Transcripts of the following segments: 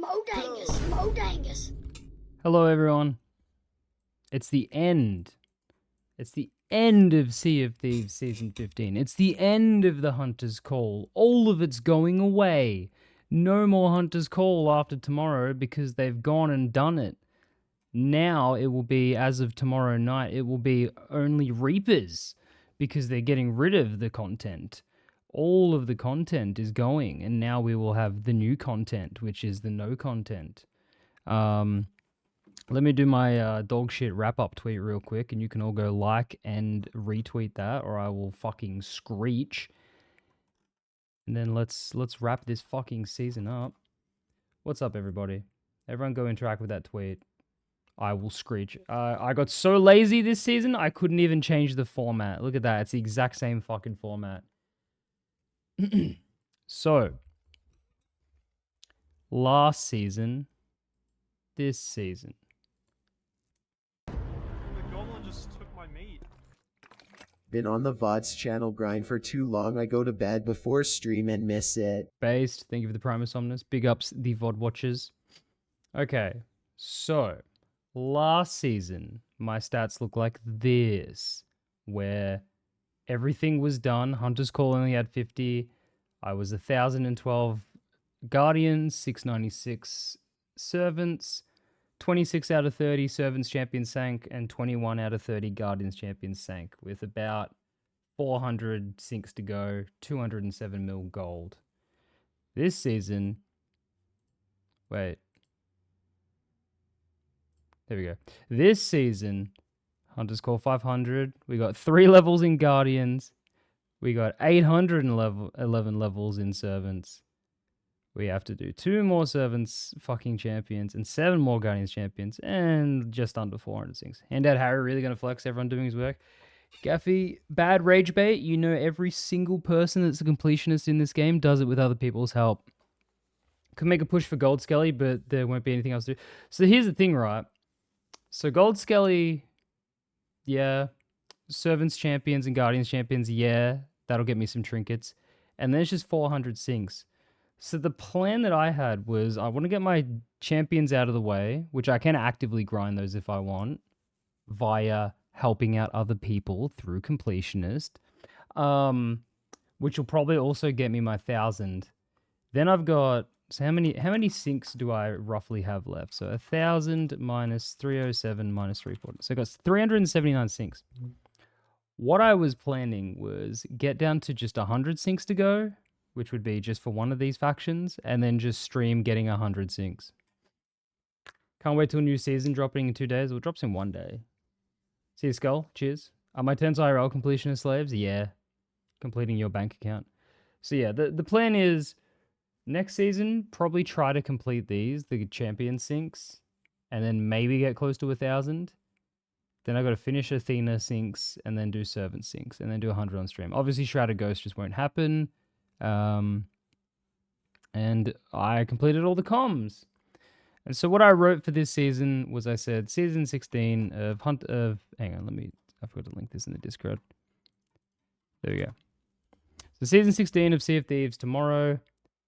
Modangus. Hello, everyone. It's the end. It's the end of Sea of Thieves Season 15. It's the end of the Hunter's Call. All of it's going away. No more Hunter's Call after tomorrow because they've gone and done it. Now it will be, as of tomorrow night, it will be only Reapers because they're getting rid of the content. All of the content is going, and now we will have the new content, which is the no content. Let me do my dog shit wrap-up tweet real quick, and you can all go like and retweet that, or I will fucking screech. And then let's wrap this fucking season up. What's up, everybody? Everyone go interact with that tweet. I will screech. I got so lazy this season, I couldn't even change the format. Look at that. It's the exact same fucking format. So, last season, this season. The goblin just took my meat. Been on the vods channel grind for too long. I go to bed before stream and miss it. Based, thank you for the Prime Somnus. Big ups, the VOD watchers. Okay, so last season, my stats look like this, where everything was done. Hunter's Call only had 50. I was 1,012 Guardians, 696 Servants, 26 out of 30 Servants Champions sank, and 21 out of 30 Guardians Champions sank, with about 400 sinks to go, 207 mil gold. This season, wait. There we go. This season, Hunter's Call 500. We got 3 levels in Guardians. We got 811 levels in Servants. We have to do 2 more Servants fucking Champions and 7 more Guardians Champions and just under 400 things. Handout Harry really going to flex everyone doing his work. Gaffy, bad rage bait. You know every single person that's a completionist in this game does it with other people's help. Could make a push for Gold Skelly, but there won't be anything else to do. So here's the thing, right? So Gold Skelly, yeah. Servants Champions and Guardians Champions, yeah. That'll get me some trinkets. And then it's just 400 sinks. So the plan that I had was I want to get my champions out of the way, which I can actively grind those if I want, via helping out other people through completionist, which will probably also get me my 1,000. Then I've got, so how many sinks do I roughly have left? So 1,000 minus 307 minus 340. So I got 379 sinks. What I was planning was get down to just 100 sinks to go, which would be just for one of these factions, and then just stream getting 100 sinks. Can't wait till new season dropping in 2 days. Well, it drops in 1 day. See you, Skull. Cheers. Are my 10s IRL completionist slaves? Yeah. Completing your bank account. So yeah, the plan is next season, probably try to complete these, the champion sinks, and then maybe get close to 1,000. Then I got to finish Athena sinks and then do servant sinks and then do 100 on stream. Obviously, Shrouded Ghost just won't happen. And I completed all the comms. And so what I wrote for this season was I said season 16 of hang on, I forgot to link this in the Discord. There we go. So season 16 of Sea of Thieves tomorrow.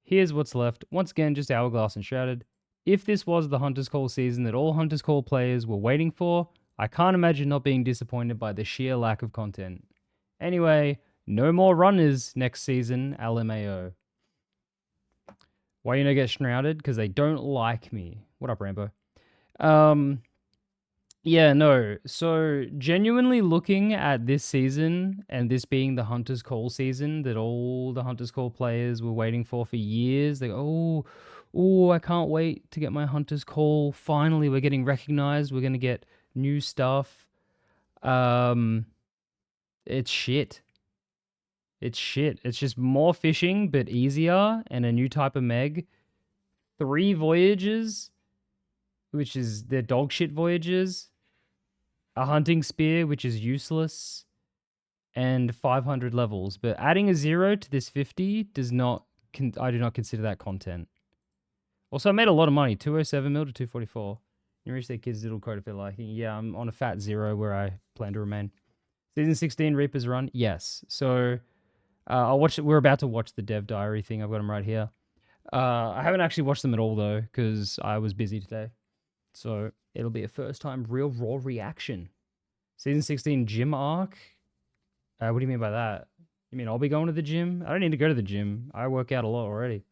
Here's what's left. Once again, just Hourglass and Shrouded. If this was the Hunter's Call season that all Hunter's Call players were waiting for, I can't imagine not being disappointed by the sheer lack of content. Anyway, no more runners next season, LMAO. Why you not get shrouded? Because they don't like me. What up, Rambo? Yeah, no. So, genuinely looking at this season, and this being the Hunter's Call season that all the Hunter's Call players were waiting for years, they go, oh, I can't wait to get my Hunter's Call. Finally, we're getting recognized. We're going to get new stuff. It's shit. It's shit. It's just more fishing, but easier, and a new type of meg. 3 voyages, which is their dog shit voyages. A hunting spear, which is useless. And 500 levels. But adding a 0 to this 50 does not... I do not consider that content. Also, I made a lot of money. 207 mil to 244. You reach their kids' little quota if they're liking. Yeah, I'm on a fat 0 where I plan to remain. Season 16 Reapers run. Yes. So... we're about to watch the dev diary thing. I've got them right here. I haven't actually watched them at all though, because I was busy today. So it'll be a first time real raw reaction. Season 16 gym arc. What do you mean by that? You mean I'll be going to the gym? I don't need to go to the gym. I work out a lot already.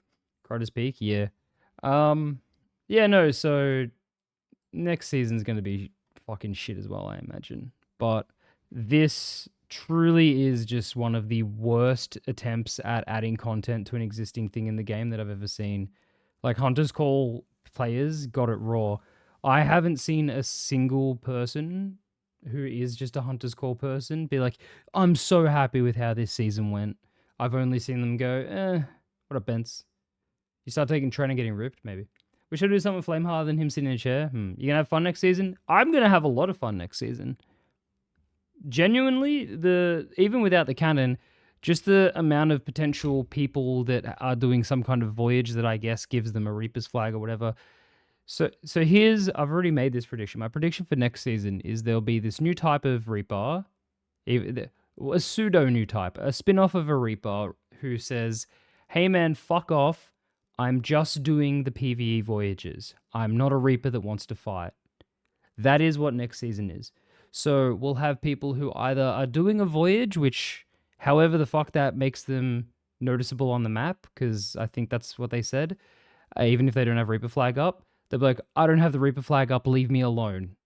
Crudstream Peak, yeah. Yeah, no, so next season's gonna be fucking shit as well, I imagine. But this truly is just one of the worst attempts at adding content to an existing thing in the game that I've ever seen. Like, Hunter's Call players got it raw. I haven't seen a single person who is just a Hunter's Call person be like, I'm so happy with how this season went. I've only seen them go, what up, Bence? You start taking Trent and getting ripped, maybe. We should do something flame harder than him sitting in a chair. You gonna have fun next season? I'm gonna have a lot of fun next season. Genuinely, even without the canon, just the amount of potential people that are doing some kind of voyage that I guess gives them a Reaper's flag or whatever. So here's, I've already made this prediction. My prediction for next season is there'll be this new type of Reaper, a pseudo new type, a spin-off of a Reaper who says, hey man, fuck off. I'm just doing the PvE voyages. I'm not a Reaper that wants to fight. That is what next season is. So we'll have people who either are doing a voyage, which however the fuck that makes them noticeable on the map, because I think that's what they said, even if they don't have Reaper flag up, they'll be like, I don't have the Reaper flag up, leave me alone.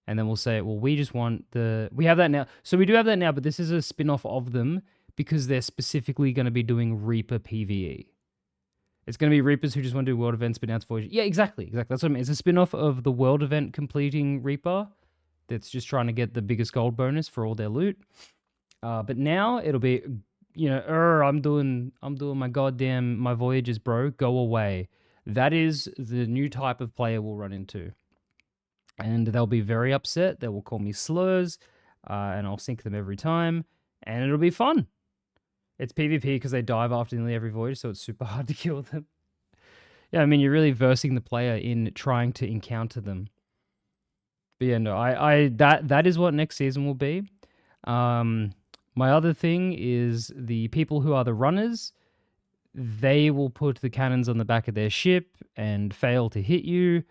And then we'll say, well, we just want we have that now. So we do have that now, but this is a spin-off of them because they're specifically going to be doing Reaper PvE. It's going to be Reapers who just want to do world events, but now it's Voyage. Yeah, exactly. That's what I mean. It's a spin-off of the world event completing Reaper that's just trying to get the biggest gold bonus for all their loot. But now it'll be, I'm doing my voyages, bro. Go away. That is the new type of player we'll run into. And they'll be very upset. They will call me slurs, and I'll sink them every time. And it'll be fun. It's PvP because they dive after nearly every voyage, so it's super hard to kill them. Yeah, I mean, you're really versing the player in trying to encounter them. But yeah, no, that is what next season will be. My other thing is the people who are the runners, they will put the cannons on the back of their ship and fail to hit you,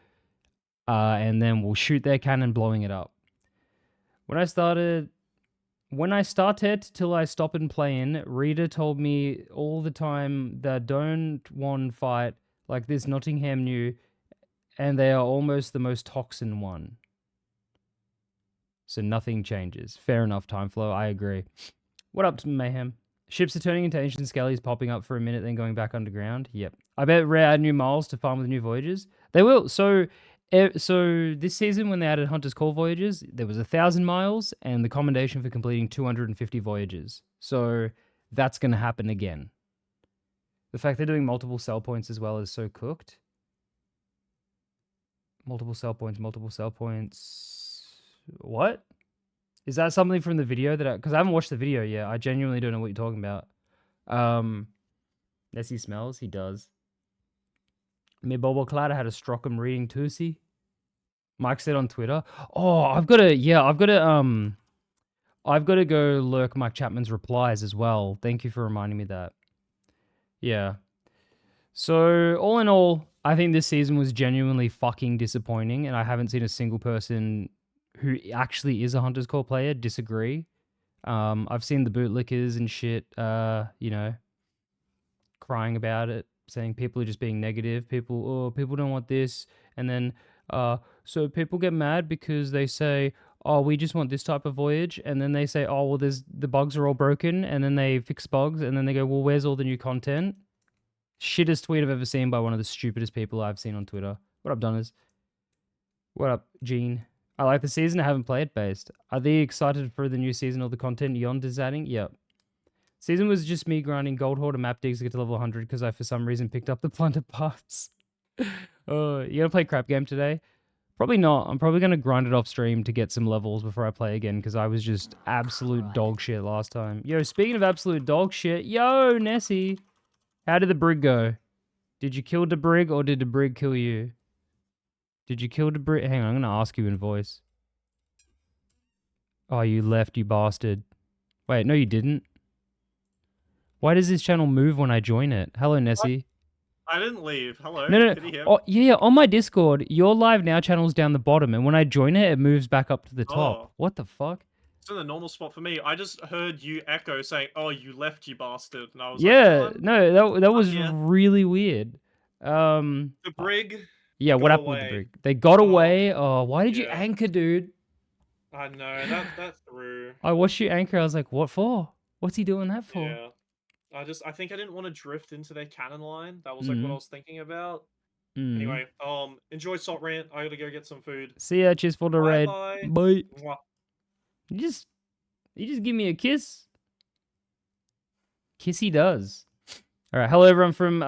and then we'll shoot their cannon, blowing it up. When I started till I stop and playing, Rita told me all the time that don't one fight like this Nottingham new, and they are almost the most toxin one. So nothing changes. Fair enough, Time Flow. I agree. What up, Mayhem? Ships are turning into ancient skellies, popping up for a minute, then going back underground. Yep. I bet Rare add new miles to farm with new voyages. They will. So this season, when they added Hunter's Call voyages, there was 1,000 miles and the commendation for completing 250 voyages. So that's going to happen again. The fact they're doing multiple sell points as well is so cooked. Multiple sell points. What? Is that something from the video that because I haven't watched the video yet. I genuinely don't know what you're talking about. Nessie smells. He does. Me Bobo Clatter had a Strockham reading Tusi. Mike said on Twitter. Oh, I've got to go lurk Mike Chapman's replies as well. Thank you for reminding me that. Yeah. So all in all, I think this season was genuinely fucking disappointing, and I haven't seen a single person who actually is a Hunter's Call player disagree. I've seen the bootlickers and shit, crying about it, saying people are just being negative. People don't want this. And then, so people get mad because they say, oh, we just want this type of voyage. And then they say, oh, well, the bugs are all broken. And then they fix bugs. And then they go, well, where's all the new content? Shittest tweet I've ever seen by one of the stupidest people I've seen on Twitter. What up, Donners? What up, Gene? I like the season. I haven't played based. Are they excited for the new season or the content Yond is adding? Yep. Season was just me grinding gold hoard and map digs to get to level 100 because I, for some reason, picked up the plunder parts. You gonna play crap game today? Probably not. I'm probably gonna grind it off stream to get some levels before I play again because I was just absolute dog shit last time. Yo, speaking of absolute dog shit, yo, Nessie, how did the brig go? Did you kill the brig or did the brig kill you? Did you kill the brig? Hang on, I'm gonna ask you in voice. Oh, you left, you bastard. Wait, no you didn't. Why does this channel move when I join it? Hello, Nessie. I didn't leave. Hello. No, no. Can you hear me? Oh, yeah, on my Discord, your live now channel's down the bottom, and when I join it, it moves back up to the top. Oh. What the fuck? It's in the normal spot for me. I just heard you echo saying, "Oh, you left, you bastard," and I was Yeah, like, no, that was here. really weird. The brig Yeah, what got happened with the away. brig? They got Oh, away. Oh, why did you yeah. anchor, dude? I know that's through. I watched you anchor. I was like, what for? What's he doing that for? Yeah. I think I didn't want to drift into their cannon line. That was like what I was thinking about. Anyway, enjoy Sot Rant. I gotta go get some food. See ya. Cheers for the raid. Bye. Bye. Mwah. You just give me a kiss. Kiss he does. All right, hello everyone from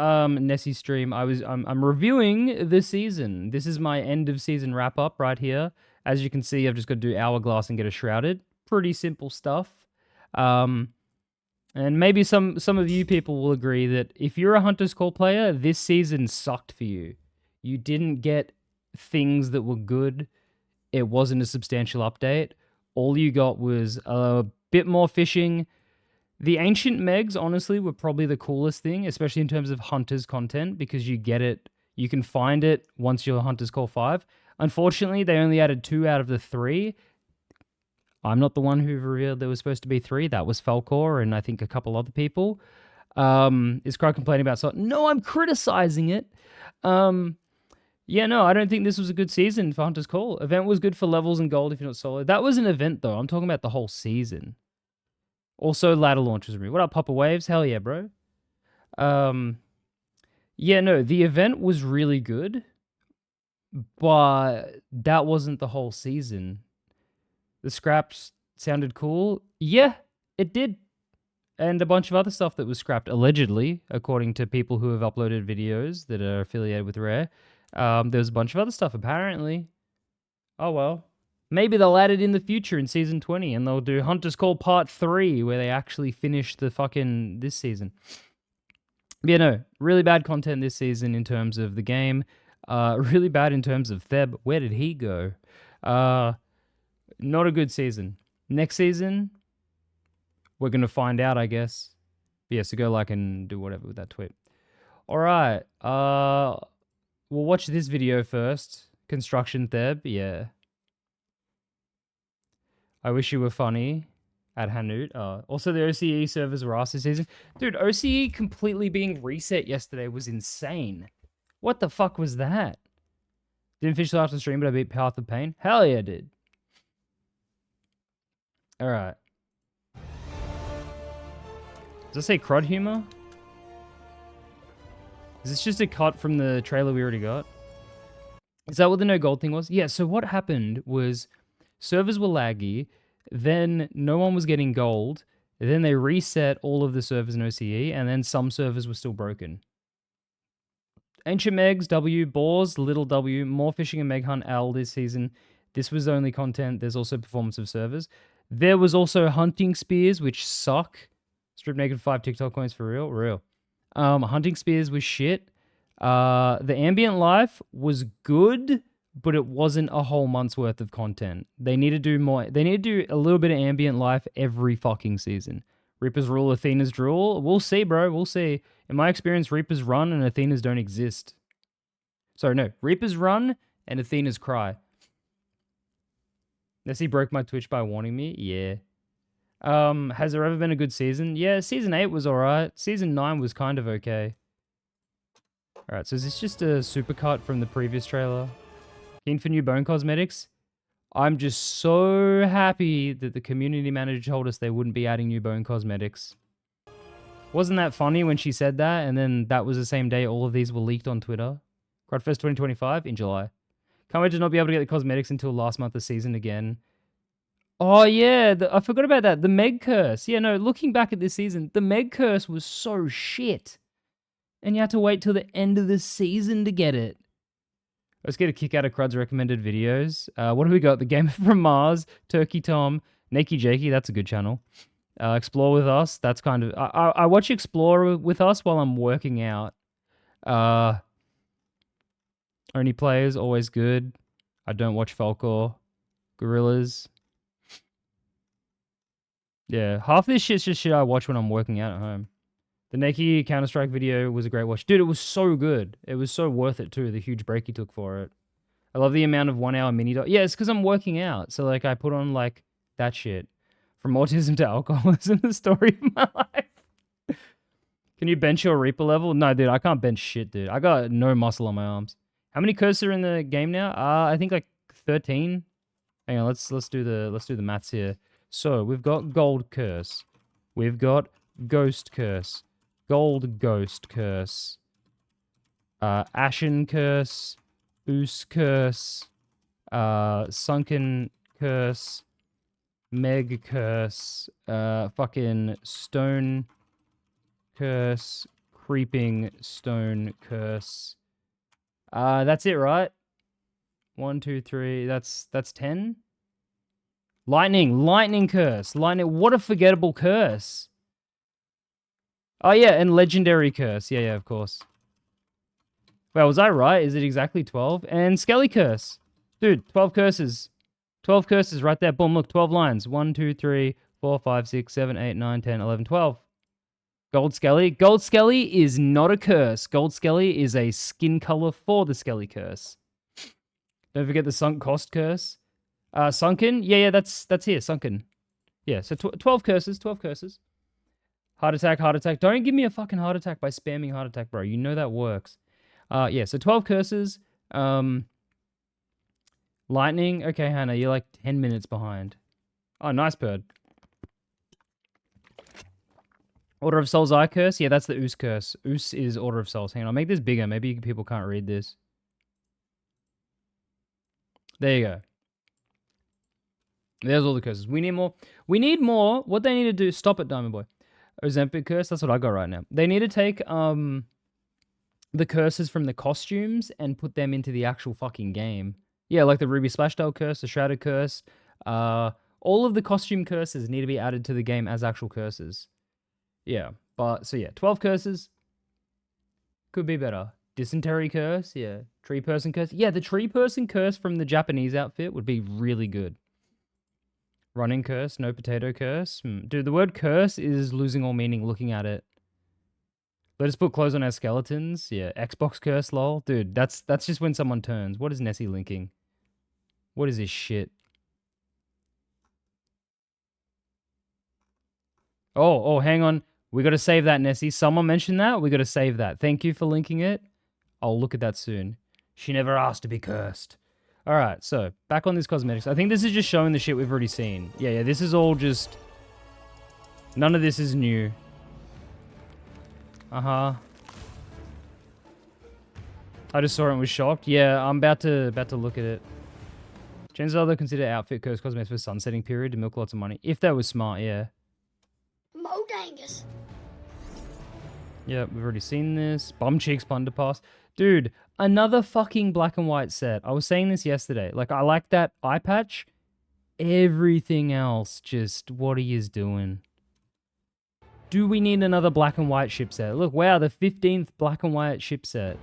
Nessie's stream. I'm reviewing this season. This is my end of season wrap up right here. As you can see, I've just got to do Hourglass and get a Shrouded. Pretty simple stuff. And maybe some of you people will agree that if you're a Hunter's Call player, this season sucked for you. You didn't get things that were good. It wasn't a substantial update. All you got was a bit more fishing. The Ancient Megs, honestly, were probably the coolest thing, especially in terms of Hunter's content, because you get it, you can find it once you're Hunter's Call 5. Unfortunately, they only added 2 out of the 3. I'm not the one who revealed there was supposed to be 3. That was Falcor and I think a couple other people. Is Cry complaining about Sot? No, I'm criticizing it. Yeah, no, I don't think this was a good season for Hunter's Call. Event was good for levels and gold if you're not solo. That was an event, though. I'm talking about the whole season. Also, ladder launches removed. What up, Papa Waves? Hell yeah, bro. Yeah, no, the event was really good, but that wasn't the whole season. The scraps sounded cool. Yeah, it did. And a bunch of other stuff that was scrapped, allegedly, according to people who have uploaded videos that are affiliated with Rare. There's a bunch of other stuff, apparently. Oh, well. Maybe they'll add it in the future in Season 20, and they'll do Hunter's Call Part 3, where they actually finish the fucking this season. But yeah, no, really bad content this season in terms of the game. Really bad in terms of Theb. Where did he go? Not a good season. Next season, we're going to find out, I guess. But yeah, so go like and do whatever with that tweet. All right. We'll watch this video first. Construction Theb, yeah. I wish you were funny at Hanut. Also, the OCE servers were asked this season. Dude, OCE completely being reset yesterday was insane. What the fuck was that? Didn't finish the after stream, but I beat Path of Pain. Hell yeah, dude. All right. Does it say crud humor? Is this just a cut from the trailer we already got? Is that what the no gold thing was? Yeah, so what happened was servers were laggy, then no one was getting gold, then they reset all of the servers in OCE, and then some servers were still broken. Ancient Megs, W, Boars, Little W, more fishing and Meg Hunt L this season. This was only content. There's also performance of servers. There was also hunting spears, which suck. Strip naked 5 TikTok coins for real? Real. Hunting spears was shit. The ambient life was good, but it wasn't a whole month's worth of content. They need to do more. They need to do a little bit of ambient life every fucking season. Reaper's rule, Athena's drool. We'll see, bro. We'll see. In my experience, Reaper's run and Athena's don't exist. Sorry, no. Reaper's run and Athena's cry. Nessie broke my Twitch by warning me. Yeah. Has there ever been a good season? Yeah, season 8 was alright. Season 9 was kind of okay. Alright, so is this just a supercut from the previous trailer? Keen for new bone cosmetics? I'm just so happy that the community manager told us they wouldn't be adding new bone cosmetics. Wasn't that funny when she said that, and then that was the same day all of these were leaked on Twitter? Crudfest 2025 in July. Can't wait to not be able to get the cosmetics until last month of season again. Oh, yeah, I forgot about that. The Meg Curse. Yeah, no, looking back at this season, the Meg Curse was so shit. And you had to wait till the end of the season to get it. Let's get a kick out of Crud's recommended videos. What do we got? The Gamer from Mars, Turkey Tom, Nakey Jakey, that's a good channel. Explore with Us, that's kind of... I watch Explore with Us while I'm working out. Only Players, always good. I don't watch Falcor. Gorillas. Yeah, half this shit's just shit I watch when I'm working out at home. The Neki Counter-Strike video was a great watch. Dude, it was so good. It was so worth it too, the huge break he took for it. I love the amount of 1 hour mini dot. Yeah, it's because I'm working out. So like I put on like that shit. From autism to alcoholism, the story of my life. Can you bench your Reaper level? No, dude, I can't bench shit, dude. I got no muscle on my arms. How many curses are in the game now? I think like 13. Hang on, let's do the maths here. So we've got gold curse. We've got ghost curse. Gold ghost curse. Ashen curse. Oos curse. Sunken curse. Meg curse. Fucking stone curse. Creeping stone curse. That's it, right? 1, 2, 3. That's 10. Lightning curse. What a forgettable curse. Oh yeah, and legendary curse. Yeah, of course. Well, was I right? Is it exactly 12? And Skelly curse. Dude, 12 curses. 12 curses right there. Boom, look, 12 lines. 1, 2, 3, 4, 5, 6, 7, 8, 9, 10, 11, 12. Gold Skelly. Gold Skelly is not a curse. Gold Skelly is a skin color for the Skelly curse. Don't forget the sunk cost curse. Sunken. Yeah, that's here. Sunken. Yeah, so 12 curses. 12 curses. Heart attack, heart attack. Don't give me a fucking heart attack by spamming heart attack, bro. You know that works. Yeah, so 12 curses. Lightning. Okay, Hannah, you're like 10 minutes behind. Oh, nice bird. Order of Souls Eye curse. Yeah, that's the Oos curse. Oos is Order of Souls. Hang on, I'll make this bigger. Maybe people can't read this. There you go. There's all the curses. We need more. We need more. What they need to do... Stop it, Diamond Boy. Ozempic curse. That's what I got right now. They need to take the curses from the costumes and put them into the actual fucking game. Yeah, like the Ruby Splashtail curse, the Shrouded curse. All of the costume curses need to be added to the game as actual curses. Yeah, but... So yeah, 12 curses. Could be better. Dysentery curse. Yeah. Tree person curse. Yeah, the tree person curse from the Japanese outfit would be really good. Running curse, no potato curse. Dude, the word curse is losing all meaning looking at it. Let us put clothes on our skeletons. Yeah, Xbox curse, lol. Dude, that's just when someone turns. What is Nessie linking? What is this shit? Oh, hang on. We got to save that, Nessie. Someone mentioned that. We got to save that. Thank you for linking it. I'll look at that soon. She never asked to be cursed. All right, so back on this cosmetics. I think this is just showing the shit we've already seen. Yeah, this is all just... None of this is new. I just saw it and was shocked. Yeah, I'm about to look at it. Chances are they'll consider outfit curse cosmetics for sunsetting period to milk lots of money. If that was smart, yeah. Modangus. Yeah, we've already seen this. Bum Cheeks Plunderpass. Dude, another fucking black and white set. I was saying this yesterday. Like, I like that eye patch. Everything else, just, what are you doing? Do we need another black and white ship set? Look, wow, the 15th black and white ship set.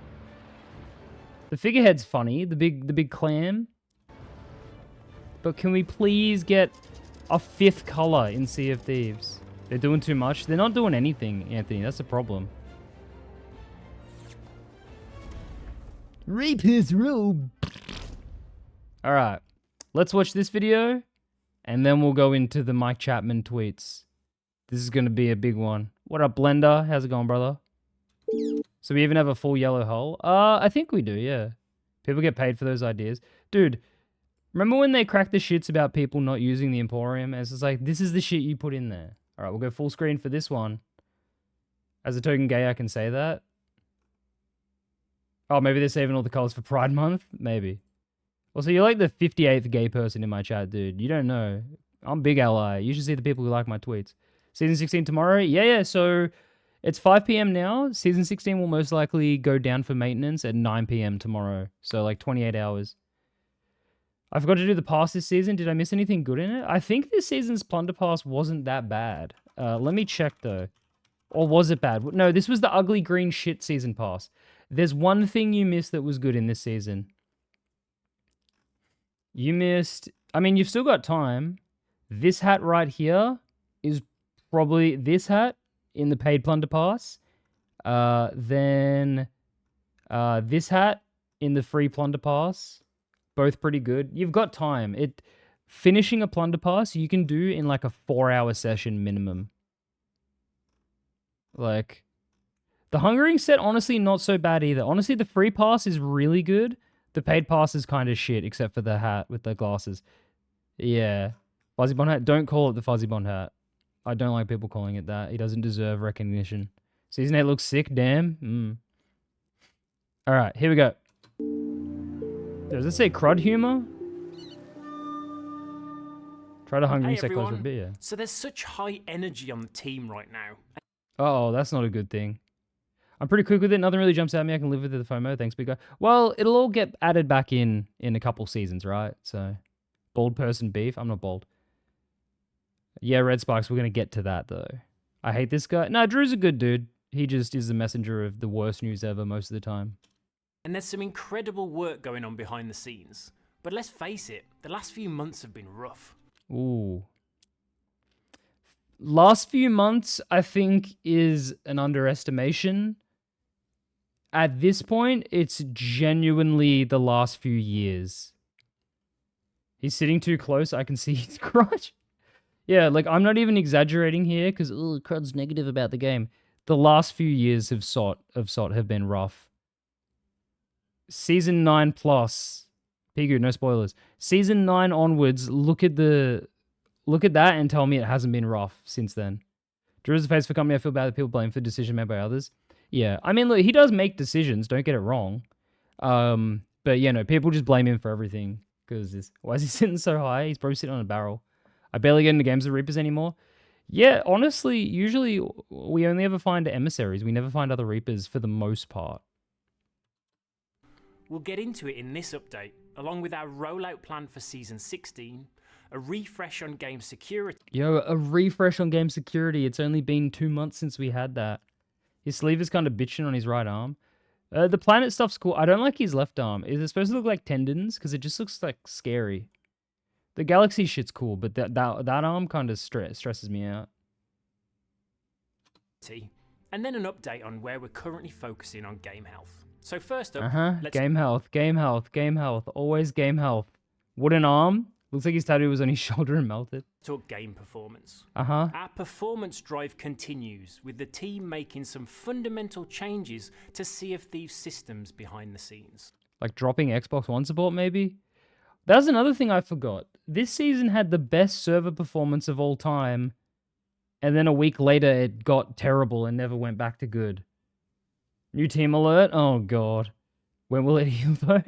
The figurehead's funny, the big clam. But can we please get a 5th color in Sea of Thieves? They're doing too much. They're not doing anything, Anthony. That's the problem. Reaper's robe. All right. Let's watch this video, and then we'll go into the Mike Chapman tweets. This is going to be a big one. What up, Blender? How's it going, brother? So we even have a full yellow hull? I think we do, yeah. People get paid for those ideas. Dude, remember when they cracked the shits about people not using the Emporium? And it's just like, this is the shit you put in there. All right, we'll go full screen for this one. As a token gay, I can say that. Oh, maybe they're saving all the colors for Pride Month? Maybe. Also, you're like the 58th gay person in my chat, dude. You don't know. I'm big ally. You should see the people who like my tweets. Season 16 tomorrow? Yeah, so it's 5 p.m. now. Season 16 will most likely go down for maintenance at 9 p.m. tomorrow. So like 28 hours. I forgot to do the pass this season. Did I miss anything good in it? I think this season's Plunder Pass wasn't that bad. Let me check though. Or was it bad? No, this was the ugly green shit season pass. There's one thing you missed that was good in this season. You missed... I mean, you've still got time. This hat right here is probably... This hat in the paid plunder pass. Then this hat in the free plunder pass. Both pretty good. You've got time. Finishing a plunder pass you can do in like a 4-hour session minimum. Like, the hungering set, honestly, not so bad either. Honestly, the free pass is really good. The paid pass is kind of shit, except for the hat with the glasses. Yeah. Fuzzy Bond hat. Don't call it the Fuzzy Bond hat. I don't like people calling it that. He doesn't deserve recognition. Season 8 looks sick, damn. Alright, here we go. Does it say crud humor? Try to hungry set close for a bit, yeah. So there's such high energy on the team right now. Oh, that's not a good thing. I'm pretty quick with it. Nothing really jumps at me. I can live with the FOMO. Thanks, big guy. Well, it'll all get added back in a couple seasons, right? So, bald person beef. I'm not bald. Yeah, Red Sparks. We're going to get to that, though. I hate this guy. No, Drew's a good dude. He just is the messenger of the worst news ever most of the time. And there's some incredible work going on behind the scenes. But let's face it, the last few months have been rough. Ooh. Last few months, I think, is an underestimation. At this point, it's genuinely the last few years. He's sitting too close. I can see his crotch. Yeah, like, I'm not even exaggerating here, because, Crud's negative about the game. The last few years of Sot have been rough. Season 9 plus. Pigu, no spoilers. Season 9 onwards, look at that and tell me it hasn't been rough since then. Drew is the face for company. I feel bad that people blame for decision made by others. Yeah, I mean, look, he does make decisions. Don't get it wrong. But, yeah, no, people just blame him for everything. Because why is he sitting so high? He's probably sitting on a barrel. I barely get into games of Reapers anymore. Yeah, honestly, usually we only ever find emissaries. We never find other Reapers for the most part. We'll get into it in this update, along with our rollout plan for Season 16, a refresh on game security. Yo, a refresh on game security. It's only been 2 months since we had that. His sleeve is kind of bitching on his right arm. The planet stuff's cool. I don't like his left arm. Is it supposed to look like tendons? Because it just looks like scary. The galaxy shit's cool, but that arm kind of stresses me out. And then an update on where we're currently focusing on game health. So first up, game health. Always game health. Wooden arm. Looks like his tattoo was on his shoulder and melted. Talk game performance. Our performance drive continues, with the team making some fundamental changes to Sea of Thieves systems behind the scenes. Like dropping Xbox One support, maybe? That's another thing I forgot. This season had the best server performance of all time, and then a week later it got terrible and never went back to good. New team alert? Oh god. When will it heal though?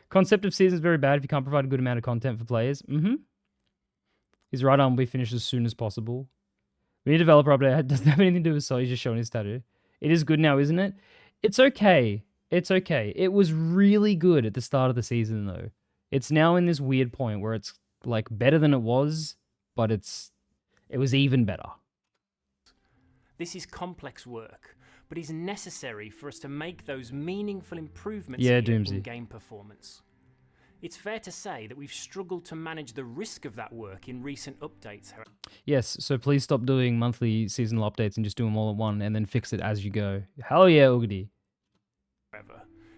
Concept of season is very bad if you can't provide a good amount of content for players. His right arm will be finished as soon as possible. We need a developer update. It doesn't have anything to do with Sol. He's just showing his tattoo. It is good now, isn't it? It's okay. It's okay. It was really good at the start of the season though. It's now in this weird point where it's like better than it was, but it was even better. This is complex work, but is necessary for us to make those meaningful improvements in game performance. It's fair to say that we've struggled to manage the risk of that work in recent updates. Yes, so please stop doing monthly seasonal updates and just do them all at one and then fix it as you go. Hell yeah, Oogity.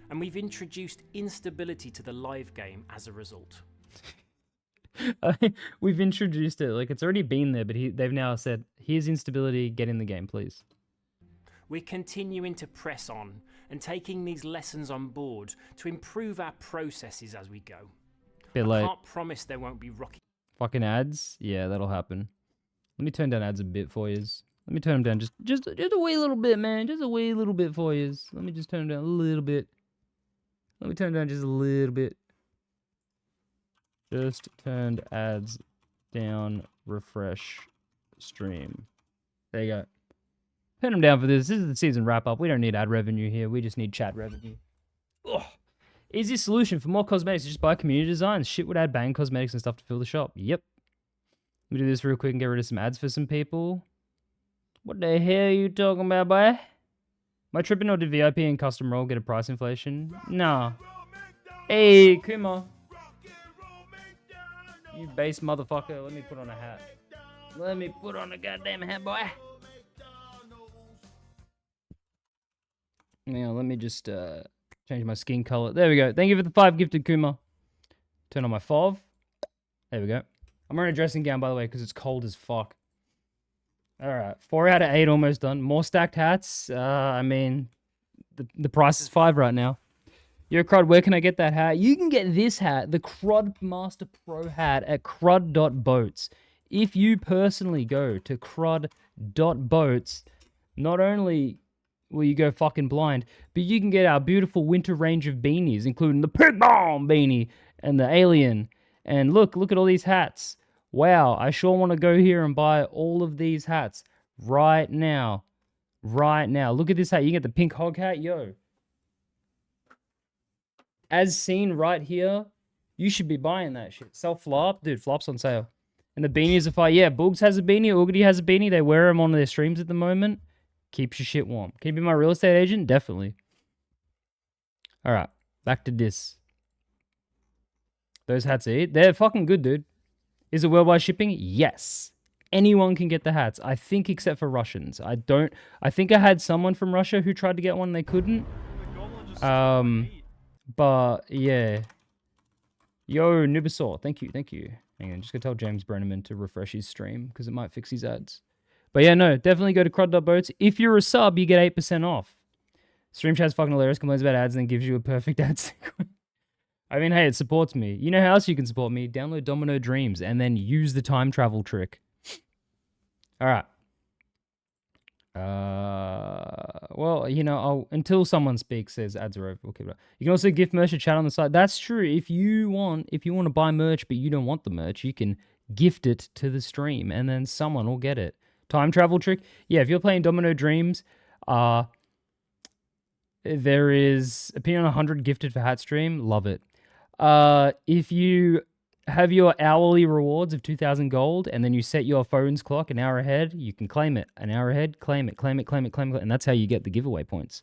And we've introduced instability to the live game as a result. We've introduced it, like it's already been there, but they've now said, here's instability, get in the game, please. We're continuing to press on and taking these lessons on board to improve our processes as we go. Bit late. I can't promise there won't be rocky... Fucking ads? Yeah, that'll happen. Let me turn down ads a bit for yous. Let me turn them down just a wee little bit, man. Just a wee little bit for yous. Let me just turn them down a little bit. Let me turn down just a little bit. Just turned ads down. Refresh stream. There you go. Turn them down for this. This is the season wrap up. We don't need ad revenue here. We just need chat revenue. Ugh. Easy solution for more cosmetics. Just buy community designs. Shit would add bang cosmetics and stuff to fill the shop. Yep. Let me do this real quick and get rid of some ads for some people. What the hell are you talking about, boy? Am I tripping or did VIP and custom roll get a price inflation? Nah. Hey, Kuma. You base motherfucker. Let me put on a hat. Let me put on a goddamn hat, boy. Now, let me just change my skin color. There we go. Thank you for the 5 gifted, Kuma. Turn on my FOV. There we go. I'm wearing a dressing gown, by the way, because it's cold as fuck. All right. 4 out of 8 almost done. More stacked hats. I mean, the price is 5 right now. Yo, Crud, where can I get that hat? You can get this hat, the Crud Master Pro hat, at crud.boats. If you personally go to crud.boats, not only will you go fucking blind, but you can get our beautiful winter range of beanies, including the Pig Bomb beanie and the Alien. And look at all these hats. Wow, I sure want to go here and buy all of these hats right now. Right now. Look at this hat. You can get the pink hog hat. Yo. As seen right here, you should be buying that shit. Sell flop? Dude, flop's on sale. And the beanies are fire. Yeah, Boogs has a beanie. Oogity has a beanie. They wear them on their streams at the moment. Keeps your shit warm. Can you be my real estate agent? Definitely. All right. Back to this. Those hats are they're fucking good, dude. Is it worldwide shipping? Yes. Anyone can get the hats. I think except for Russians. I think I had someone from Russia who tried to get one and they couldn't. But yeah. Yo, Nubisaur. Thank you. Hang on, just gonna tell James Brenneman to refresh his stream because it might fix his ads. But yeah, no, definitely go to crud.boats. If you're a sub, you get 8% off. Stream chat's fucking hilarious, complains about ads, and then gives you a perfect ad sequence. I mean, hey, it supports me. You know how else you can support me? Download Domino Dreams and then use the time travel trick. All right. Well, you know, until someone speaks, says ads are over. We'll keep it up. You can also gift merch or chat on the site. That's true. If you want to buy merch, but you don't want the merch, you can gift it to the stream, and then someone will get it. Time travel trick. Yeah, if you're playing Domino Dreams, there is opinion on 100 gifted for hat stream. Love it. If you have your hourly rewards of 2,000 gold, and then you set your phone's clock an hour ahead, you can claim it. An hour ahead, claim it, and that's how you get the giveaway points.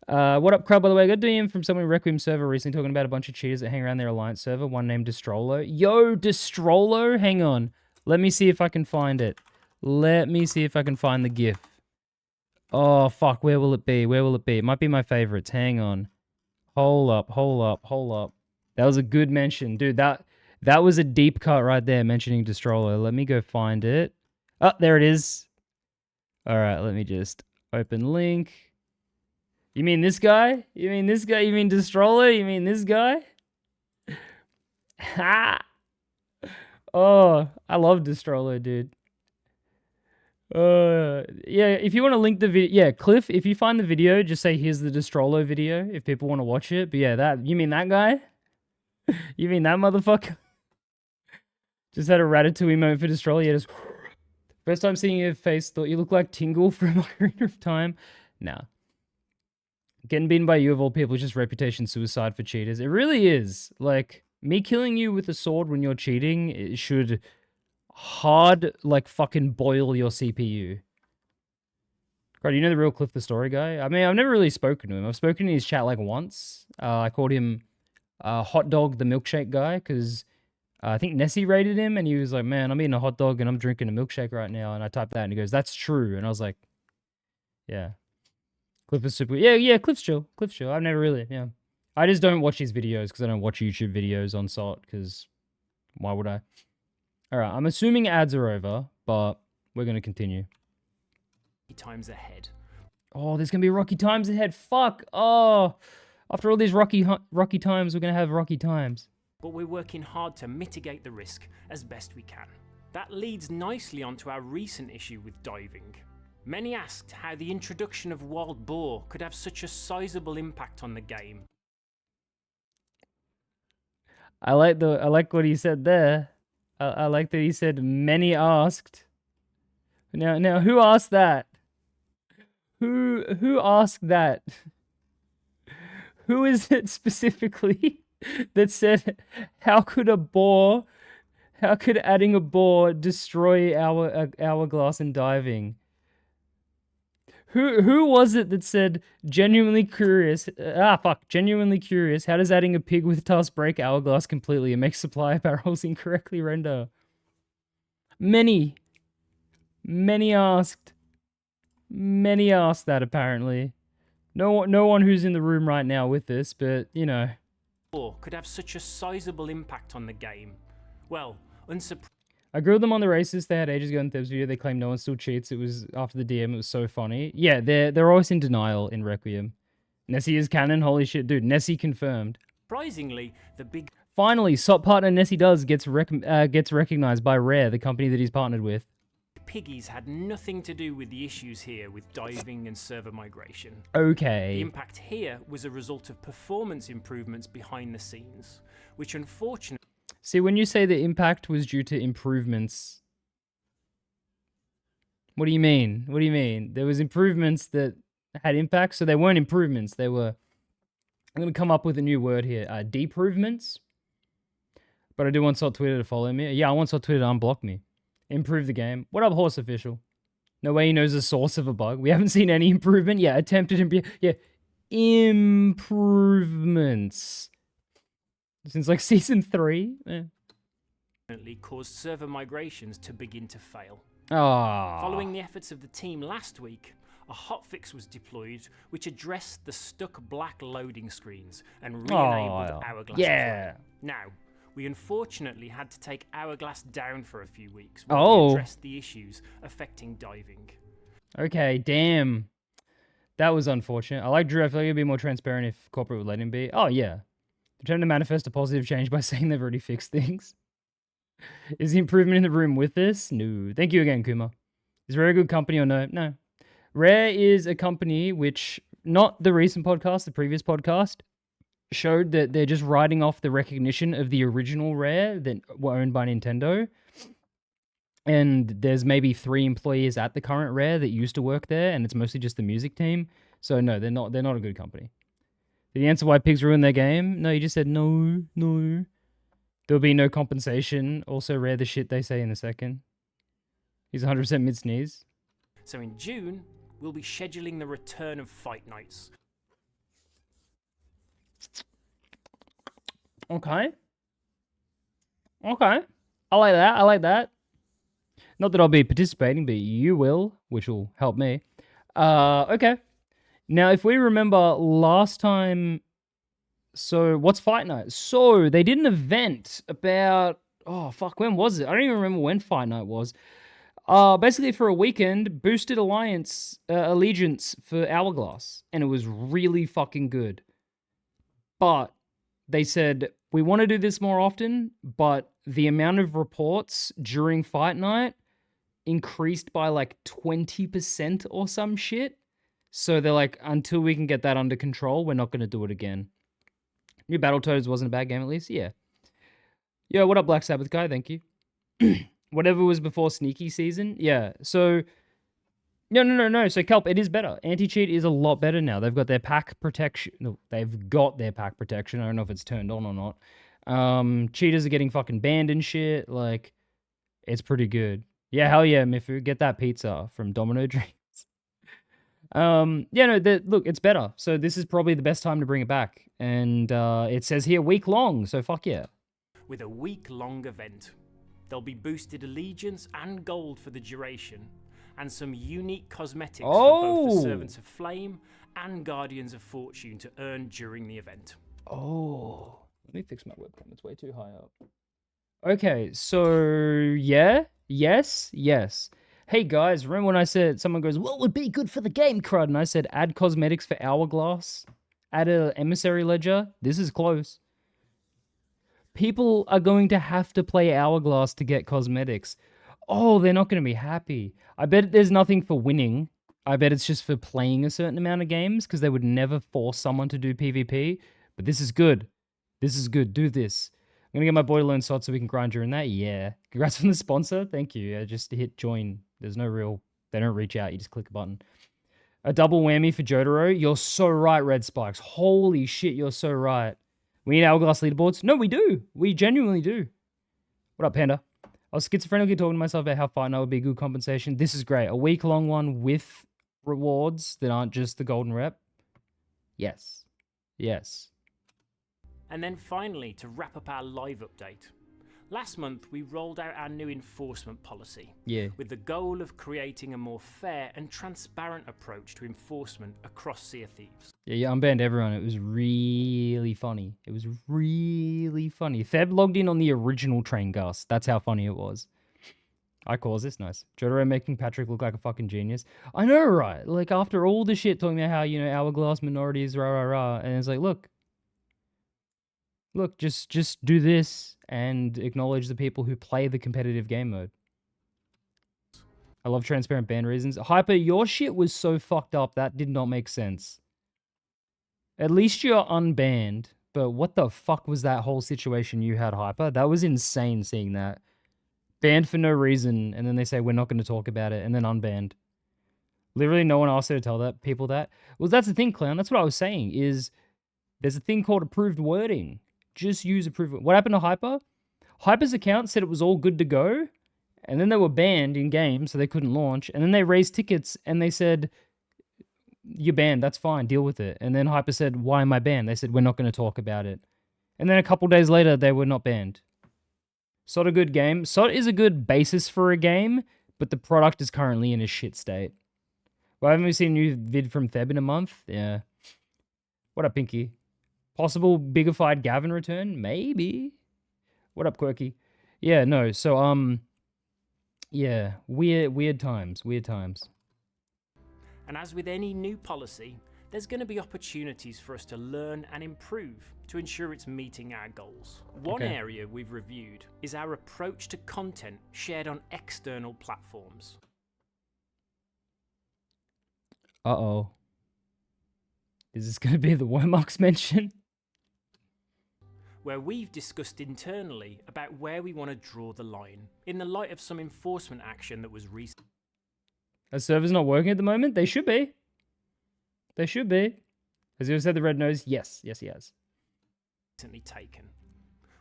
What up, Crowd? By the way, I got a DM from someone in Requiem server recently talking about a bunch of cheaters that hang around their Alliance server, one named Destrollo. Yo, Destrollo? Hang on. Let me see if I can find it. Let me see if I can find the GIF. Oh, fuck. Where will it be? It might be my favorites. Hang on. Hold up. That was a good mention. Dude, that was a deep cut right there, mentioning Destrollo. Let me go find it. Oh, there it is. All right, let me just open link. You mean this guy? You mean Destrollo? You mean this guy? Ha! Oh, I love Destrollo, dude. Yeah, if you want to link the video, yeah, Cliff, if you find the video, just say here's the Destrollo video if people want to watch it. But yeah, you mean that guy? You mean that motherfucker? Just had a Ratatouille moment for Destrollo. Yeah, just first time seeing your face, thought you looked like Tingle from Ocarina of Time. Nah. Getting beaten by you of all people is just reputation suicide for cheaters. It really is. Like, me killing you with a sword when you're cheating, it should hard, like, fucking boil your CPU. God, you know the real Cliff the Story guy? I mean, I've never really spoken to him. I've spoken in his chat, like, once. I called him Hot Dog the Milkshake guy, because I think Nessie rated him, and he was like, man, I'm eating a hot dog and I'm drinking a milkshake right now. And I typed that, and he goes, that's true. And I was like, yeah. Cliff is super... Yeah, Cliff's chill. I've never really, yeah. I just don't watch his videos, because I don't watch YouTube videos on Sot, because why would I? All right, I'm assuming ads are over, but we're going to continue. Times ahead. Oh, there's going to be rocky times ahead. Fuck. Oh, after all these rocky times, we're going to have rocky times. But we're working hard to mitigate the risk as best we can. That leads nicely onto our recent issue with diving. Many asked how the introduction of wild boar could have such a sizable impact on the game. I like what he said there. I like that he said many asked. Now who asked that? Who asked that? Who is it specifically that said how could adding a boar destroy our hourglass in diving? Who was it that said genuinely curious? Genuinely curious. How does adding a pig with tusk break hourglass completely and make supply barrels incorrectly render? Many asked that apparently. No one who's in the room right now with this, but, you know. Could have such a sizable impact on the game. Well, I grilled them on the racist they had ages ago in Theb's video. They claim no one still cheats. It was after the DM. It was so funny. Yeah, they're always in denial in Requiem. Nessie is canon. Holy shit, dude. Nessie confirmed. Surprisingly, the big... Finally, Sot partner Nessie Does gets recognized by Rare, the company that he's partnered with. Piggies had nothing to do with the issues here with diving and server migration. Okay. The impact here was a result of performance improvements behind the scenes, which unfortunately... See, when you say the impact was due to improvements, what do you mean? What do you mean? There was improvements that had impact, so they weren't improvements. They were... I'm going to come up with a new word here. Deprovements. But I do want Sot Twitter to follow me. Yeah, I want Sot Twitter to unblock me. Improve the game. What up, Horse Official? No way he knows the source of a bug. We haven't seen any improvement. Yeah, attempted improvements. Since like season 3. caused server migrations to begin to fail. Ah. Following the efforts of the team last week, a hotfix was deployed which addressed the stuck black loading screens and re-enabled Hourglass. Yeah. Now, we unfortunately had to take Hourglass down for a few weeks while we addressed the issues affecting diving. Okay, damn. That was unfortunate. I like Drew. I feel like it'd be more transparent if corporate would let him be. Oh, yeah. They're trying to manifest a positive change by saying they've already fixed things. Is the improvement in the room with this? No. Thank you again, Kuma. Is Rare a good company or no? No. Rare is a company which, not the recent podcast, the previous podcast, showed that they're just writing off the recognition of the original Rare that were owned by Nintendo. And there's maybe 3 employees at the current Rare that used to work there, and it's mostly just the music team. So no, they're not a good company. Did you answer why pigs ruined their game? No, you just said no. There'll be no compensation. Also, Rare the shit they say in a second. He's 100% mid-sneeze. So in June, we'll be scheduling the return of Fight Nights. Okay. I like that. Not that I'll be participating, but you will, which will help me. Okay. Now, if we remember last time... So, what's Fight Night? So, they did an event about... Oh, fuck, when was it? I don't even remember when Fight Night was. Basically, for a weekend, boosted allegiance for Hourglass. And it was really fucking good. But they said, we want to do this more often, but the amount of reports during Fight Night increased by like 20% or some shit. So they're like, until we can get that under control, we're not going to do it again. New Battletoads wasn't a bad game, at least. Yeah. Yeah, what up, Black Sabbath guy? Thank you. Whatever was before Sneaky Season. Yeah, so... No. So, Kelp, it is better. Anti-cheat is a lot better now. They've got their pack protection. No, they've got their pack protection. I don't know if it's turned on or not. Cheaters are getting fucking banned and shit. Like, it's pretty good. Yeah, hell yeah, Mifu. Get that pizza from Domino Dreams. Look, it's better. So this is probably the best time to bring it back. And it says here week long, so fuck yeah. With a week-long event, there'll be boosted allegiance and gold for the duration, and some unique cosmetics for both the Servants of Flame and Guardians of Fortune to earn during the event. Oh, let me fix my webcam. It's way too high up. Okay, so yeah, yes. Hey guys, remember when I said, someone goes, what would be good for the game, Crud? And I said, add cosmetics for Hourglass, add a emissary ledger. This is close. People are going to have to play Hourglass to get cosmetics. Oh, they're not going to be happy. I bet there's nothing for winning. I bet it's just for playing a certain amount of games, because they would never force someone to do PvP. But this is good. This is good. Do this. I'm going to get my boy to learn Sot so we can grind during that. Yeah. Congrats on the sponsor. Thank you. Yeah, just hit join. There's no real... They don't reach out. You just click a button. A double whammy for Jotaro. You're so right, Red Spikes. Holy shit, you're so right. We need Hourglass leaderboards? No, we do. We genuinely do. What up, Panda? I was schizophrenically talking to myself about how Fight Night would be good compensation. This is great. A week-long one with rewards that aren't just the golden rep. Yes. And then finally, to wrap up our live update, Last month, we rolled out our new enforcement policy. Yeah. With the goal of creating a more fair and transparent approach to enforcement across Sea of Thieves. Yeah, you unbanned everyone. It was really funny. It was really funny. Theb logged in on the original train, Gus. That's how funny it was. I caused this, nice. Jotaro making Patrick look like a fucking genius. I know, right? Like, after all the shit talking about how, you know, hourglass minorities, rah, rah, rah. And it's like, look, just do this and acknowledge the people who play the competitive game mode. I love transparent ban reasons. Hyper, your shit was so fucked up that did not make sense. At least you're unbanned, but what the fuck was that whole situation you had, Hyper? That was insane seeing that. Banned for no reason, and then they say we're not going to talk about it, and then unbanned. Literally no one asked her to tell that people that. Well, that's the thing, Clown. That's what I was saying, is there's a thing called approved wording. Just use approved. What happened to Hyper? Hyper's account said it was all good to go, and then they were banned in game, so they couldn't launch, and then they raised tickets, and they said, you're banned, that's fine, deal with it. And then Hyper said, why am I banned? They said, we're not going to talk about it. And then a couple days later, they were not banned. Sot a good game. Sot is a good basis for a game, but the product is currently in a shit state. Well, haven't we seen a new vid from Theb in a month? Yeah. What up, Pinky? Possible bigified Gavin return? Maybe. What up, Quirky? Yeah, no. So, yeah, weird times. Weird times. And as with any new policy, there's going to be opportunities for us to learn and improve to ensure it's meeting our goals. One area we've reviewed is our approach to content shared on external platforms. Uh-oh. Is this going to be the Wormox mention? Where we've discussed internally about where we want to draw the line in the light of some enforcement action that was recent. Are servers not working at the moment? They should be. They should be. Has he ever said the red nose? Yes. Yes, he has. Recently taken.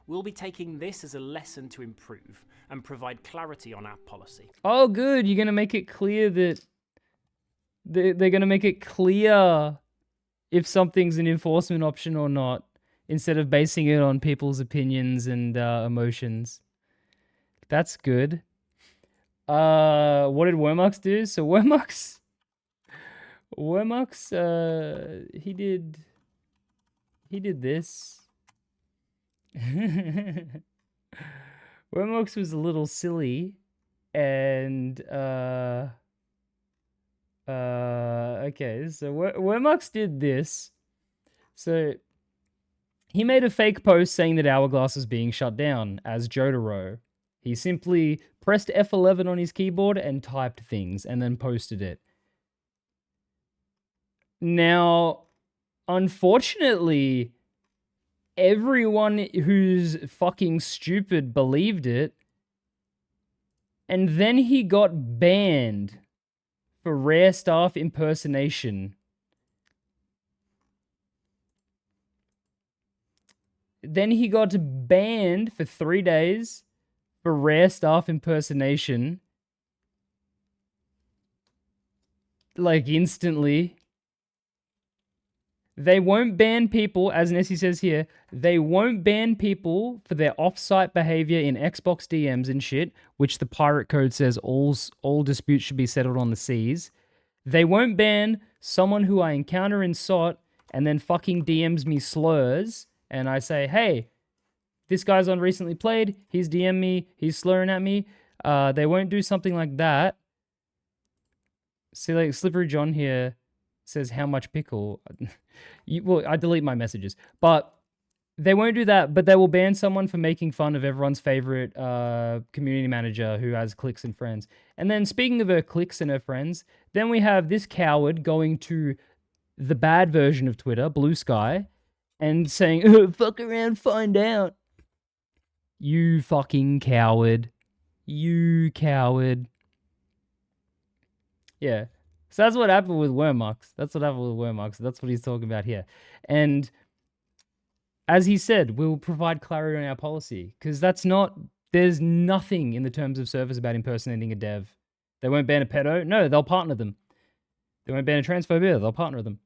We'll be taking this as a lesson to improve and provide clarity on our policy. Oh, good. You're going to make it clear that... They're going to make it clear if something's an enforcement option or not, instead of basing it on people's opinions and emotions. That's good. What did Wormox do? So Wormox, he did this. Wormox was a little silly, and okay, so Wormox did this. So he made a fake post saying that Hourglass was being shut down as Jotaro. He simply pressed F11 on his keyboard and typed things and then posted it. Now, unfortunately, everyone who's fucking stupid believed it. And then he got banned for rare staff impersonation. Then he got banned for 3 days for rare staff impersonation. Like, instantly. They won't ban people, as Nessie says here, they won't ban people for their off-site behavior in Xbox DMs and shit, which the pirate code says all disputes should be settled on the seas. They won't ban someone who I encounter in SOT and then fucking DMs me slurs, and I say, hey, this guy's on recently played, he's DM me, he's slurring at me. They won't do something like that. See, like, Slippery John here says, how much pickle? Well, I delete my messages. But they won't do that, but they will ban someone for making fun of everyone's favorite community manager who has cliques and friends. And then, speaking of her cliques and her friends, then we have this coward going to the bad version of Twitter, Blue Sky, and saying, oh, fuck around, find out. You fucking coward. You coward. Yeah. So that's what happened with Wormox. That's what happened with Wormox. That's what he's talking about here. And as he said, we'll provide clarity on our policy. Because there's nothing in the terms of service about impersonating a dev. They won't ban a pedo. No, they'll partner them. They won't ban a transphobia. They'll partner them.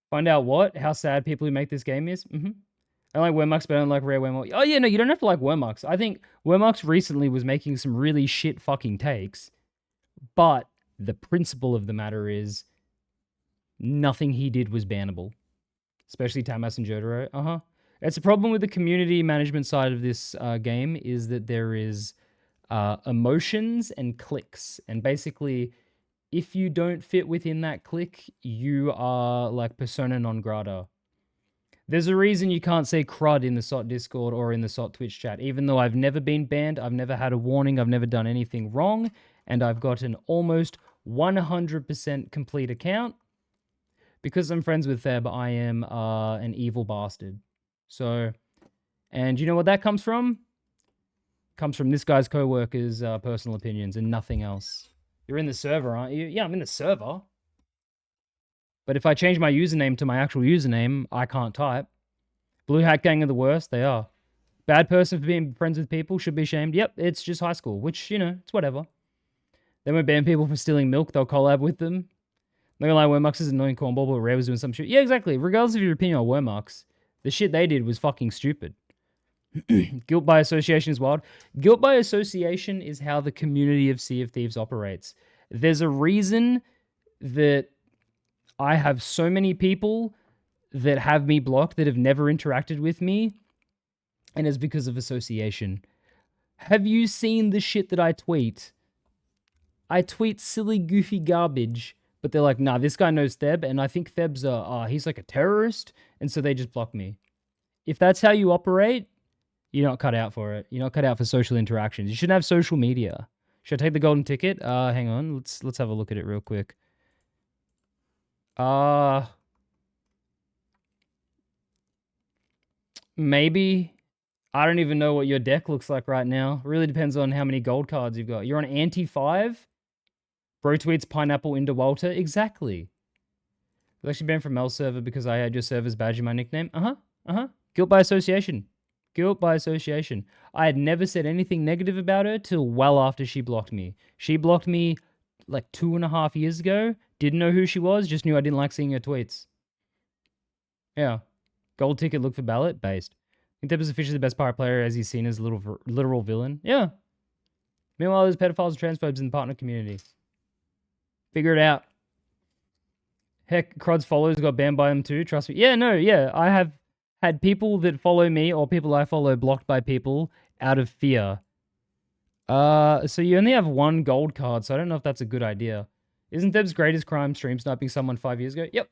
Find out what? How sad people who make this game is? I like Wormux, but I don't like Rare Wormux. Oh, yeah, no, you don't have to like Wormux. I think Wormux recently was making some really shit fucking takes. But the principle of the matter is nothing he did was bannable. Especially Tamas and Jotaro. It's a problem with the community management side of this game is that there is emotions and cliques. And basically, if you don't fit within that clique, you are like persona non grata. There's a reason you can't say crud in the Sot Discord or in the Sot Twitch chat. Even though I've never been banned, I've never had a warning, I've never done anything wrong, and I've got an almost 100% complete account. Because I'm friends with Theb, I am an evil bastard. So, and you know what that comes from? Comes from this guy's co-worker's personal opinions and nothing else. You're in the server, aren't you? Yeah, I'm in the server. But if I change my username to my actual username, I can't type. Blue Hat Gang are the worst. They are. Bad person for being friends with people, should be ashamed. Yep, it's just high school, which, you know, it's whatever. They won't ban people for stealing milk. They'll collab with them. Not gonna lie, Wormux is an annoying cornball, but Rare was doing some shit. Yeah, exactly. Regardless of your opinion on Wormux, the shit they did was fucking stupid. Guilt by association is wild. Guilt by association is how the community of Sea of Thieves operates. There's a reason that I have so many people that have me blocked that have never interacted with me, and it's because of association. Have you seen the shit that I tweet? I tweet silly, goofy garbage, but they're like, nah, this guy knows Theb, and I think Theb's he's like a terrorist, and so they just block me. If that's how you operate, you're not cut out for it. You're not cut out for social interactions. You shouldn't have social media. Should I take the golden ticket? Hang on. Let's have a look at it real quick. Maybe. I don't even know what your deck looks like right now. Really depends on how many gold cards you've got. You're on anti-5? Bro tweets pineapple into Walter. Exactly. I was actually banned from Mel server because I had your server's badge in my nickname. Guilt by association. Guilt by association. I had never said anything negative about her till well after she blocked me. She blocked me like 2.5 years ago. Didn't know who she was. Just knew I didn't like seeing her tweets. Yeah. Gold ticket, look for ballot. Based. I think Theb is officially the best pirate player as he's seen as a literal villain. Yeah. Meanwhile, there's pedophiles and transphobes in the partner community. Figure it out. Heck, Crud's followers got banned by them too. Trust me. Yeah, no, yeah. I have had people that follow me or people I follow blocked by people out of fear. So you only have 1 gold card, so I don't know if that's a good idea. Isn't Theb's greatest crime stream sniping someone 5 years ago? Yep.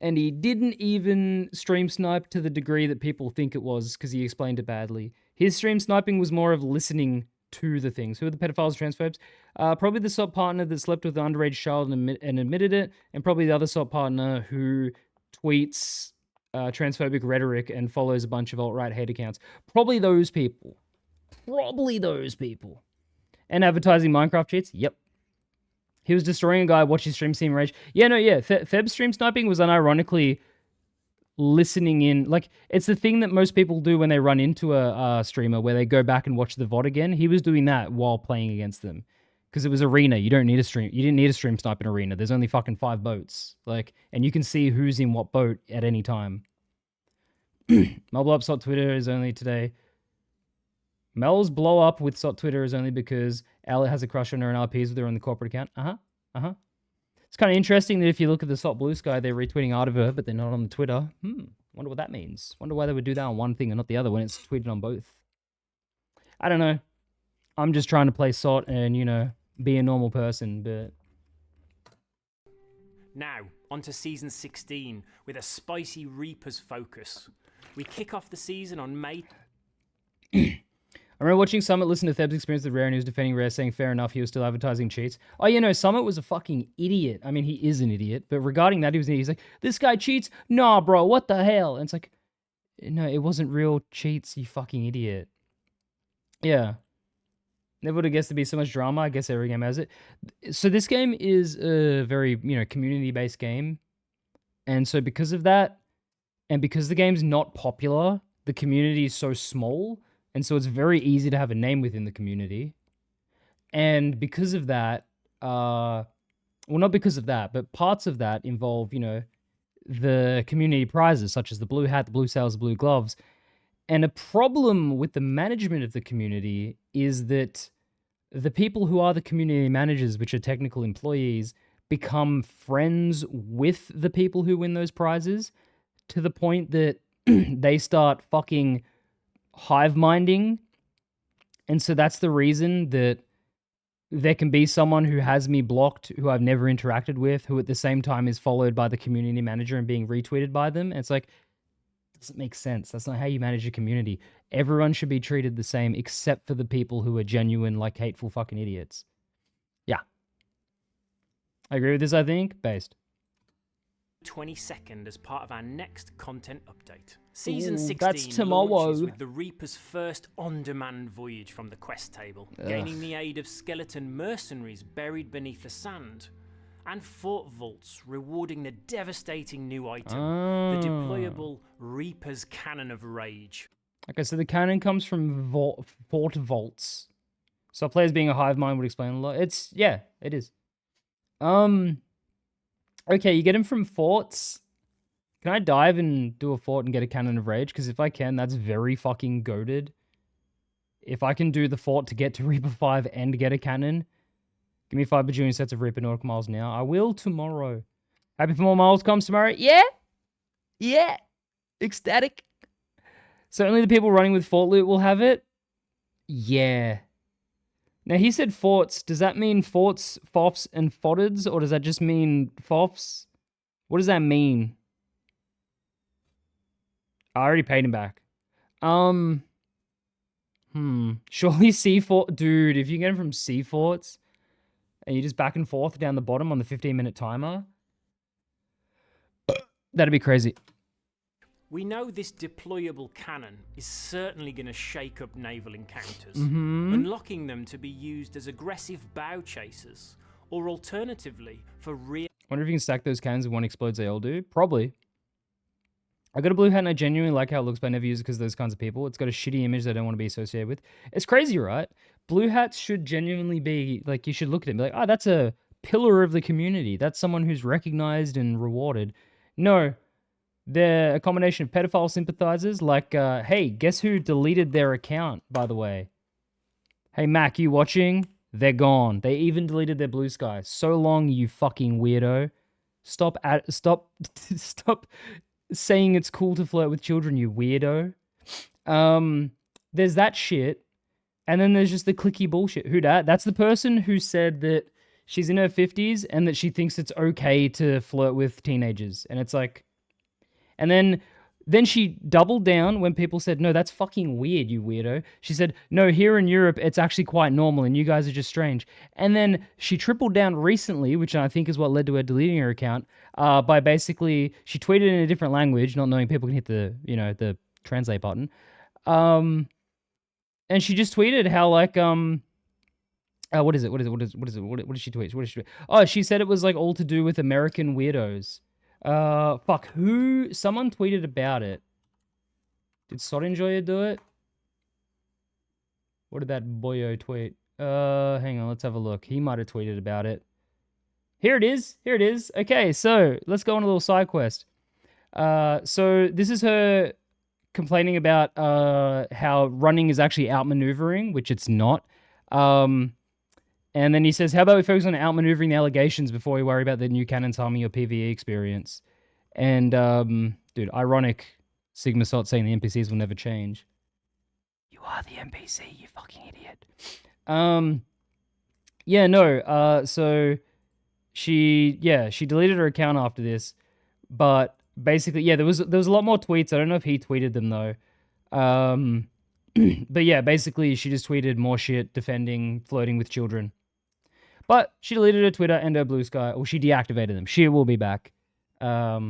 And he didn't even stream snipe to the degree that people think it was because he explained it badly. His stream sniping was more of listening to the things. Who are the pedophiles, transphobes? Probably the SOT partner that slept with an underage child and admitted it, and probably the other SOT partner who tweets transphobic rhetoric and follows a bunch of alt-right hate accounts. Probably those people. Probably those people. And advertising Minecraft cheats? Yep. He was destroying a guy, watch his stream, see him rage. Yeah, no, yeah. Theb's stream sniping was unironically listening in. Like, it's the thing that most people do when they run into a streamer where they go back and watch the VOD again. He was doing that while playing against them. Because it was arena. You don't need a stream. You didn't need a stream snipe in arena. There's only fucking 5 boats. Like, and you can see who's in what boat at any time. Mel blow up Sot Twitter is only today. Mel's blow up with Sot Twitter is only because Alex has a crush on her and RPs with her on the corporate account. It's kind of interesting that if you look at the Sot Blue Sky, they're retweeting art of her, but they're not on the Twitter. Wonder what that means. Wonder why they would do that on one thing and not the other when it's tweeted on both. I don't know. I'm just trying to play Sot and, you know, be a normal person, but... Now, on to Season 16, with a spicy Reapers focus. We kick off the season on May... I remember watching Summit listen to Theb's experience with Rare and he was defending Rare, saying fair enough, he was still advertising cheats. Oh, you know, Summit was a fucking idiot. I mean, he is an idiot, but regarding that, he was an idiot. He's like, this guy cheats? Nah, bro, what the hell? And it's like, no, it wasn't real cheats, you fucking idiot. Yeah. Never would have guessed there'd be so much drama. I guess every game has it. So this game is a very, you know, community-based game. And so because of that, and because the game's not popular, the community is so small, and so it's very easy to have a name within the community. And because of that, well, not because of that, but parts of that involve, you know, the community prizes, such as the blue hat, the blue sails, the blue gloves. And a problem with the management of the community is that the people who are the community managers, which are technical employees, become friends with the people who win those prizes to the point that they start fucking hive-minding. And so that's the reason that there can be someone who has me blocked, who I've never interacted with, who at the same time is followed by the community manager and being retweeted by them. And it's like, it doesn't make sense. That's not how you manage a community. Everyone should be treated the same, except for the people who are genuine, like, hateful fucking idiots. Yeah. I agree with this, I think. Based. 22nd as part of our next content update. Season 16 that's tomorrow. launches with the Reaper's first on-demand voyage from the quest table, gaining the aid of skeleton mercenaries buried beneath the sand, and fort vaults rewarding the devastating new item, the deployable Reaper's Cannon of Rage. Okay, so the cannon comes from fort vaults. So players being a hive mind would explain a lot. Yeah, it is. Okay, you get him from forts. Can I dive and do a fort and get a cannon of rage? Because if I can, that's very fucking goated. If I can do the fort to get to Reaper 5 and get a cannon, give me 5 bajillion sets of Reaper nautical miles now. I will tomorrow. Happy for more miles comes tomorrow? Yeah! Yeah! Ecstatic. So only the people running with fort loot will have it? Yeah. Now, he said forts. Does that mean forts, foffs, and foddeds? Or does that just mean foffs? What does that mean? I already paid him back. Surely sea fort... Dude, if you get him from sea forts, and you just back and forth down the bottom on the 15-minute timer, that'd be crazy. We know this deployable cannon is certainly going to shake up naval encounters, Mm-hmm. unlocking them to be used as aggressive bow chasers, or alternatively, for rear... Wonder if you can stack those cannons and one explodes, they all do? Probably. I got a blue hat and I genuinely like how it looks, but I never use it because of those kinds of people. It's got a shitty image that I don't want to be associated with. It's crazy, right? Blue hats should genuinely be, like, you should look at it and be like, oh, that's a pillar of the community. That's someone who's recognized and rewarded. No. They're a combination of pedophile sympathizers, like, hey, guess who deleted their account, by the way? Hey, Mac, you watching? They're gone. They even deleted their blue sky. So long, you fucking weirdo. Stop saying it's cool to flirt with children, you weirdo. There's that shit. And then there's just the clicky bullshit. Who dat? That's the person who said that she's in her 50s and that she thinks it's okay to flirt with teenagers. And it's like... And then she doubled down when people said, no, that's fucking weird, you weirdo. She said, no, here in Europe, it's actually quite normal and you guys are just strange. And then she tripled down recently, which I think is what led to her deleting her account, by basically, she tweeted in a different language, not knowing people can hit the, the translate button. And she just tweeted how, like, what did she tweet? Oh, she said it was, like, all to do with American weirdos. Someone tweeted about it. Did Sot Enjoyer do it? What did that boyo tweet? Hang on, let's have a look. He might have tweeted about it. Here it is. Okay, so let's go on a little side quest. So this is her complaining about how running is actually outmaneuvering, which it's not. And then he says, how about we focus on outmaneuvering the allegations before we worry about the new cannons harming your PvE experience? And, dude, ironic Sigma Sot saying the NPCs will never change. You are the NPC, you fucking idiot. So she deleted her account after this. But basically, yeah, there was a lot more tweets. I don't know if he tweeted them, though. But yeah, basically, she just tweeted more shit defending flirting with children. But she deleted her Twitter and her Blue Sky. Or she deactivated them. She will be back. Yeah.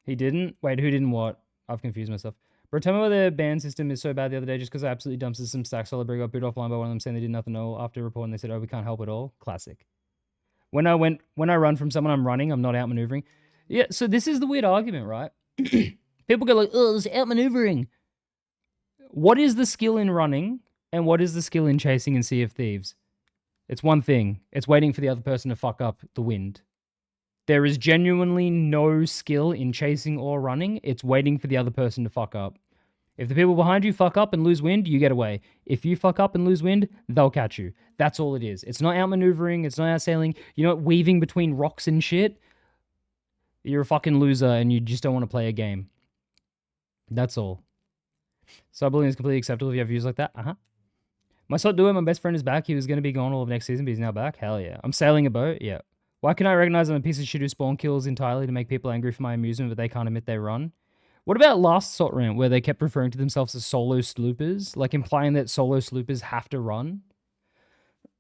He didn't? Wait, who didn't what? I've confused myself. Bro, tell me why their ban system is so bad the other day just because I absolutely dumped some stacks. Solid got booted offline by one of them saying they did nothing at all. After reporting, they said, oh, we can't help at all. Classic. When I run from someone I'm running, I'm not outmaneuvering. Yeah, so this is the weird argument, right? People go like, oh, it's outmaneuvering. What is the skill in running? And what is the skill in chasing in Sea of Thieves? It's one thing. It's waiting for the other person to fuck up the wind. There is genuinely no skill in chasing or running. It's waiting for the other person to fuck up. If the people behind you fuck up and lose wind, you get away. If you fuck up and lose wind, they'll catch you. That's all it is. It's not outmaneuvering. It's not outsailing. You're not weaving between rocks and shit. You're a fucking loser and you just don't want to play a game. That's all. Cyberbullying is completely acceptable if you have views like that. My Sot duo, my best friend is back. He was going to be gone all of next season, but he's now back. Hell yeah. I'm sailing a boat? Yeah. Why can I recognize I'm a piece of shit who spawn kills entirely to make people angry for my amusement, but they can't admit they run? What about last Sot Rant, where they kept referring to themselves as solo sloopers, like implying that solo sloopers have to run?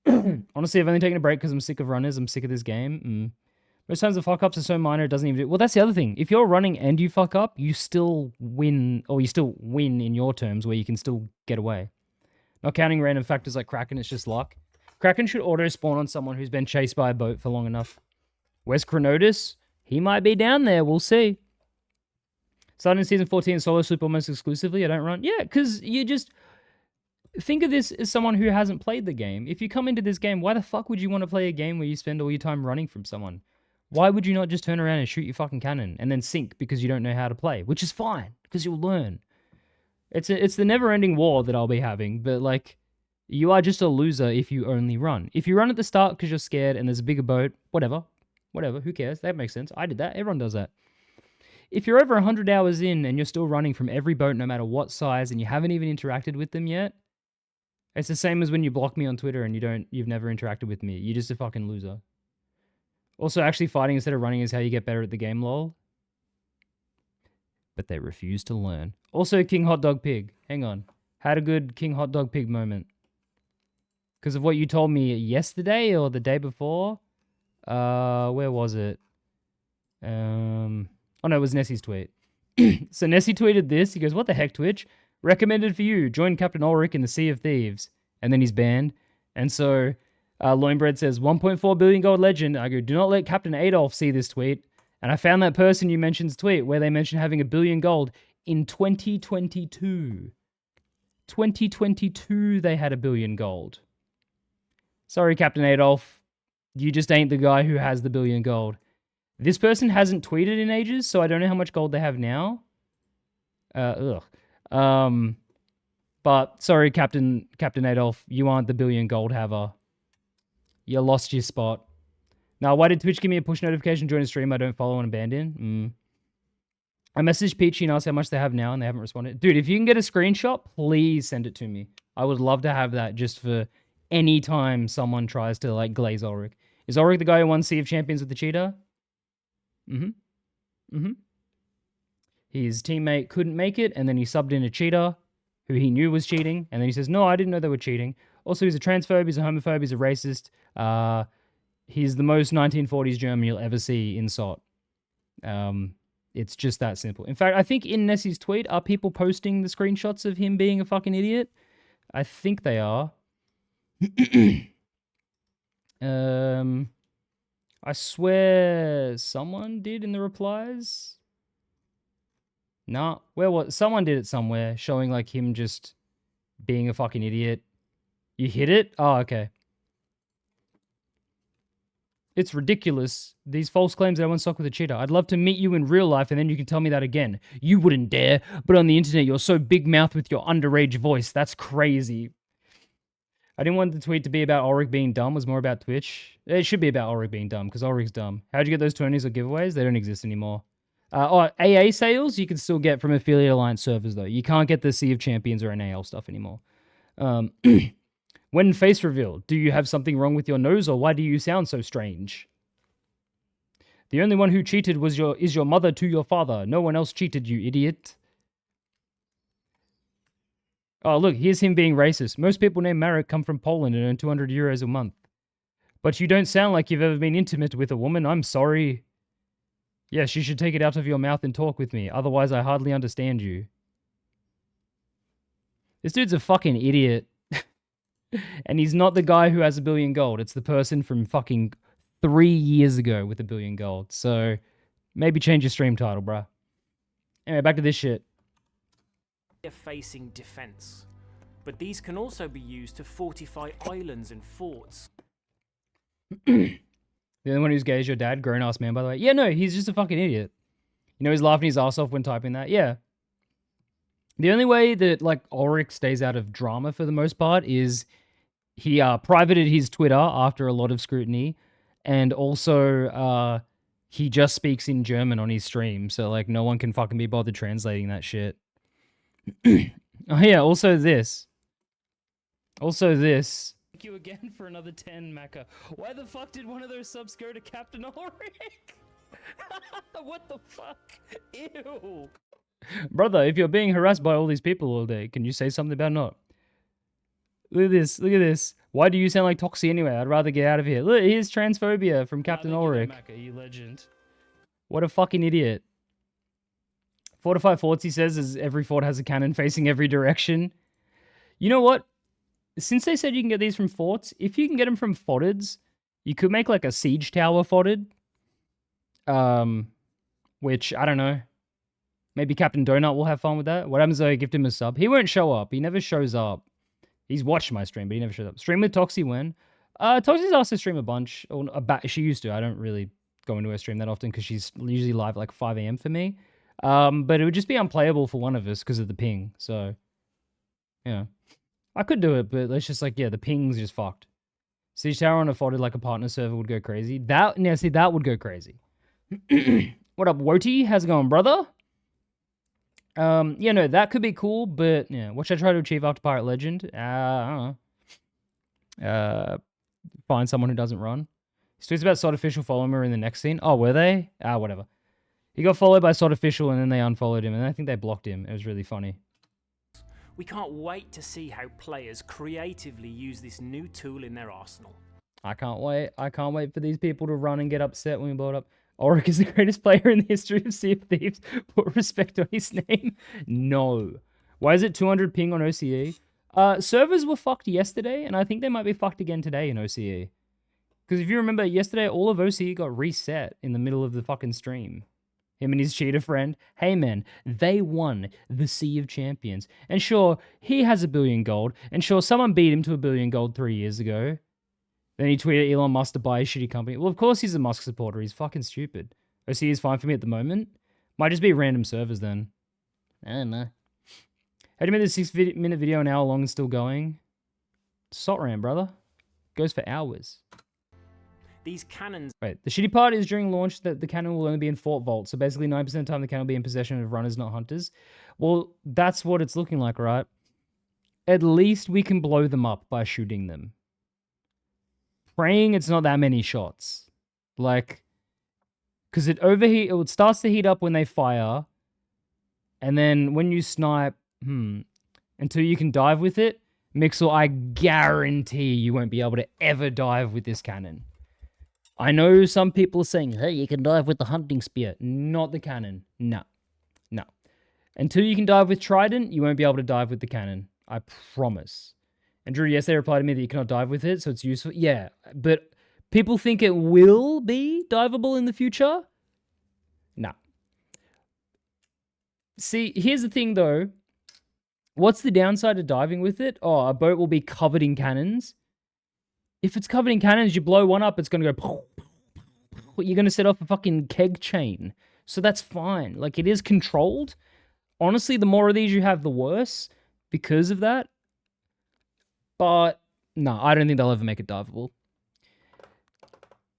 Honestly, I've only taken a break because I'm sick of runners. I'm sick of this game. Most times the fuck-ups are so minor, it doesn't even do... Well, that's the other thing. If you're running and you fuck up, you still win, or you still win in your terms, where you can still get away. Not counting random factors like Kraken, it's just luck. Kraken should auto-spawn on someone who's been chased by a boat for long enough. Where's Chronotis? He might be down there, we'll see. Starting in Season 14, solo sloop almost exclusively, I don't run. Yeah, because you just... Think of this as someone who hasn't played the game. If you come into this game, why the fuck would you want to play a game where you spend all your time running from someone? Why would you not just turn around and shoot your fucking cannon and then sink because you don't know how to play? Which is fine, because you'll learn. It's the never-ending war that I'll be having, but, like, you are just a loser if you only run. If you run at the start because you're scared and there's a bigger boat, whatever, who cares? That makes sense. I did that. Everyone does that. If you're over 100 hours in and you're still running from every boat no matter what size and you haven't even interacted with them yet, it's the same as when you block me on Twitter and you've never interacted with me. You're just a fucking loser. Also, actually fighting instead of running is how you get better at the game, lol. But they refuse to learn. Also, King Hot Dog Pig. Hang on. Had a good King Hot Dog Pig moment. Because of what you told me yesterday or the day before. Where was it? Oh no, it was Nessie's tweet. So Nessie tweeted this. He goes, what the heck, Twitch? Recommended for you. Join Captain Ulrich in the Sea of Thieves. And then he's banned. And so Loinbread says, 1.4 billion gold legend. I go, do not let Captain Adolf see this tweet. And I found that person you mentioned's tweet where they mentioned having 1 billion gold in 2022. 2022 they had 1 billion gold. Sorry, Captain Adolf. You just ain't the guy who has the 1 billion gold. This person hasn't tweeted in ages, so I don't know how much gold they have now. But sorry, Captain Adolf, you aren't the 1 billion gold haver. You lost your spot. Now, why did Twitch give me a push notification join a stream I don't follow and abandon? I messaged Peachy and asked how much they have now, and they haven't responded. Dude, if you can get a screenshot, please send it to me. I would love to have that just for any time someone tries to, like, glaze Ulrich. Is Ulrich the guy who won Sea of Champions with the cheetah? His teammate couldn't make it, and then he subbed in a cheater who he knew was cheating, and then he says, no, I didn't know they were cheating. Also, he's a transphobe, he's a homophobe, he's a racist. He's the most 1940s German you'll ever see in Sot. It's just that simple. In fact, I think in Nessie's tweet, are people posting the screenshots of him being a fucking idiot? I think they are. I swear someone did in the replies. Nah, where was... Someone did it somewhere, showing, like, him just being a fucking idiot. You hit it? Oh, okay. It's ridiculous. These false claims that I won't suck with a cheater. I'd love to meet you in real life, and then you can tell me that again. You wouldn't dare, but on the internet, you're so big-mouthed with your underage voice. That's crazy. I didn't want the tweet to be about Ulrich being dumb. It was more about Twitch. It should be about Ulrich being dumb, because Ulrich's dumb. How'd you get those 20s or giveaways? They don't exist anymore. AA sales, you can still get from Affiliate Alliance servers, though. You can't get the Sea of Champions or NAL stuff anymore. When face reveal, do you have something wrong with your nose, or why do you sound so strange? The only one who cheated is your mother to your father. No one else cheated, you idiot. Oh, look, here's him being racist. Most people named Marek come from Poland and earn 200 euros a month. But you don't sound like you've ever been intimate with a woman. I'm sorry. Yes, you should take it out of your mouth and talk with me. Otherwise, I hardly understand you. This dude's a fucking idiot. And he's not the guy who has 1 billion gold. It's the person from fucking 3 years ago with 1 billion gold. So, maybe change your stream title, bruh. Anyway, back to this shit. Facing defense, but these can also be used to fortify islands and forts. The only one who's gay is your dad, grown-ass man, by the way. Yeah, no, he's just a fucking idiot. You know, he's laughing his ass off when typing that. Yeah. The only way that, like, Ulrich stays out of drama for the most part is he privated his Twitter after a lot of scrutiny, and also he just speaks in German on his stream, so, like, no one can fucking be bothered translating that shit. Oh, yeah, also this. Thank you again for another 10, Macca. Why the fuck did one of those subs go to Captain Ulrich? What the fuck? Ew. Brother, if you're being harassed by all these people all day, can you say something about not? Look at this. Look at this. Why do you sound like Toxie anyway? I'd rather get out of here. Look, here's transphobia from Captain Ulrich. You legend. What a fucking idiot. Fortify forts, he says, as every fort has a cannon facing every direction. You know what? Since they said you can get these from forts, if you can get them from foddeds, you could make like a siege tower fodded. Which, I don't know. Maybe Captain Donut will have fun with that. What happens if I gift him a sub? He won't show up. He never shows up. He's watched my stream, but he never shows up. Stream with Toxie when? Toxie's asked to stream a bunch. Or she used to. I don't really go into her stream that often because she's usually live at like 5 a.m. for me. But it would just be unplayable for one of us because of the ping. So, yeah. I could do it, but it's just like, yeah, the ping's just fucked. Siege Tower on a fodded like a partner server would go crazy. That would go crazy. What up, Woti? How's it going, brother? Yeah, no, that could be cool, but yeah, what should I try to achieve after Pirate Legend? I don't know. Find someone who doesn't run. He tweets about Sot Official following her in the next scene. Oh, were they? Whatever. He got followed by Sot Official and then they unfollowed him, and I think they blocked him. It was really funny. We can't wait to see how players creatively use this new tool in their arsenal. I can't wait. I can't wait for these people to run and get upset when we blow it up. Ulrich is the greatest player in the history of Sea of Thieves. Put respect on his name. No. Why is it 200 ping on OCE? Servers were fucked yesterday, and I think they might be fucked again today in OCE. Because if you remember, yesterday all of OCE got reset in the middle of the fucking stream. Him and his cheater friend. Hey man, they won the Sea of Champions. And sure, he has $1 billion gold. And sure, someone beat him to $1 billion gold 3 years ago. Then he tweeted Elon Musk to buy a shitty company. Well, of course he's a Musk supporter. He's fucking stupid. OCE is fine for me at the moment. Might just be random servers then. I don't know. How do you make this 6-minute video an hour long and still going? Sot Rant, brother. Goes for hours. These cannons... Wait, the shitty part is during launch that the cannon will only be in Fort Vault. So basically 9% of the time the cannon will be in possession of runners, not hunters. Well, that's what it's looking like, right? At least we can blow them up by shooting them. Praying it's not that many shots. Like, because it starts to heat up when they fire. And then when you snipe, until you can dive with it, Mixel, I guarantee you won't be able to ever dive with this cannon. I know some people are saying, hey, you can dive with the hunting spear. Not the cannon. No. No. Until you can dive with Trident, you won't be able to dive with the cannon. I promise. And Drew, yes, they replied to me that you cannot dive with it, so it's useful. Yeah, but people think it will be diveable in the future? No. See, here's the thing, though. What's the downside of diving with it? Oh, a boat will be covered in cannons. If it's covered in cannons, you blow one up, it's going to go... You're going to set off a fucking keg chain. So that's fine. Like, it is controlled. Honestly, the more of these you have, the worse. Because of that. But, no, I don't think they'll ever make it diveable.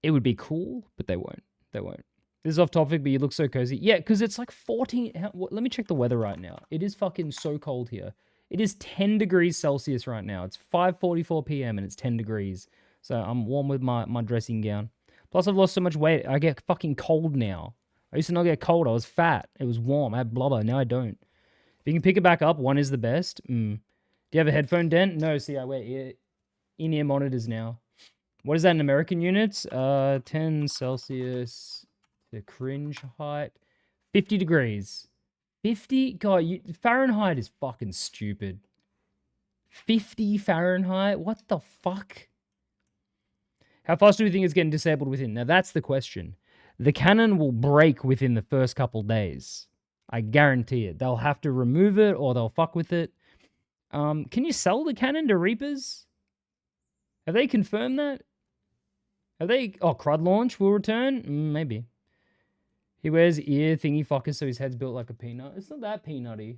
It would be cool, but they won't. They won't. This is off topic, but you look so cozy. Yeah, because it's like 14... Let me check the weather right now. It is fucking so cold here. It is 10 degrees Celsius right now. It's 5:44 p.m. and it's 10 degrees. So I'm warm with my dressing gown. Plus, I've lost so much weight. I get fucking cold now. I used to not get cold. I was fat. It was warm. I had blubber. Now I don't. If you can pick it back up, one is the best. Do you have a headphone dent? No, see, I wear in-ear monitors now. What is that in American units? 10 Celsius... The cringe height. 50 degrees. 50? God, Fahrenheit is fucking stupid. 50 Fahrenheit? What the fuck? How fast do you think it's getting disabled within? Now, that's the question. The cannon will break within the first couple days. I guarantee it. They'll have to remove it or they'll fuck with it. Can you sell the cannon to Reapers? Have they confirmed that? Have they? Oh, Crud launch will return? Maybe. He wears ear thingy fuckers so his head's built like a peanut. It's not that peanutty.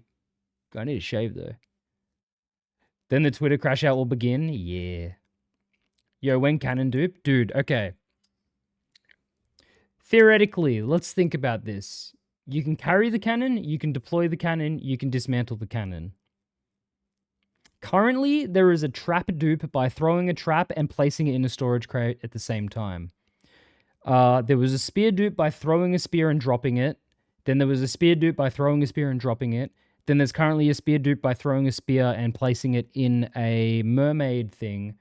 I need to shave though. Then the Twitter crash out will begin? Yeah. Yo, when cannon dupe? Dude, okay. Theoretically, let's think about this. You can carry the cannon, you can deploy the cannon, you can dismantle the cannon. Currently, there is a trap dupe by throwing a trap and placing it in a storage crate at the same time. There was a spear dupe by throwing a spear and dropping it. Then there was a spear dupe by throwing a spear and dropping it. Then there's currently a spear dupe by throwing a spear and placing it in a mermaid thing.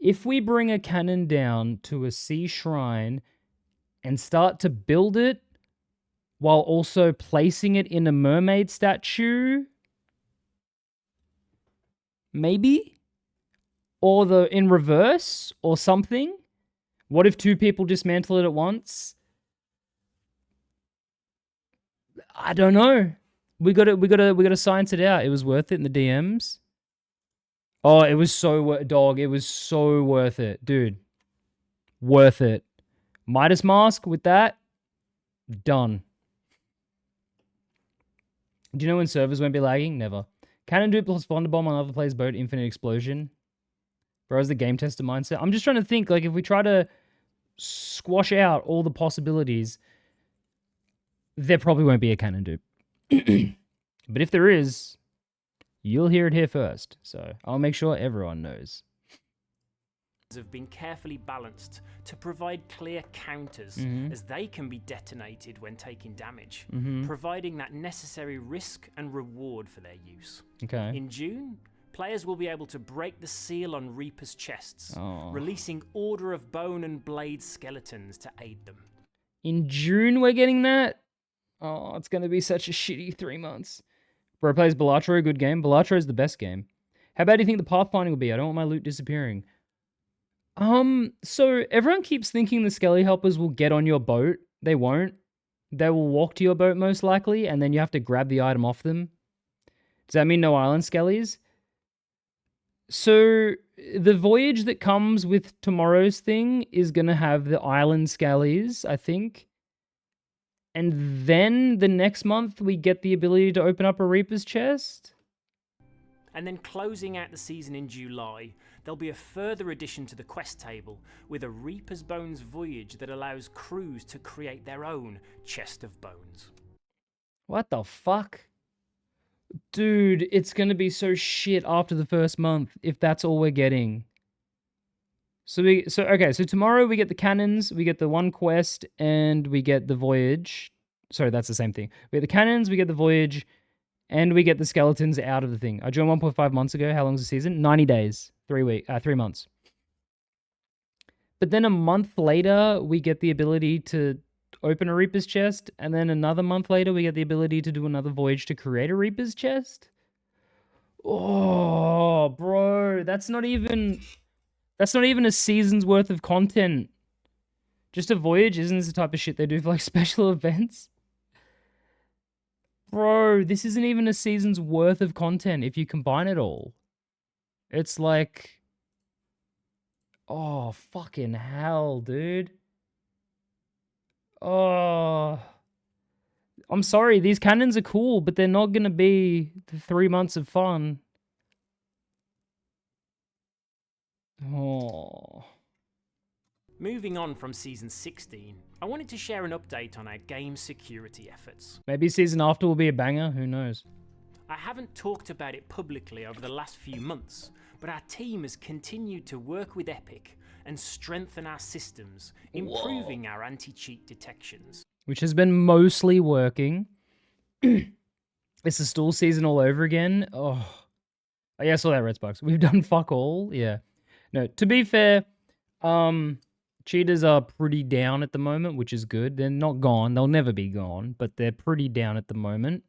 If we bring a cannon down to a sea shrine and start to build it while also placing it in a mermaid statue, maybe? Or in reverse or something? What if two people dismantle it at once? I don't know. We gotta science it out. It was worth it in the DMs. Oh, it was so dog. It was so worth it, dude. Worth it. Midas mask with that. Done. Do you know when servers won't be lagging? Never. Cannon dupe plus Bonder bomb on other player's boat. Infinite explosion. Bro, the game tester mindset. I'm just trying to think. Like, if we try to squash out all the possibilities, there probably won't be a cannon dupe. But if there is, you'll hear it here first. So I'll make sure everyone knows. Have been carefully balanced to provide clear counters as they can be detonated when taking damage, providing that necessary risk and reward for their use. Okay. In June, players will be able to break the seal on Reaper's chests, releasing Order of Bone and Blade skeletons to aid them. In June, we're getting that? Oh, it's going to be such a shitty 3 months. Bro plays Balatro, good game. Balatro is the best game. How bad do you think the pathfinding will be? I don't want my loot disappearing. So everyone keeps thinking the Skelly Helpers will get on your boat. They won't. They will walk to your boat most likely, and then you have to grab the item off them. Does that mean no island Skellies? So the voyage that comes with tomorrow's thing is going to have the island Skellies, I think. And then the next month we get the ability to open up a Reaper's chest. And then closing out the season in July, there'll be a further addition to the quest table with a Reaper's Bones voyage that allows crews to create their own chest of bones. What the fuck? Dude, it's gonna be so shit after the first month if that's all we're getting. So tomorrow we get the cannons, we get the one quest, and we get the voyage. Sorry, that's the same thing. We get the cannons, we get the voyage, and we get the skeletons out of the thing. I joined 1.5 months ago. How long's the season? 90 days. 3 months. But then a month later, we get the ability to open a Reaper's chest, and then another month later, we get the ability to do another voyage to create a Reaper's chest. Oh, bro, that's not even a season's worth of content. Just a voyage isn't this the type of shit they do for like special events? Bro, this isn't even a season's worth of content if you combine it all. It's like, oh, fucking hell, dude. Oh, I'm sorry. These cannons are cool, but they're not going to be the 3 months of fun. Oh. Moving on from Season 16, I wanted to share an update on our game security efforts. Maybe season after will be a banger, who knows? I haven't talked about it publicly over the last few months, but our team has continued to work with Epic and strengthen our systems, improving our anti-cheat detections. Which has been mostly working. It's the stall season all over again. Oh yeah, I saw that Red Sparks. We've done fuck all. Yeah. No, to be fair, cheaters are pretty down at the moment, which is good. They're not gone. They'll never be gone, but they're pretty down at the moment.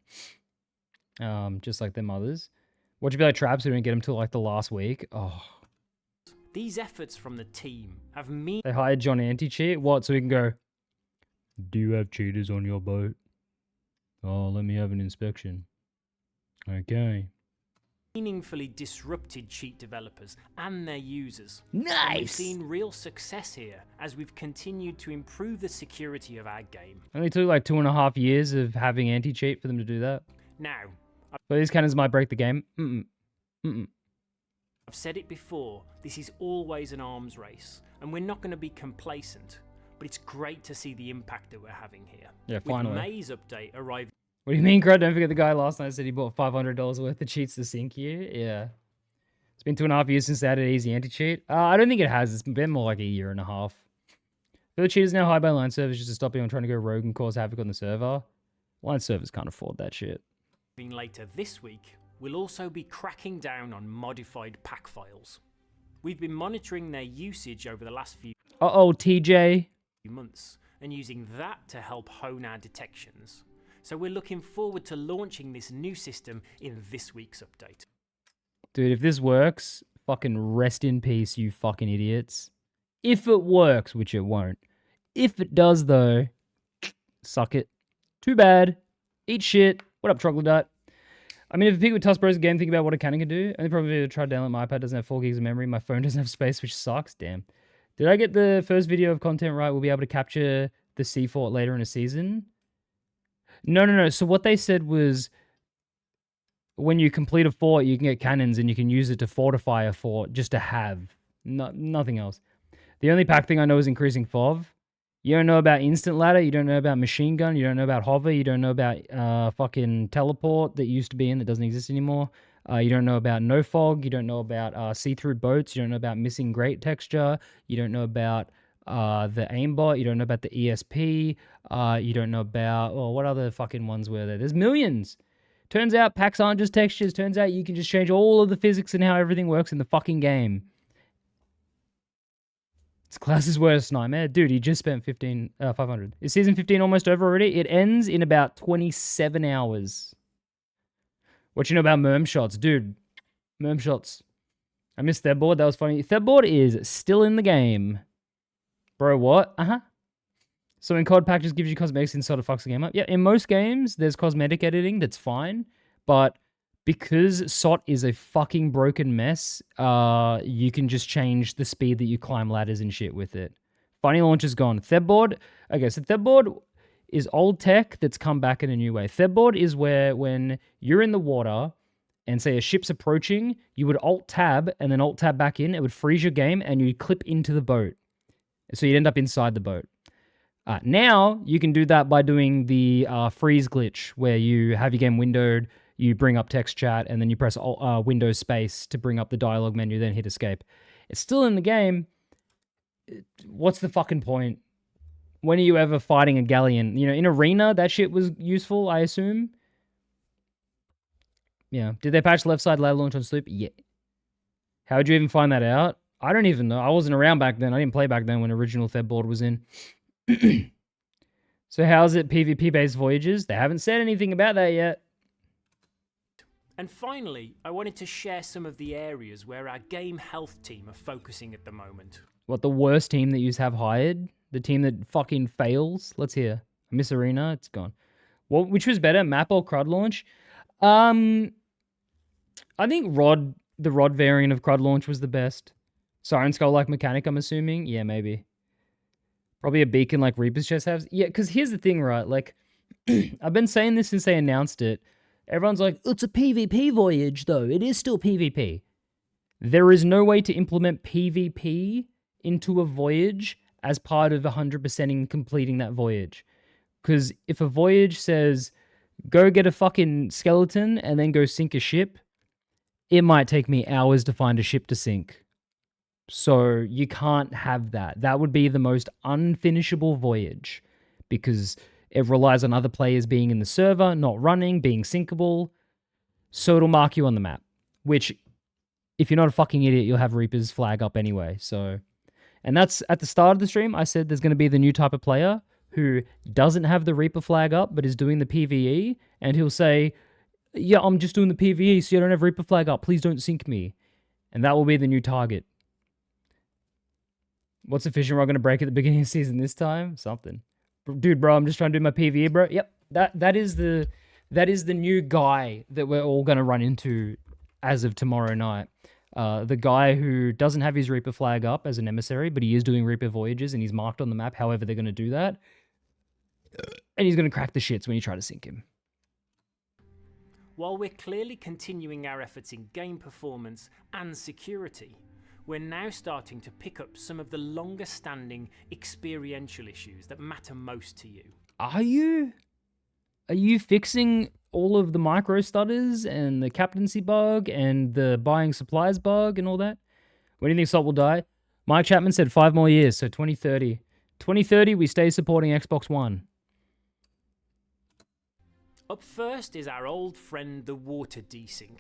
Just like their mothers. Watch it be like traps who didn't get them till like the last week. Oh. These efforts from the team have They hired John Anti-Cheat? What? So we can go, do you have cheaters on your boat? Oh, let me have an inspection. Okay. meaningfully disrupted cheat developers and their users. Nice! And we've seen real success here as we've continued to improve the security of our game. Only took like 2.5 years of having anti-cheat for them to do that. Now, But these cannons might break the game. I've said it before, this is always an arms race, and we're not going to be complacent, but it's great to see the impact that we're having here. Yeah, finally. With May's update arriving. What do you mean, Crud? Don't forget the guy last night said he bought $500 worth of cheats to sync here. Yeah. It's been 2.5 years since they added easy anti-cheat. I don't think it has. It's been more like a year and a half. The cheat is now high by line servers just to stop anyone trying to go rogue and cause havoc on the server. Line servers can't afford that shit. Later this week, we'll also be cracking down on modified pack files. We've been monitoring their usage over the last few TJ. months and using that to help hone our detections. So we're looking forward to launching this new system in this week's update. Dude, if this works, fucking rest in peace, you fucking idiots. If it works, which it won't. If it does, though, suck it. Too bad. Eat shit. What up, Troglodyte? I mean, if people with Tusk Bros game think about what a cannon can do, only probably to try to download my iPad doesn't have 4 gigs of memory. My phone doesn't have space, which sucks. Damn. Did I get the first video of content right? We'll be able to capture the sea fort later in a season. No. So what they said was when you complete a fort, you can get cannons and you can use it to fortify a fort just to have. Nothing else. The only pack thing I know is increasing FOV. You don't know about instant ladder. You don't know about machine gun. You don't know about hover. You don't know about fucking teleport that used to be in that doesn't exist anymore. You don't know about no fog. You don't know about see-through boats. You don't know about missing great texture. You don't know about the aimbot. You don't know about the ESP. You don't know about, what other fucking ones were there? There's millions. Turns out packs aren't just textures. Turns out you can just change all of the physics and how everything works in the fucking game. It's class's worst nightmare. Dude, he just spent 500. Is season 15 almost over already? It ends in about 27 hours. What you know about Merm Shots? Dude, Merm Shots. I missed Thebboard. That was funny. Thebboard is still in the game. Bro, what? So in COD pack just gives you cosmetics and sort of fucks the game up. Yeah, in most games, there's cosmetic editing. That's fine. But because Sot is a fucking broken mess, you can just change the speed that you climb ladders and shit with it. Funny Launch is gone. Thebboard. Okay, so Thebboard is old tech that's come back in a new way. Thebboard is where when you're in the water and say a ship's approaching, you would alt-tab and then alt-tab back in. It would freeze your game and you'd clip into the boat. So you'd end up inside the boat. Now, you can do that by doing the freeze glitch where you have your game windowed, you bring up text chat, and then you press Windows space to bring up the dialogue menu, then hit escape. It's still in the game. What's the fucking point? When are you ever fighting a galleon? You know, in Arena, that shit was useful, I assume. Yeah. Did they patch left side ladder launch on Sloop? Yeah. How would you even find that out? I don't even know. I wasn't around back then. I didn't play back then when original Thebboard was in. So how's it PvP-based voyages? They haven't said anything about that yet. And finally, I wanted to share some of the areas where our game health team are focusing at the moment. What, the worst team that you have hired? The team that fucking fails? Let's hear. Miss Arena, it's gone. Well, which was better, map or Crud launch? I think the Rod variant of Crud launch was the best. Siren Skull-like mechanic, I'm assuming? Yeah, maybe. Probably a beacon like Reaper's Chest has. Yeah, because here's the thing, right? Like, I've been saying this since they announced it. Everyone's like, it's a PvP voyage, though. It is still PvP. There is no way to implement PvP into a voyage as part of 100%ing completing that voyage. Because if a voyage says, go get a fucking skeleton and then go sink a ship, it might take me hours to find a ship to sink. So you can't have that. That would be the most unfinishable voyage because it relies on other players being in the server, not running, being sinkable. So it'll mark you on the map, which if you're not a fucking idiot, you'll have Reaper's flag up anyway. So, and that's at the start of the stream. I said there's going to be the new type of player who doesn't have the Reaper flag up, but is doing the PvE. And he'll say, yeah, I'm just doing the PvE, so you don't have Reaper flag up. Please don't sink me. And that will be the new target. What's the fishing rod going to break at the beginning of the season this time? Something. Dude, bro, I'm just trying to do my PvE, bro. Yep, that is the new guy that we're all going to run into as of tomorrow night. The guy who doesn't have his Reaper flag up as an emissary, but he is doing Reaper voyages and he's marked on the map however they're going to do that. And he's going to crack the shits when you try to sink him. While we're clearly continuing our efforts in game performance and security, we're now starting to pick up some of the longer standing experiential issues that matter most to you. Are you? Are you fixing all of the micro stutters and the captaincy bug and the buying supplies bug and all that? When do you think Sot will die? Mike Chapman said 5 more years, so 2030. 2030, we stay supporting Xbox One. Up first is our old friend, the water desync.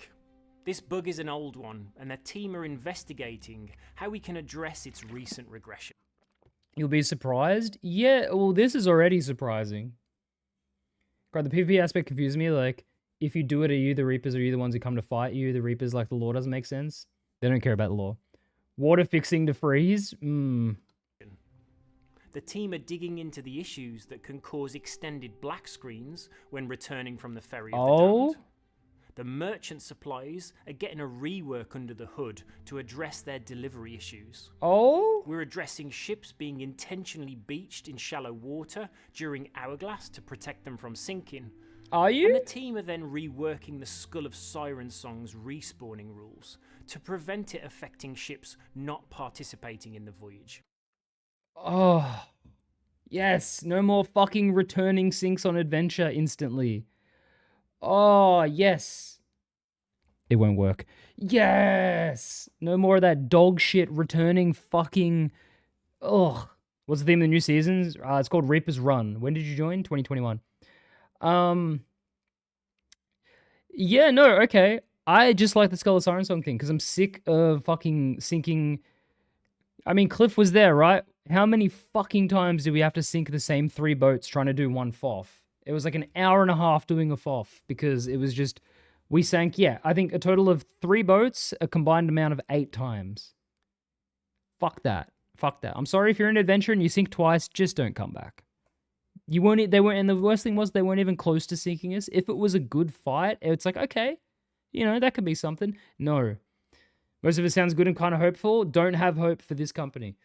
This bug is an old one, and their team are investigating how we can address its recent regression. You'll be surprised? Yeah, well, this is already surprising. God, the PvP aspect confuses me. Like, if you do it, are you the Reapers? Are you the ones who come to fight you? The Reapers, like, the lore doesn't make sense. They don't care about the lore. Water fixing to freeze? The team are digging into the issues that can cause extended black screens when returning from the Ferry of the Damned. The merchant supplies are getting a rework under the hood to address their delivery issues. We're addressing ships being intentionally beached in shallow water during Hourglass to protect them from sinking. Are you? And the team are then reworking the Skull of Siren Song's respawning rules to prevent it affecting ships not participating in the voyage. Oh, yes. No more fucking returning sinks on adventure instantly. Oh, yes. It won't work. Yes. No more of that dog shit returning fucking... Ugh. What's the theme of the new seasons? It's called Reaper's Run. When did you join? 2021. Yeah, no, okay. I just like the Skull of Siren Song thing because I'm sick of fucking sinking... I mean, Cliff was there, right? How many fucking times do we have to sink the same 3 boats trying to do one FOF? It was like an hour and a half doing a FOF because it was just... We sank, yeah, I think a total of 3 boats, a combined amount of 8 times. Fuck that. Fuck that. I'm sorry if you're in adventure and you sink twice, just don't come back. You weren't... They weren't... And the worst thing was they weren't even close to sinking us. If it was a good fight, it's like, okay, you know, that could be something. No. Most of it sounds good and kind of hopeful. Don't have hope for this company.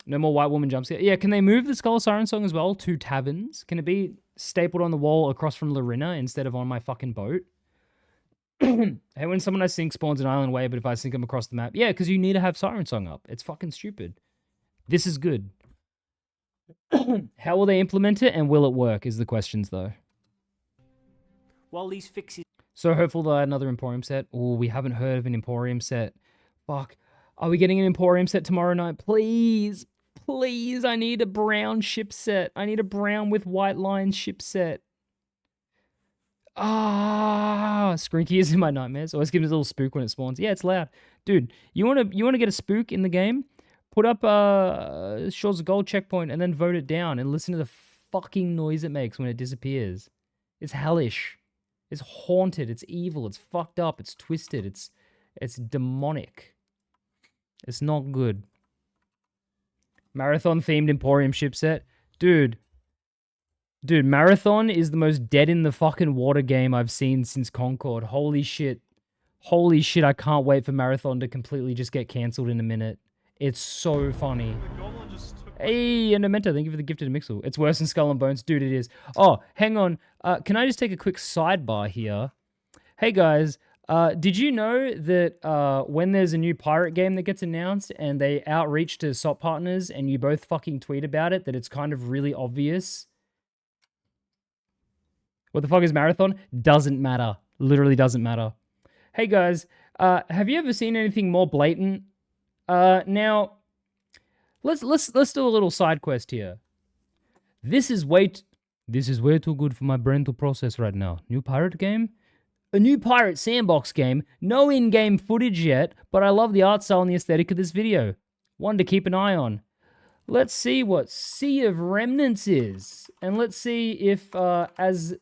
No more white woman jump scare. Yeah, can they move the Skull of Siren Song as well to taverns? Can it be stapled on the wall across from Larina instead of on my fucking boat? Hey, when someone I sink spawns an island way, but if I sink them across the map... Yeah, because you need to have Siren Song up. It's fucking stupid. This is good. How will they implement it and will it work is the questions, though. While these fixes... So hopeful they'll add another Emporium set. Oh, we haven't heard of an Emporium set. Fuck. Are we getting an Emporium set tomorrow night? Please. Please, I need a brown ship set. I need a brown with white lines ship set. Ah, Skrinky is in my nightmares. Always gives me a little spook when it spawns. Yeah, it's loud. Dude, you wanna get a spook in the game? Put up Shores of Gold checkpoint and then vote it down and listen to the fucking noise it makes when it disappears. It's hellish. It's haunted, it's evil, it's fucked up, it's twisted, it's demonic. It's not good. Marathon-themed Emporium ship set. Dude, Marathon is the most dead in the fucking water game I've seen since Concord. Holy shit. Holy shit, I can't wait for Marathon to completely just get cancelled in a minute. It's so funny. Hey, Endomenta, thank you for the gifted mixel. It's worse than Skull and Bones. Dude, it is. Oh, hang on. Can I just take a quick sidebar here? Hey, guys. Did you know that when there's a new pirate game that gets announced and they outreach to SOP partners and you both fucking tweet about it, that it's kind of really obvious? What the fuck is Marathon? Doesn't matter. Literally doesn't matter. Hey, guys. Have you ever seen anything more blatant? Now... Let's do a little side quest here. This is way too good for my brain to process right now. New pirate game? A new pirate sandbox game. No in-game footage yet, but I love the art style and the aesthetic of this video. One to keep an eye on. Let's see what Sea of Remnants is. And let's see if, as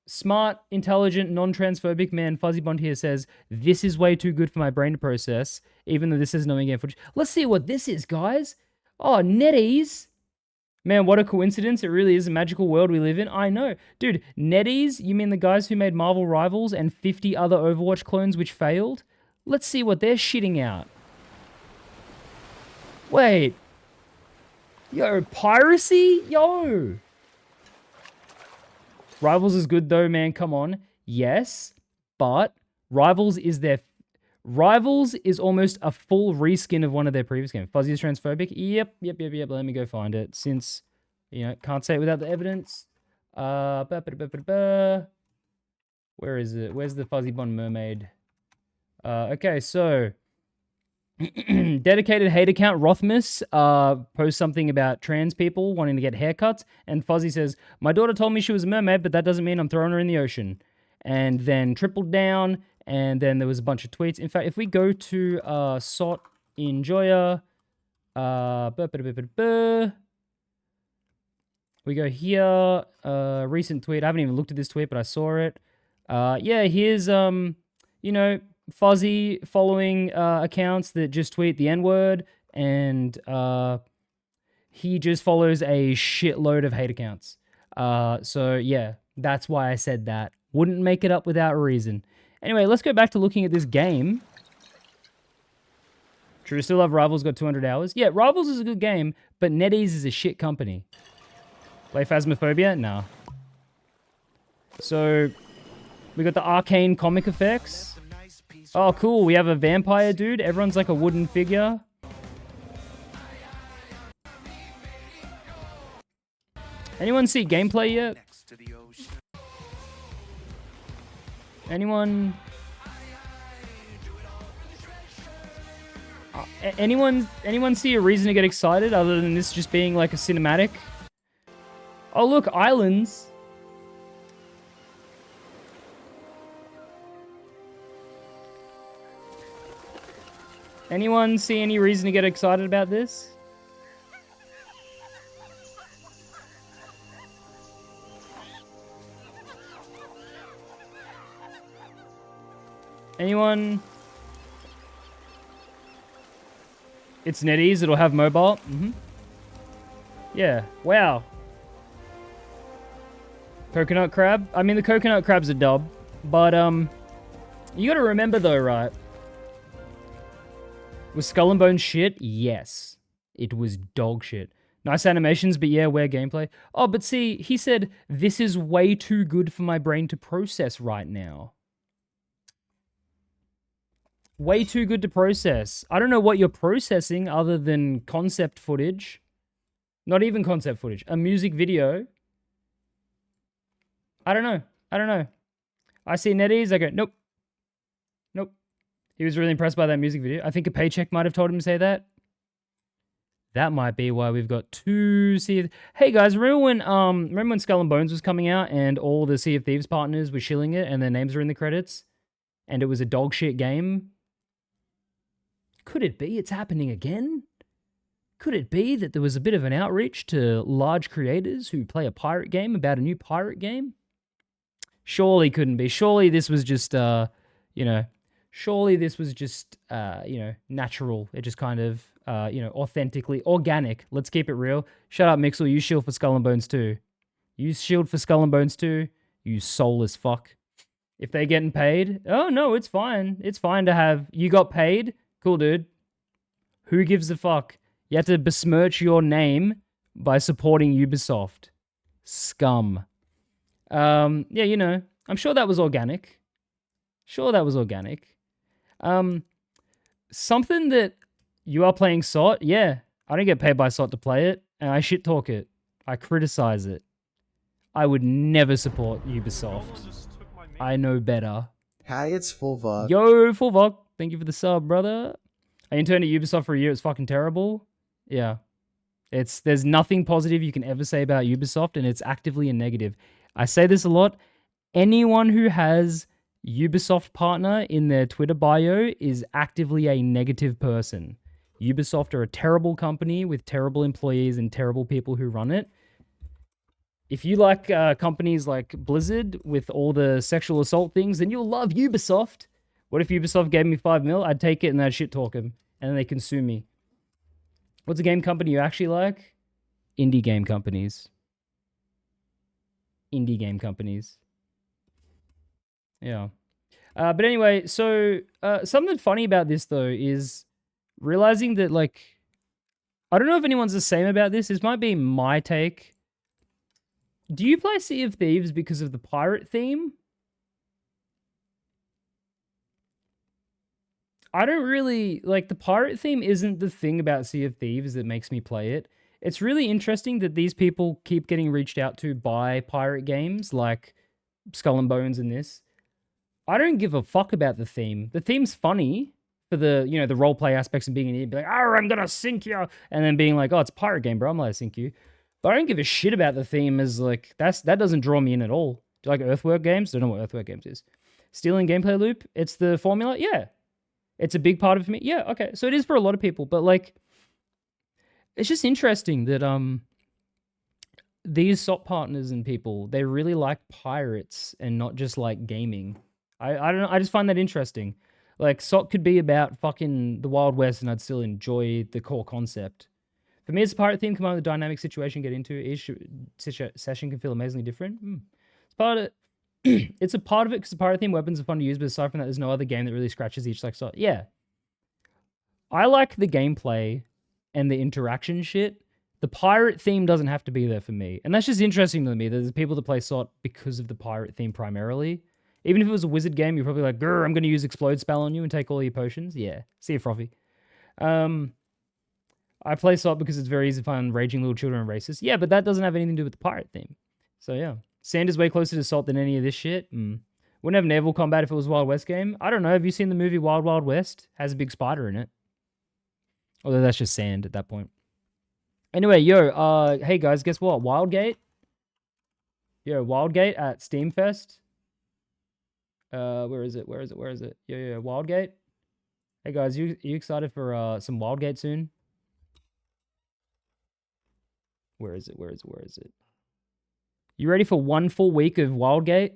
smart, intelligent, non-transphobic man Fuzzy Bond here says, this is way too good for my brain to process, even though this is no in-game footage. Let's see what this is, guys. Oh, NetEase. Man, what a coincidence. It really is a magical world we live in. I know. Dude, NetEase, you mean the guys who made Marvel Rivals and 50 other Overwatch clones which failed? Let's see what they're shitting out. Wait. Yo, piracy? Yo. Rivals is good though, man. Come on. Yes, but Rivals is almost a full reskin of one of their previous games. Fuzzy is transphobic. Yep. Let me go find it since, can't say it without the evidence. Where is it? Where's the Fuzzy Bond Mermaid? Okay, so dedicated hate account Rothmus posts something about trans people wanting to get haircuts, and Fuzzy says, "My daughter told me she was a mermaid, but that doesn't mean I'm throwing her in the ocean." And then tripled down, and then there was a bunch of tweets. In fact, if we go to Sot Enjoyer, we go here, recent tweet. I haven't even looked at this tweet, but I saw it. Yeah, here's Fuzzy following accounts that just tweet the N-word, and he just follows a shitload of hate accounts. So yeah, that's why I said that. Wouldn't make it up without a reason. Anyway, let's go back to looking at this game. True, still love Rivals, got 200 hours. Yeah, Rivals is a good game, but NetEase is a shit company. Play Phasmophobia? Nah. So, we got the arcane comic effects. Oh, cool. We have a vampire dude. Everyone's like a wooden figure. Anyone see gameplay yet? Anyone? Anyone see a reason to get excited other than this just being like a cinematic? Oh, look, islands. Anyone see any reason to get excited about this? Anyone? It's NetEase, it'll have mobile. Yeah, wow. Coconut crab? I mean, the coconut crab's a dub. But, you gotta remember though, right? Was Skull and Bones shit? Yes. It was dog shit. Nice animations, but yeah, where gameplay? Oh, but see, he said, this is way too good for my brain to process right now. Way too good to process. I don't know what you're processing other than concept footage. Not even concept footage. A music video. I don't know. I see NetEase, I go, nope. Nope. He was really impressed by that music video. I think a paycheck might have told him to say that. That might be why we've got two Sea of... Hey guys, remember when Skull and Bones was coming out and all the Sea of Thieves partners were shilling it and their names were in the credits? And it was a dog shit game? Could it be it's happening again? Could it be that there was a bit of an outreach to large creators who play a pirate game about a new pirate game? Surely couldn't be. Surely this was just, surely this was just, natural. It just kind of, authentically organic. Let's keep it real. Shut up, Mixel. You shield for Skull and Bones too. You shield for Skull and Bones too. You soulless fuck. If they're getting paid, oh no, it's fine. It's fine to have, you got paid. Cool, dude. Who gives a fuck? You have to besmirch your name by supporting Ubisoft. Scum. Yeah, I'm sure that was organic. Something that you are playing Sot, yeah. I don't get paid by Sot to play it, and I shit talk it. I criticize it. I would never support Ubisoft. I know better. Hi, it's Full Vog. Yo, Full Vog. Thank you for the sub, brother. I interned at Ubisoft for a year. It's fucking terrible. Yeah. There's nothing positive you can ever say about Ubisoft, and it's actively a negative. I say this a lot. Anyone who has Ubisoft partner in their Twitter bio is actively a negative person. Ubisoft are a terrible company with terrible employees and terrible people who run it. If you like companies like Blizzard with all the sexual assault things, then you'll love Ubisoft. What if Ubisoft gave me $5 million? I'd take it and I'd shit talk them. And then they consume me. What's a game company you actually like? Indie game companies. Indie game companies. Yeah. But anyway, so something funny about this, though, is realizing that, like, I don't know if anyone's the same about this. This might be my take. Do you play Sea of Thieves because of the pirate theme? I don't really, like, the pirate theme isn't the thing about Sea of Thieves that makes me play it. It's really interesting that these people keep getting reached out to by pirate games like Skull and Bones and this. I don't give a fuck about the theme. The theme's funny for the, you know, the roleplay aspects and being an idiot, be like, oh, I'm gonna sink you, and then being like, oh, it's a pirate game, bro, I'm gonna sink you. But I don't give a shit about the theme as, like, that doesn't draw me in at all. Do you like Earthwork games? Don't know what Earthwork games is. Stealing gameplay loop, it's the formula? Yeah. It's a big part of it for me? Yeah, okay. So it is for a lot of people, but, like, it's just interesting that, these SOT partners and people, they really like pirates and not just like gaming. I don't know, I just find that interesting. Like, SOT could be about fucking the Wild West and I'd still enjoy the core concept. For me, it's a pirate theme, come on with a dynamic situation, get into it. Each session can feel amazingly different. It's part of it. It's a part of it because the pirate theme weapons are fun to use, but aside from that, there's no other game that really scratches each like SOT. Yeah. I like the gameplay and the interaction shit. The pirate theme doesn't have to be there for me. And that's just interesting to me. There's people that play SOT because of the pirate theme primarily. Even if it was a wizard game, you're probably like, grr, I'm going to use explode spell on you and take all your potions. Yeah. See you, Frothy. I play SOT because it's very easy to find raging little children and racist. Yeah, but that doesn't have anything to do with the pirate theme. So yeah. Sand is way closer to SOT than any of this shit. Wouldn't have naval combat if it was a Wild West game. I don't know. Have you seen the movie Wild Wild West? Has a big spider in it. Although that's just sand at that point. Anyway, yo, hey guys, guess what? Wildgate? Yo, Wildgate at Steamfest. Where is it? Yo, Wildgate. Hey guys, you excited for some Wildgate soon? Where is it? You ready for 1 full week of Wildgate?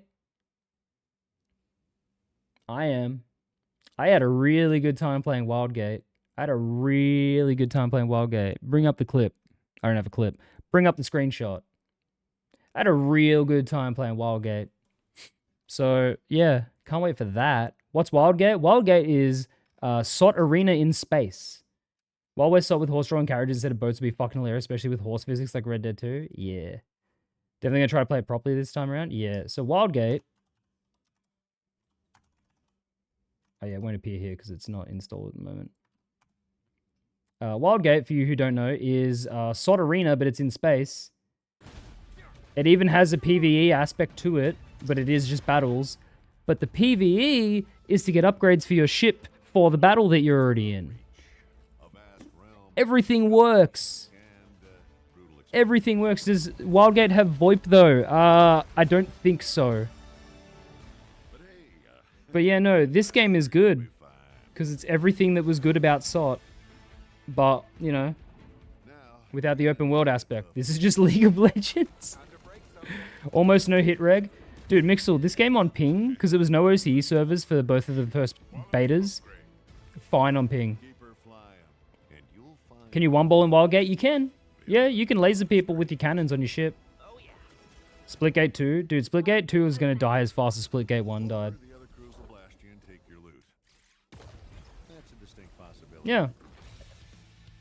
I am. I had a really good time playing Wildgate. Bring up the clip. I don't have a clip. Bring up the screenshot. I had a real good time playing Wildgate. So, yeah, can't wait for that. What's Wildgate? Wildgate is SOT Arena in space. Wild West SOT with horse-drawn carriages instead of boats would be fucking hilarious, especially with horse physics like Red Dead 2. Yeah. Definitely gonna try to play it properly this time around. Yeah, so Wildgate. Oh yeah, it won't appear here because it's not installed at the moment. Wildgate, for you who don't know, is SOT Arena, but it's in space. It even has a PvE aspect to it, but it is just battles. But the PvE is to get upgrades for your ship for the battle that you're already in. Everything works. Everything works. Does Wildgate have VoIP though? I don't think so. But yeah, no, this game is good. Because it's everything that was good about SOT. But, you know, without the open world aspect. This is just League of Legends. Almost no hit reg. Dude, Mixel, this game on ping, because there was no OCE servers for both of the first betas. Fine on ping. Can you one-ball in Wildgate? You can. Yeah, you can laser people with your cannons on your ship. Splitgate 2. Dude, Splitgate 2 is going to die as fast as Splitgate 1 died. Yeah.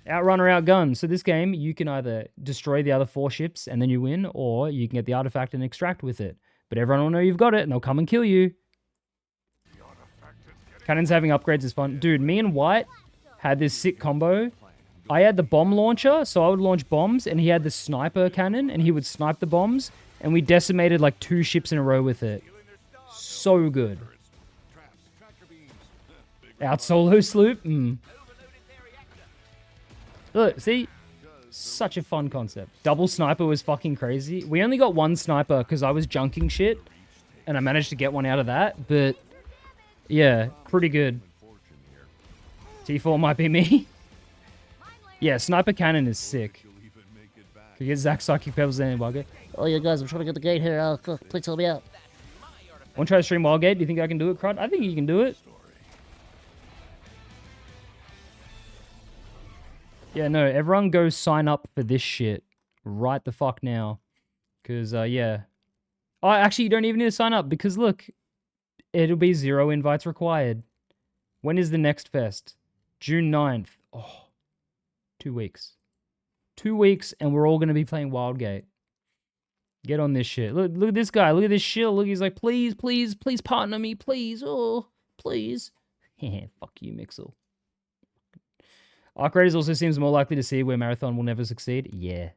Outrun or outgun. So this game, you can either destroy the other 4 ships and then you win, or you can get the artifact and extract with it. But everyone will know you've got it and they'll come and kill you. Cannons having upgrades is fun. Dude, me and White had this sick combo. I had the bomb launcher, so I would launch bombs, and he had the sniper cannon, and he would snipe the bombs, and we decimated like 2 ships in a row with it. So good. Out solo sloop? Look, see? Such a fun concept. Double sniper was fucking crazy. We only got 1 sniper because I was junking shit, and I managed to get one out of that, but yeah, pretty good. T4 might be me. Yeah, sniper cannon is sick. You get Zach Psychic Pebbles and Wildgate. Oh yeah, guys, I'm trying to get the gate here. Please help me out. Want to try to stream Wildgate? Do you think I can do it, Crud? I think you can do it. Yeah, no, everyone go sign up for this shit right the fuck now. Because, yeah. Oh, actually, you don't even need to sign up because, look, it'll be 0 invites required. When is the next fest? June 9th. Oh, 2 weeks. 2 weeks, and we're all going to be playing Wildgate. Get on this shit. Look at this guy. Look at this shill. Look, he's like, please, please, please partner me, please. Oh, please. Fuck you, Mixel. Arc Raiders also seems more likely to see where Marathon will never succeed. Yeah.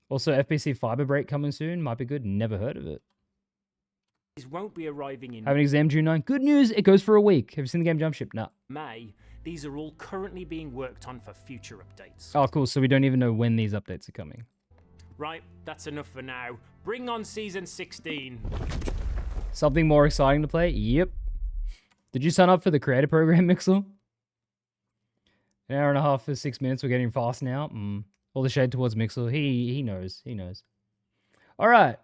Also, FPC Fiber Break coming soon. Might be good. Never heard of it. These won't be arriving in Have an exam June 9. Good news. It goes for a week. Have you seen the game Jump Ship? No. May. These are all currently being worked on for future updates. Oh, cool. So we don't even know when these updates are coming. Right, that's enough for now. Bring on Season 16. Something more exciting to play? Yep. Did you sign up for the creator program, Mixel? An hour and a half for 6 minutes. We're getting fast now. All the shade towards Mixel. He knows. He knows. All right.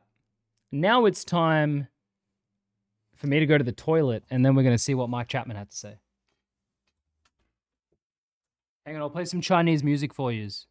Now it's time for me to go to the toilet, and then we're going to see what Mike Chapman had to say. Hang on, I'll play some Chinese music for yous.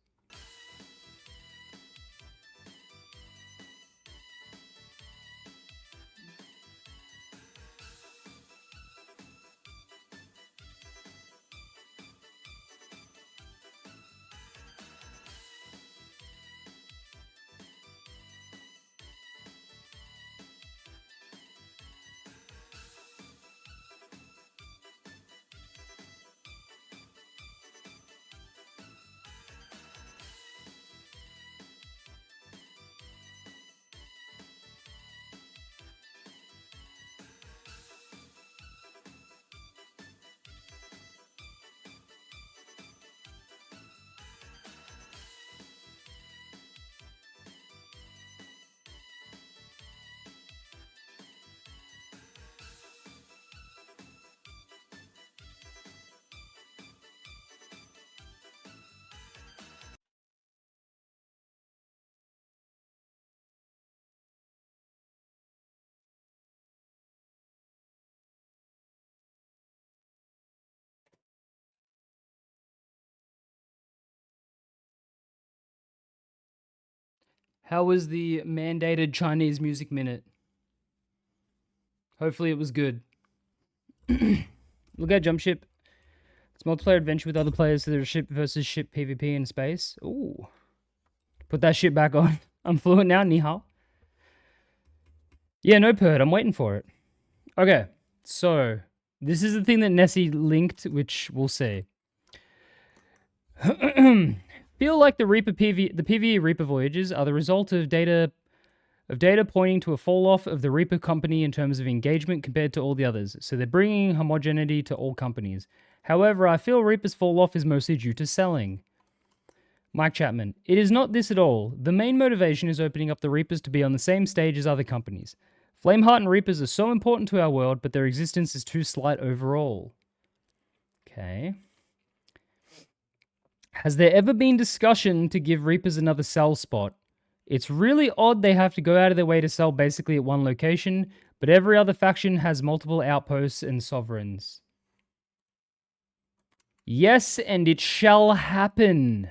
How was the mandated Chinese music minute? Hopefully it was good. Look at Jump Ship. It's multiplayer adventure with other players, so there's ship versus ship PvP in space. Ooh. Put that shit back on. I'm fluent now, ni hao. Yeah, no purd. I'm waiting for it. Okay, so this is the thing that Nessie linked, which we'll see. Feel like the PvE Reaper voyages are the result of data pointing to a fall off of the Reaper company in terms of engagement compared to all the others. So they're bringing homogeneity to all companies. However, I feel Reaper's fall off is mostly due to selling. Mike Chapman, it is not this at all. The main motivation is opening up the Reapers to be on the same stage as other companies. Flameheart and Reapers are so important to our world, but their existence is too slight overall. Okay. Has there ever been discussion to give Reapers another sell spot? It's really odd they have to go out of their way to sell basically at one location, but every other faction has multiple outposts and sovereigns. Yes, and it shall happen.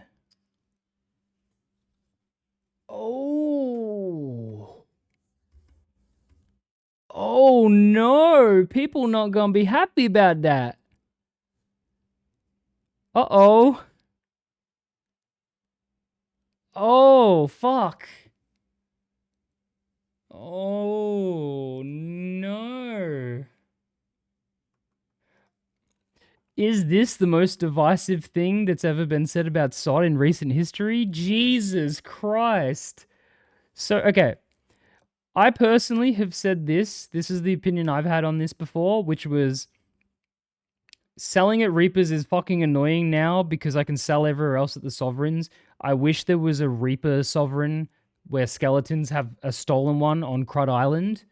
Oh. Oh no, people not gonna be happy about that. Uh-oh. Oh, fuck. Oh, no. Is this the most divisive thing that's ever been said about Sot in recent history? Jesus Christ. So, okay. I personally have said this. This is the opinion I've had on this before, which was selling at Reapers is fucking annoying now because I can sell everywhere else at the Sovereigns. I wish there was a Reaper Sovereign where skeletons have a stolen one on Crud Island.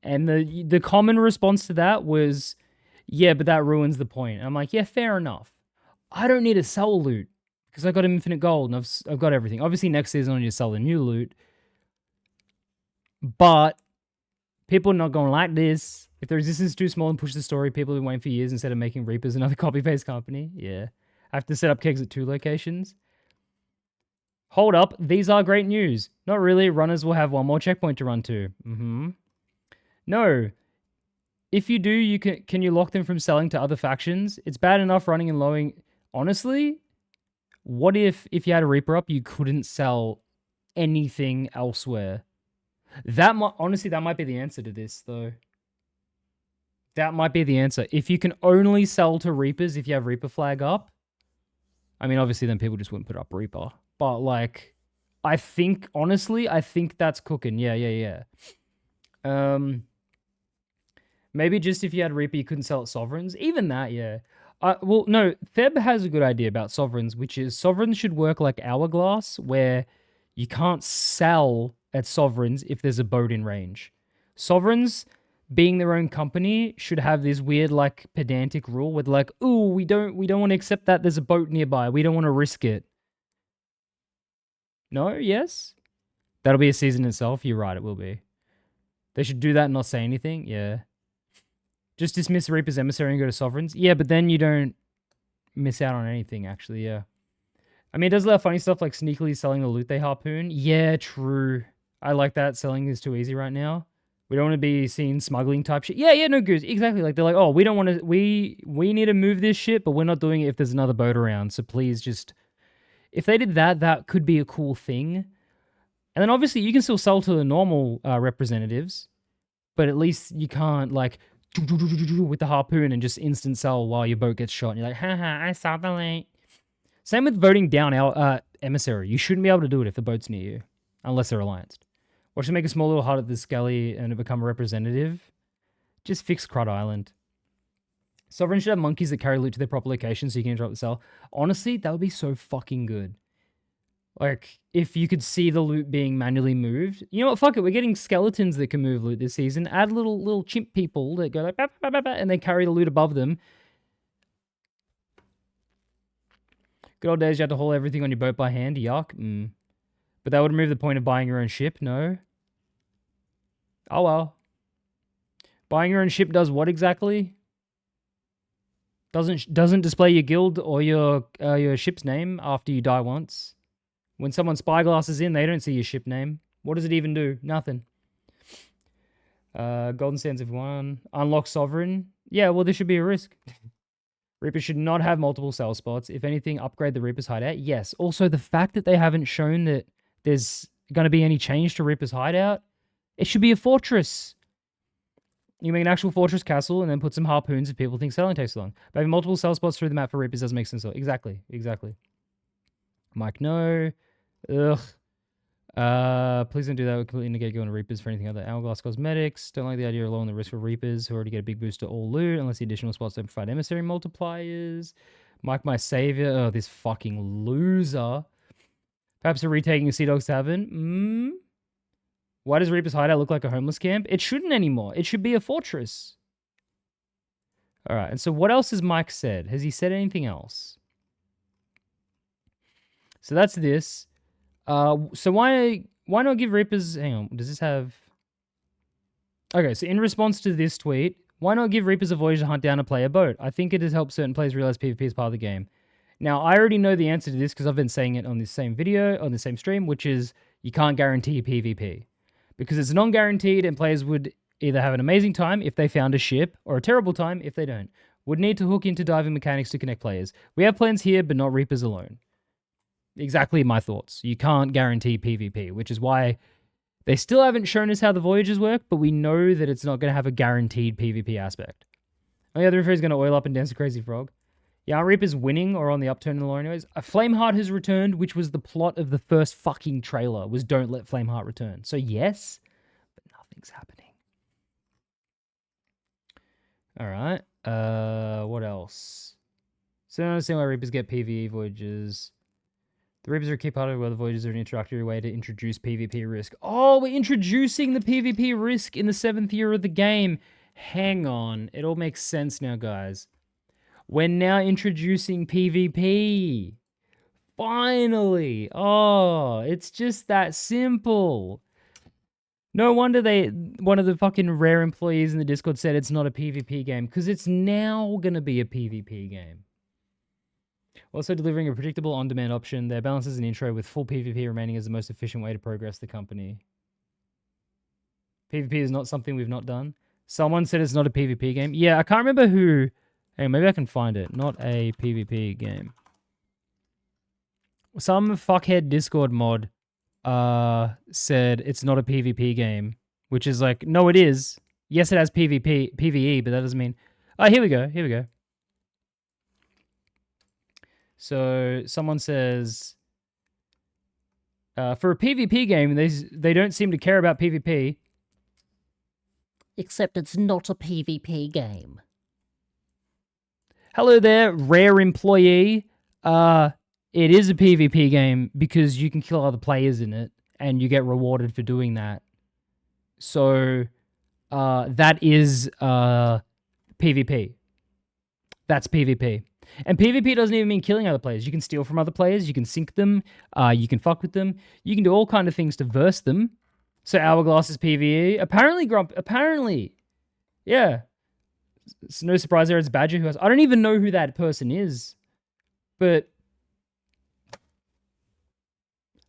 And the common response to that was, yeah, but that ruins the point. And I'm like, yeah, fair enough. I don't need to sell loot because I got infinite gold and I've got everything. Obviously, next season I need to sell the new loot. But people are not going to like this. If their existence is too small and push the story, people have been waiting for years instead of making Reapers another copy-paste company. Yeah. I have to set up kegs at 2 locations. Hold up, these are great news. Not really, runners will have one more checkpoint to run to. No. If you do, you can you lock them from selling to other factions? It's bad enough running and lowing. Honestly, what if you had a Reaper up, you couldn't sell anything elsewhere? Honestly, that might be the answer to this, though. That might be the answer. If you can only sell to Reapers if you have Reaper flag up, I mean, obviously then people just wouldn't put up Reaper. But, like, honestly, I think that's cooking. Yeah. Maybe just if you had Reaper, you couldn't sell at Sovereigns. Even that, yeah. Well, no, Theb has a good idea about Sovereigns, which is Sovereigns should work like Hourglass, where you can't sell at Sovereigns if there's a boat in range. Sovereigns, being their own company, should have this weird, like, pedantic rule with, like, ooh, we don't want to accept that there's a boat nearby. We don't want to risk it. No? Yes? That'll be a season itself. You're right, it will be. They should do that and not say anything. Yeah. Just dismiss Reaper's Emissary and go to Sovereigns. Yeah, but then you don't miss out on anything, actually, yeah. I mean, it does a lot of funny stuff like sneakily selling the loot they harpoon. Yeah, true. I like that. Selling is too easy right now. We don't want to be seen smuggling type shit. Yeah, no, Goose. Exactly. Like, they're like, oh, we don't want to... We need to move this shit, but we're not doing it if there's another boat around. So please just... If they did that, that could be a cool thing. And then obviously you can still sell to the normal representatives, but at least you can't, like... with the harpoon and just instant sell while your boat gets shot. And you're like, haha, I saw the light. Same with voting down our emissary. You shouldn't be able to do it if the boat's near you, unless they're allianced. Or should make a small little hut at the Skelly and to become a representative. Just fix Crud Island. Sovereign should have monkeys that carry loot to their proper location so you can interrupt the sell. Honestly, that would be so fucking good. Like, if you could see the loot being manually moved. You know what, fuck it, we're getting skeletons that can move loot this season. Add little chimp people that go like, bah, bah, bah, bah, and they carry the loot above them. Good old days, you had to haul everything on your boat by hand. Yuck. But that would remove the point of buying your own ship, no? Oh well. Buying your own ship does what exactly? Doesn't display your guild or your ship's name after you die once. When someone spyglasses in, they don't see your ship name. What does it even do? Nothing. Golden Sands of 1. Unlock Sovereign. Yeah, well, there should be a risk. Reaper should not have multiple sell spots. If anything, upgrade the Reaper's hideout. Yes. Also, the fact that they haven't shown that there's going to be any change to Reaper's hideout, it should be a fortress. You make an actual fortress castle and then put some harpoons if people think selling takes so long. But having multiple sell spots through the map for Reapers doesn't make sense at all. Exactly. Mike, no. Ugh. Please don't do that. We'll completely negate going to Reapers for anything other than Hourglass Cosmetics. Don't like the idea of lowering the risk for Reapers who already get a big boost to all loot unless the additional spots don't provide emissary multipliers. Mike, my savior. Oh, this fucking loser. Perhaps a retaking of Sea Dog's Tavern. Why does Reaper's Hideout look like a homeless camp? It shouldn't anymore. It should be a fortress. Alright, and so what else has Mike said? Has he said anything else? So that's this. So why not give Reapers... Hang on, does this have... Okay, so in response to this tweet, why not give Reapers a voyage to hunt down a player boat? I think it has helped certain players realize PvP is part of the game. Now, I already know the answer to this because I've been saying it on this same video, on the same stream, which is you can't guarantee PvP. Because it's non-guaranteed and players would either have an amazing time if they found a ship or a terrible time if they don't. Would need to hook into diving mechanics to connect players. We have plans here, but not Reapers alone. Exactly my thoughts. You can't guarantee PvP, which is why they still haven't shown us how the voyages work, but we know that it's not going to have a guaranteed PvP aspect. Oh yeah, the referee is going to oil up and dance a crazy frog. Yeah, are Reapers winning or on the upturn in the lore anyways? A Flameheart has returned, which was the plot of the first fucking trailer, was don't let Flameheart return. So yes, but nothing's happening. Alright, what else? So I don't understand why Reapers get PvE voyages. The Reapers are a key part of where the voyages are an introductory way to introduce PvP risk. Oh, we're introducing the PvP risk in the 7th year of the game. Hang on, it all makes sense now, guys. We're now introducing PvP. Finally. Oh, it's just that simple. No wonder one of the fucking rare employees in the Discord said it's not a PvP game, because it's now going to be a PvP game. Also delivering a predictable on-demand option. Their balances an intro with full PvP remaining as the most efficient way to progress the company. PvP is not something we've not done. Someone said it's not a PvP game. Yeah, I can't remember who. Hey, maybe I can find it. Not a PvP game. Some fuckhead Discord mod said it's not a PvP game, which is like, no, it is. Yes, it has PvE, but that doesn't mean. Oh, here we go. Here we go. So someone says, for a PvP game, they don't seem to care about PvP. Except it's not a PvP game. Hello there, rare employee. It is a PvP game because you can kill other players in it, and you get rewarded for doing that. So, that is PvP. That's PvP. And PvP doesn't even mean killing other players. You can steal from other players, you can sink them, you can fuck with them, you can do all kind of things to verse them. So Hourglass is PvE. Apparently. Yeah. It's no surprise there, it's Badger who has... I don't even know who that person is. But...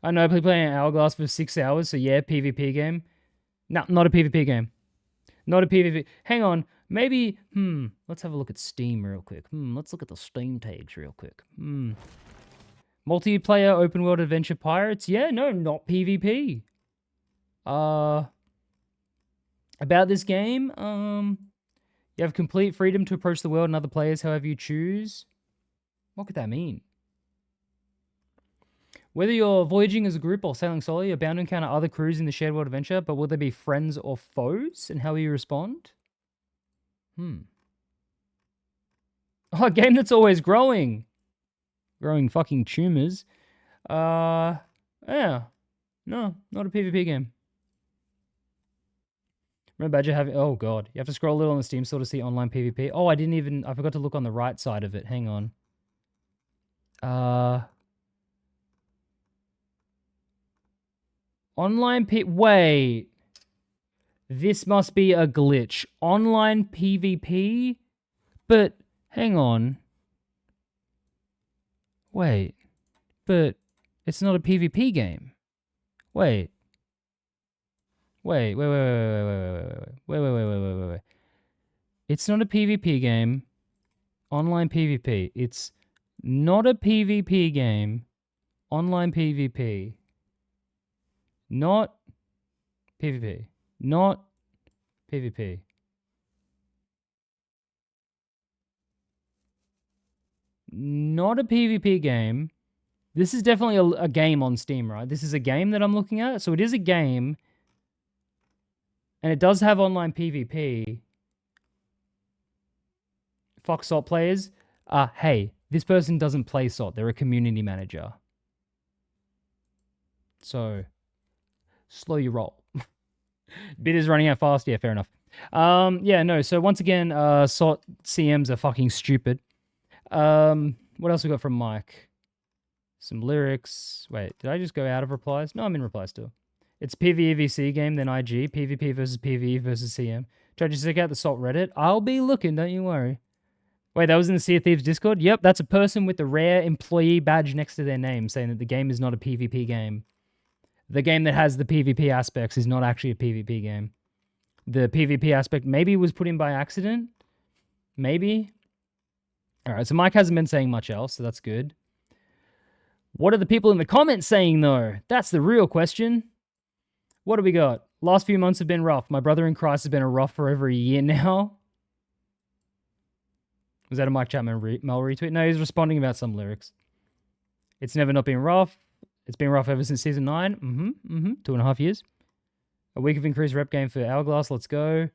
I know, I've been playing Hourglass for 6 hours, so yeah, PvP game. No, not a PvP game. Not a PvP... Hang on, maybe... let's have a look at Steam real quick. Let's look at the Steam tags real quick. Multiplayer open world adventure pirates? Yeah, no, not PvP. About this game, you have complete freedom to approach the world and other players however you choose. What could that mean? Whether you're voyaging as a group or sailing solo, you're bound to encounter other crews in the shared world adventure, but will there be friends or foes, and how will you respond? Oh, a game that's always growing. Growing fucking tumors. Yeah. No, not a PvP game. Remember Badger having... Oh, God. You have to scroll a little on the Steam store to see online PvP. Oh, I forgot to look on the right side of it. Hang on. Wait. This must be a glitch. Online PvP? But, hang on. Wait. But, it's not a PvP game. Wait. Wait. It's not a PvP game. Online PvP. It's not a PvP game. Online PvP. Not PvP. Not PvP. Not a PvP game. This is definitely a game on Steam, right? This is a game that I'm looking at. So it is a game. And it does have online PvP. Fuck Sot players. Hey, this person doesn't play Sot. They're a community manager. So, slow your roll. Bit is running out fast. Yeah, fair enough. Yeah, no. So once again, Sot CMs are fucking stupid. What else we got from Mike? Some lyrics. Wait, did I just go out of replies? No, I'm in replies still. It's PvEVC game, then IG. PvP versus PvE versus CM. Try to check out the Sot Reddit. I'll be looking, don't you worry. Wait, that was in the Sea of Thieves Discord? Yep, that's a person with the rare employee badge next to their name saying that the game is not a PvP game. The game that has the PvP aspects is not actually a PvP game. The PvP aspect maybe was put in by accident. Maybe. Alright, so Mike hasn't been saying much else, so that's good. What are the people in the comments saying, though? That's the real question. What do we got? Last few months have been rough. My brother in Christ has been a rough for over a year now. Was that a Mike Chapman Mel retweet? No, he's responding about some lyrics. It's never not been rough. It's been rough ever since season 9. 2.5 years. A week of increased rep game for Hourglass. Let's go.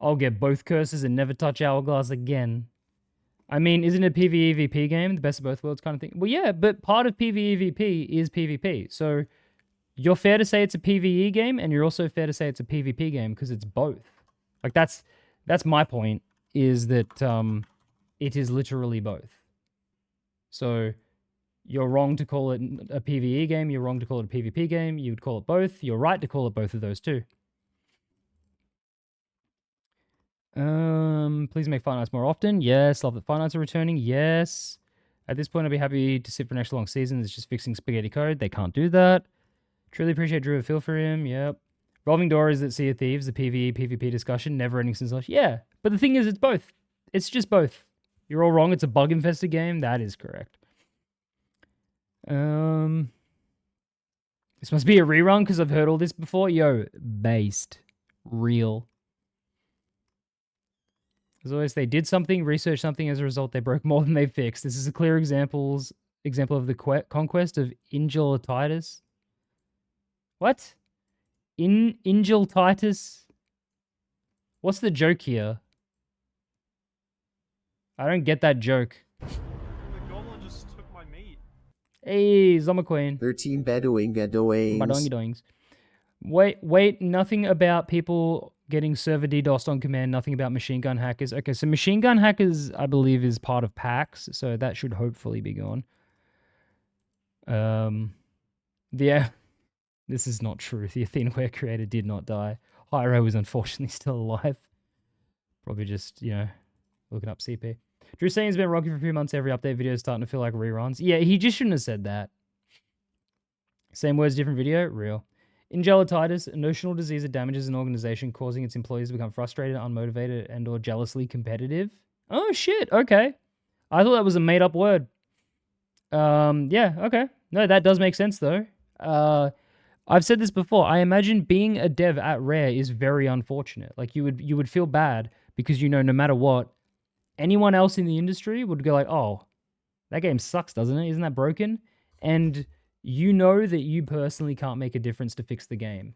I'll get both curses and never touch Hourglass again. I mean, isn't it a PvEVP game? The best of both worlds kind of thing? Well, yeah, but part of PvEVP is PvP. So you're fair to say it's a PvE game, and you're also fair to say it's a PvP game because it's both. Like, that's my point, is that it is literally both. So you're wrong to call it a PvE game. You're wrong to call it a PvP game. You would call it both. You're right to call it both of those too. Please make Fight Nights more often. Yes. Love that Fight Nights are returning. Yes. At this point, I'd be happy to sit for an extra long season. It's just fixing spaghetti code. They can't do that. Truly appreciate Drew a feel for him. Yep. Revolving door is at Sea of Thieves, the PvE, PvP discussion, never ending since last. Yeah. But the thing is, it's both. It's just both. You're all wrong. It's a bug infested game. That is correct. This must be a rerun because I've heard all this before. Yo, based. Real. As always, they did something, researched something, as a result, they broke more than they fixed. This is a clear example of the conquest of Ingultitis. What? Ingultitis? What's the joke here? I don't get that joke. The goblin just took my meat. Hey, Zoma Queen. 13 Bedouinga doings. Badongy doings. Wait, nothing about people getting server DDoSed on command, nothing about machine gun hackers. Okay, so machine gun hackers, I believe, is part of PAX, so that should hopefully be gone. Yeah, this is not true. The Athenaware creator did not die. Hyro is unfortunately still alive. Probably just, looking up CP. Drew saying has been rocking for a few months. Every update video is starting to feel like reruns. Yeah, he just shouldn't have said that. Same words, different video? Real. Ingultitis, a notional disease that damages an organization, causing its employees to become frustrated, unmotivated, and or jealously competitive. Oh, shit. Okay. I thought that was a made-up word. Yeah, okay. No, that does make sense, though. I've said this before. I imagine being a dev at Rare is very unfortunate. Like, you would feel bad because, no matter what, anyone else in the industry would go like, oh, that game sucks, doesn't it? Isn't that broken? And you know that you personally can't make a difference to fix the game.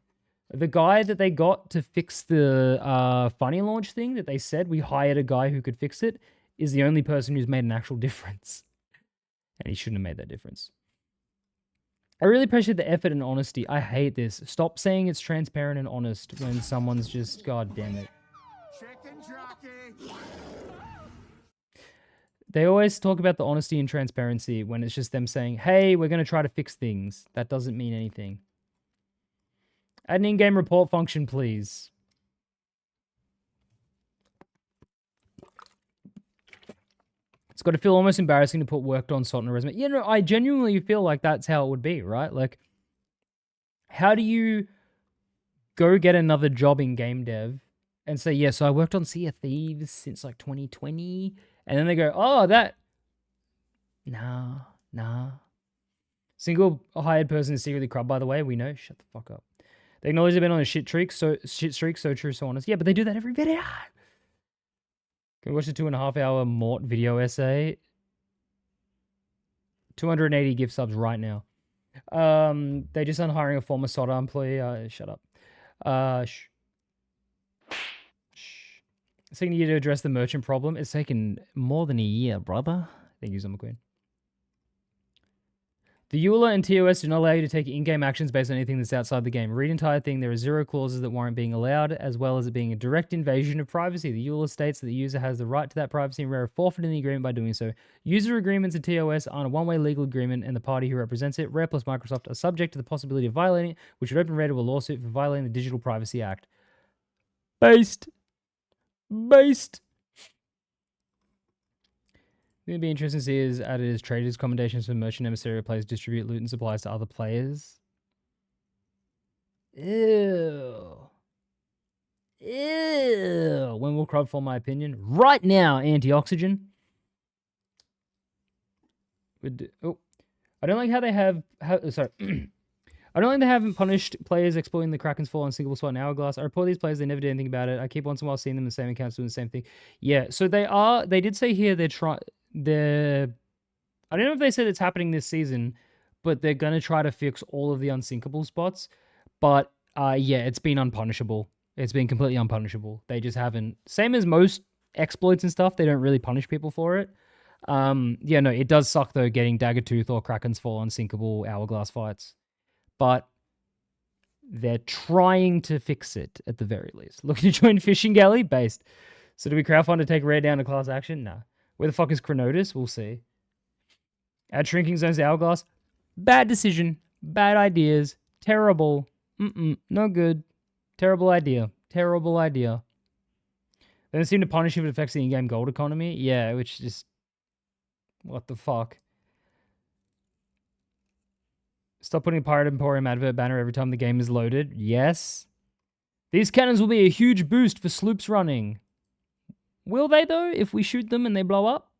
The guy that they got to fix the funny launch thing that they said we hired a guy who could fix it is the only person who's made an actual difference. And he shouldn't have made that difference. I really appreciate the effort and honesty. I hate this. Stop saying it's transparent and honest when someone's just, god damn it. Chicken jockey. They always talk about the honesty and transparency when it's just them saying, hey, we're going to try to fix things. That doesn't mean anything. Add an in-game report function, please. It's got to feel almost embarrassing to put worked on Sot on a resume. I genuinely feel like that's how it would be, right? Like, how do you go get another job in game dev and say, yeah, so I worked on Sea of Thieves since like 2020. And then they go, oh, that. Nah. Single hired person is secretly crud, by the way. We know. Shut the fuck up. They acknowledge they've been on a shit streak, so true, so honest. Yeah, but they do that every video. Can we watch the 2.5 hour Mort video essay? 280 gift subs right now. They just aren't hiring a former Sot employee. Shut up. It's taking a year to address the merchant problem. It's taken more than a year, brother. Thank you, Summer Queen. The EULA and TOS do not allow you to take in-game actions based on anything that's outside the game. Read entire thing. There are 0 clauses that warrant being allowed, as well as it being a direct invasion of privacy. The EULA states that the user has the right to that privacy and Rare forfeiting the agreement by doing so. User agreements and TOS aren't a one-way legal agreement, and the party who represents it, Rare plus Microsoft, are subject to the possibility of violating it, which would open Rare to a lawsuit for violating the Digital Privacy Act. Based. It'd be interesting to see is added as traders, commendations for merchant emissary players distribute loot and supplies to other players. Ew. When will Crud form my opinion? Right now, Anti-Oxygen. I don't like how they have... I don't like they haven't punished players exploiting the Kraken's fall on single spot and hourglass. I report these players, they never did anything about it. I keep once in a while seeing them in the same accounts doing the same thing. Yeah, so they did say here I don't know if they said it's happening this season, but they're going to try to fix all of the unsinkable spots. But yeah, it's been unpunishable. It's been completely unpunishable. They just haven't. Same as most exploits and stuff, they don't really punish people for it. Yeah, no, it does suck though getting Daggertooth or Kraken's fall unsinkable hourglass fights. But they're trying to fix it at the very least. Looking to join Fishing Galley? Based. So do we crowdfund to take Rare down to class action? Nah. Where the fuck is Chronotis? We'll see. Add Shrinking Zones to Hourglass? Bad decision. Bad ideas. Terrible. No good. Terrible idea. Terrible idea. They don't seem to punish if it affects the in-game gold economy. Yeah, which just... What the fuck? Stop putting a Pirate Emporium advert banner every time the game is loaded. Yes. These cannons will be a huge boost for sloops running. Will they, though, if we shoot them and they blow up?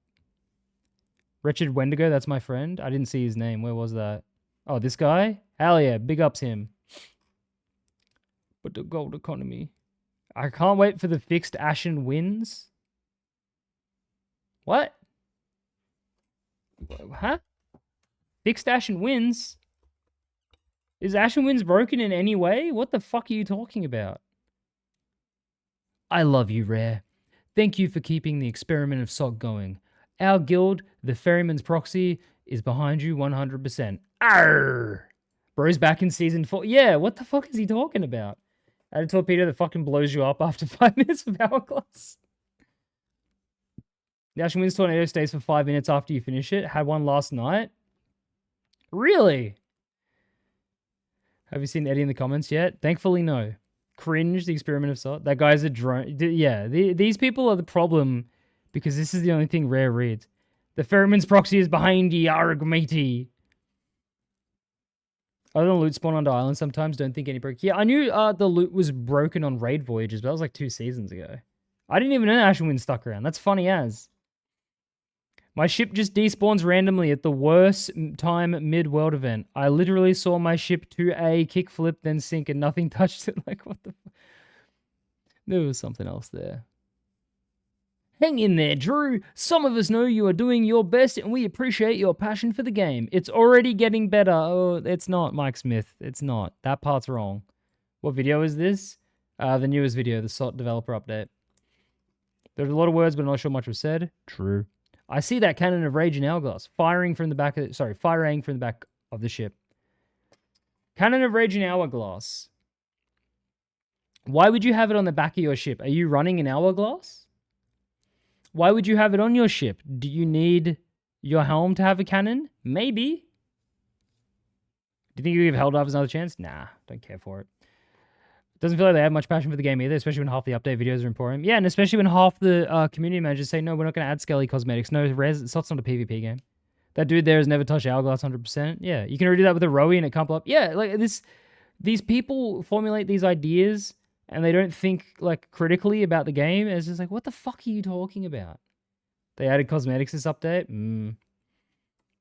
Wretched Wendigo, that's my friend. I didn't see his name. Where was that? Oh, this guy? Hell yeah, big ups him. But the gold economy. I can't wait for the fixed Ashen Winds. What? Huh? Fixed Ashen Winds? Is Ashen Winds broken in any way? What the fuck are you talking about? I love you, Rare. Thank you for keeping the experiment of Sot going. Our guild, the Ferryman's Proxy, is behind you 100%. Arr! Bro's back in Season 4. Yeah, what the fuck is he talking about? Add a torpedo that fucking blows you up after 5 minutes of hourglass. The Ashen Winds tornado stays for 5 minutes after you finish it. Had one last night. Really? Have you seen Eddie in the comments yet? Thankfully, no. Cringe, the experiment of Sot. That guy's a drone. Yeah, these people are the problem because this is the only thing Rare reads. The Ferryman's Proxy is behind ye, arg matey. Other than loot spawn onto islands sometimes, don't think any break. Yeah, I knew the loot was broken on raid voyages, but that was like 2 seasons ago. I didn't even know Ashen Wind stuck around. That's funny as. My ship just despawns randomly at the worst time mid-world event. I literally saw my ship 2A kickflip, then sink, and nothing touched it. Like, what the fuck? There was something else there. Hang in there, Drew. Some of us know you are doing your best, and we appreciate your passion for the game. It's already getting better. Oh, it's not, Mike Smith. It's not. That part's wrong. What video is this? The newest video, the Sot developer update. There's a lot of words, but I'm not sure much was said. True. I see that cannon of rage in Hourglass, firing from the back of the ship. Cannon of rage in Hourglass. Why would you have it on the back of your ship? Are you running an Hourglass? Why would you have it on your ship? Do you need your helm to have a cannon? Maybe. Do you think you give Helldivers another chance? Nah, don't care for it. Doesn't feel like they have much passion for the game either, especially when half the update videos are Emporium. Yeah, and especially when half the community managers say, no, we're not going to add skelly cosmetics. No, Sot's not a PvP game. That dude there has never touched Hourglass 100%. Yeah, you can already do that with a Rowie and it can't blow up. Yeah, like these people formulate these ideas and they don't think like critically about the game. It's just like, what the fuck are you talking about? They added cosmetics this update?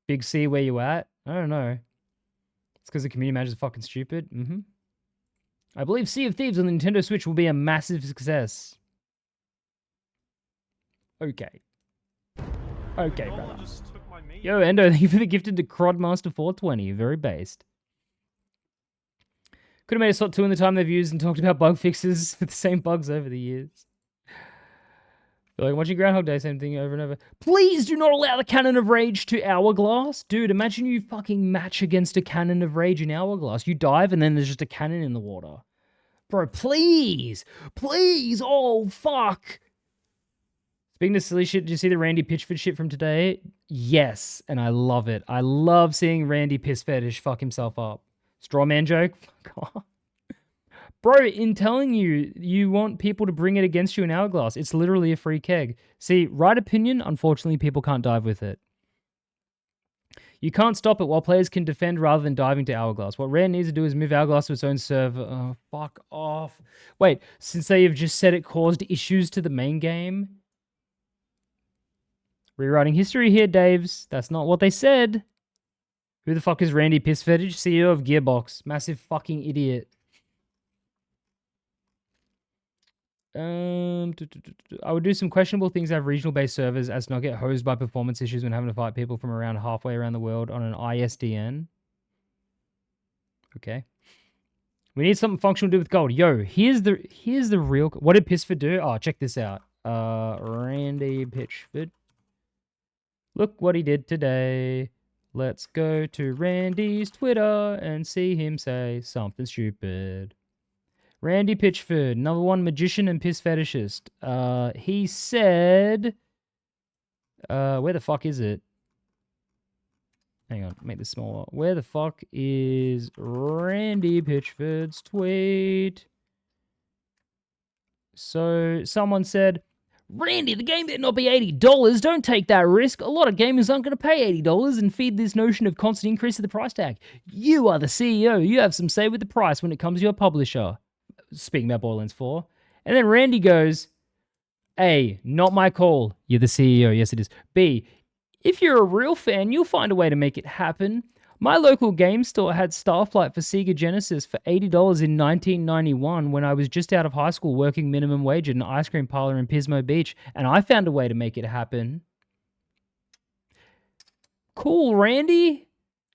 Big C, where you at? I don't know. It's because the community managers are fucking stupid. I believe Sea of Thieves on the Nintendo Switch will be a massive success. Okay. Okay, brother. Yo, Endo, thank you for the gifted to Crodmaster 420. Very based. Could have made a Sot 2 in the time they've used and talked about bug fixes for the same bugs over the years. Feel like watching Groundhog Day, same thing over and over. Please do not allow the Cannon of Rage to Hourglass. Dude, imagine you fucking match against a Cannon of Rage in Hourglass. You dive and then there's just a cannon in the water. Bro, please. Please. Oh, fuck. Speaking of silly shit, did you see the Randy Pitchford shit from today? Yes, and I love it. I love seeing Randy Piss Fetish fuck himself up. Strawman joke? Fuck off. Bro, in telling you, you want people to bring it against you in Hourglass. It's literally a free keg. See, right opinion, unfortunately, people can't dive with it. You can't stop it while players can defend rather than diving to Hourglass. What Rare needs to do is move Hourglass to its own server. Oh, fuck off. Wait, since they have just said it caused issues to the main game? Rewriting history here, Daves. That's not what they said. Who the fuck is Randy Piss Fetish? CEO of Gearbox. Massive fucking idiot. I would do some questionable things to have regional-based servers as to not get hosed by performance issues when having to fight people from around halfway around the world on an ISDN. Okay. We need something functional to do with gold. Yo, here's the real... What did Pissford do? Oh, check this out. Randy Pitchford. Look what he did today. Let's go to Randy's Twitter and see him say something stupid. Randy Pitchford, number 1 magician and piss fetishist. He said... where the fuck is it? Hang on, make this smaller. Where the fuck is Randy Pitchford's tweet? So, someone said, Randy, the game better not be $80. Don't take that risk. A lot of gamers aren't going to pay $80 and feed this notion of constant increase of the price tag. You are the CEO. You have some say with the price when it comes to your publisher. Speaking about Borderlands 4. And then Randy goes, A, not my call. You're the CEO. Yes, it is. B, if you're a real fan, you'll find a way to make it happen. My local game store had Starflight for Sega Genesis for $80 in 1991 when I was just out of high school working minimum wage at an ice cream parlor in Pismo Beach, and I found a way to make it happen. Cool, Randy.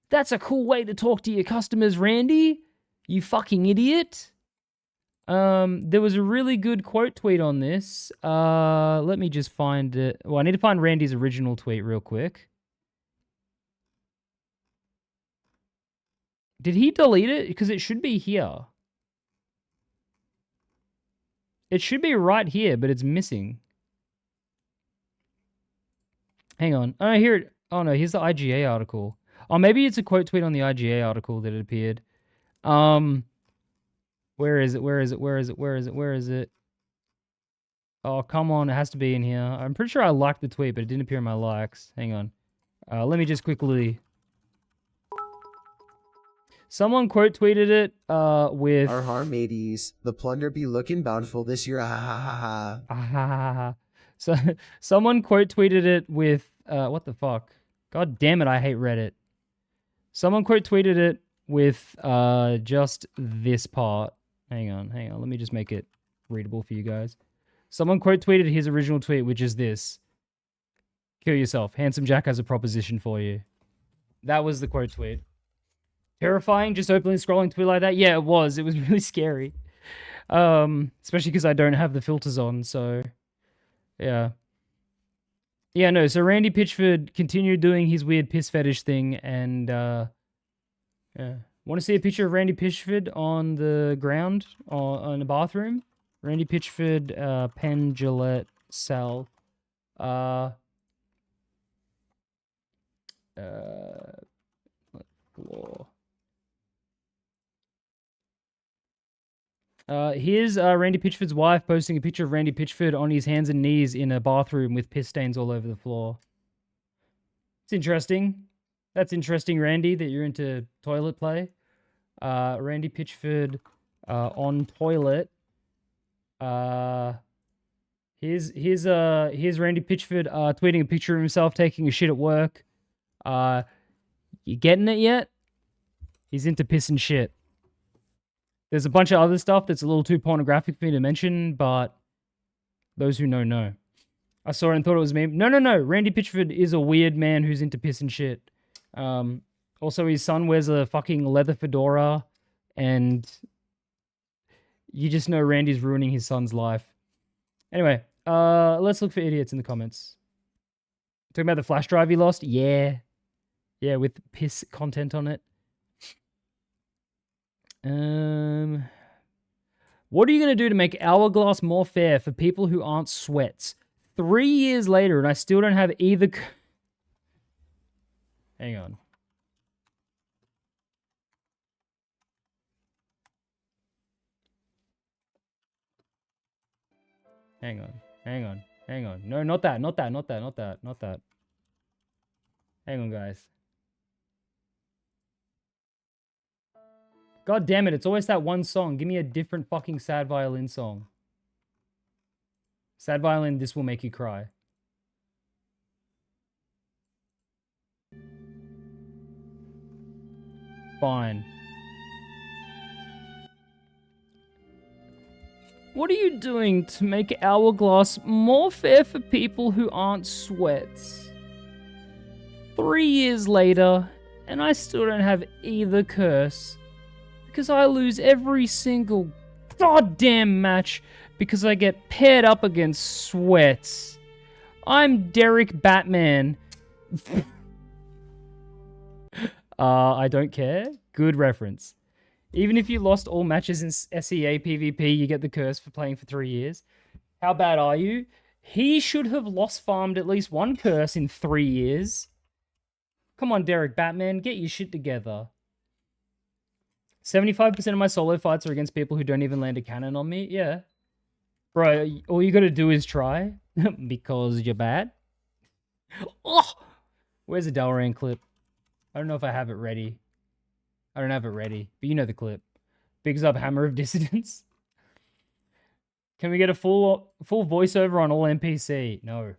That's a cool way to talk to your customers, Randy. You fucking idiot. There was a really good quote tweet on this. Let me just find it. Well, I need to find Randy's original tweet real quick. Did he delete it? Because it should be here. It should be right here, but it's missing. Hang on. Oh, here it... Oh, no, here's the IGA article. Oh, maybe it's a quote tweet on the IGA article that it appeared. Where is it? Where is it? Where is it? Where is it? Where is it? Oh, come on. It has to be in here. I'm pretty sure I liked the tweet, but it didn't appear in my likes. Hang on. Let me just quickly... Someone quote tweeted it with... Our mateys, the plunder be looking bountiful this year, ah ha ha ha. Ah, ha, ha, ha. So, someone quote tweeted it with... what the fuck? God damn it, I hate Reddit. Someone quote tweeted it with just this part. Hang on. Let me just make it readable for you guys. Someone quote tweeted his original tweet, which is this. Kill yourself. Handsome Jack has a proposition for you. That was the quote tweet. Terrifying, just openly scrolling Twitter like that? Yeah, it was. It was really scary. Especially because I don't have the filters on, so... Yeah. Yeah, no, so Randy Pitchford continued doing his weird piss fetish thing, and, yeah. Want to see a picture of Randy Pitchford on the ground, or in a bathroom? Randy Pitchford, Penn, Gillette, Sal. Floor. Here's Randy Pitchford's wife posting a picture of Randy Pitchford on his hands and knees in a bathroom with piss stains all over the floor. It's interesting. That's interesting, Randy, that you're into toilet play. Randy Pitchford on toilet. Here's Randy Pitchford tweeting a picture of himself taking a shit at work. You getting it yet? He's into piss and shit. There's a bunch of other stuff that's a little too pornographic for me to mention, but those who know, know. I saw it and thought it was me. No. Randy Pitchford is a weird man who's into piss and shit. Also, his son wears a fucking leather fedora, and you just know Randy's ruining his son's life. Anyway, let's look for idiots in the comments. Talking about the flash drive he lost? Yeah. Yeah, with piss content on it. What are you going to do to make Hourglass more fair for people who aren't sweats? 3 years later, and I still don't have either... Hang on. Hang on. No, not that. Hang on, guys. God damn it, it's always that one song. Give me a different fucking sad violin song. Sad violin, this will make you cry. Fine. What are you doing to make Hourglass more fair for people who aren't sweats? 3 years later, and I still don't have either curse. Because I lose every single goddamn match because I get paired up against sweats. I'm Derek Batman. I don't care. Good reference. Even if you lost all matches in SEA PvP, you get the curse for playing for 3 years. How bad are you? He should have lost farmed at least one curse in 3 years. Come on, Derek Batman, get your shit together. 75% of my solo fights are against people who don't even land a cannon on me. Yeah. Bro, all you gotta do is try. Because you're bad? Oh! Where's the Dalaran clip? I don't know if I have it ready. I don't have it ready, but you know the clip. Bigs up Hammer of Dissidence. Can we get a full voiceover on all NPC? No.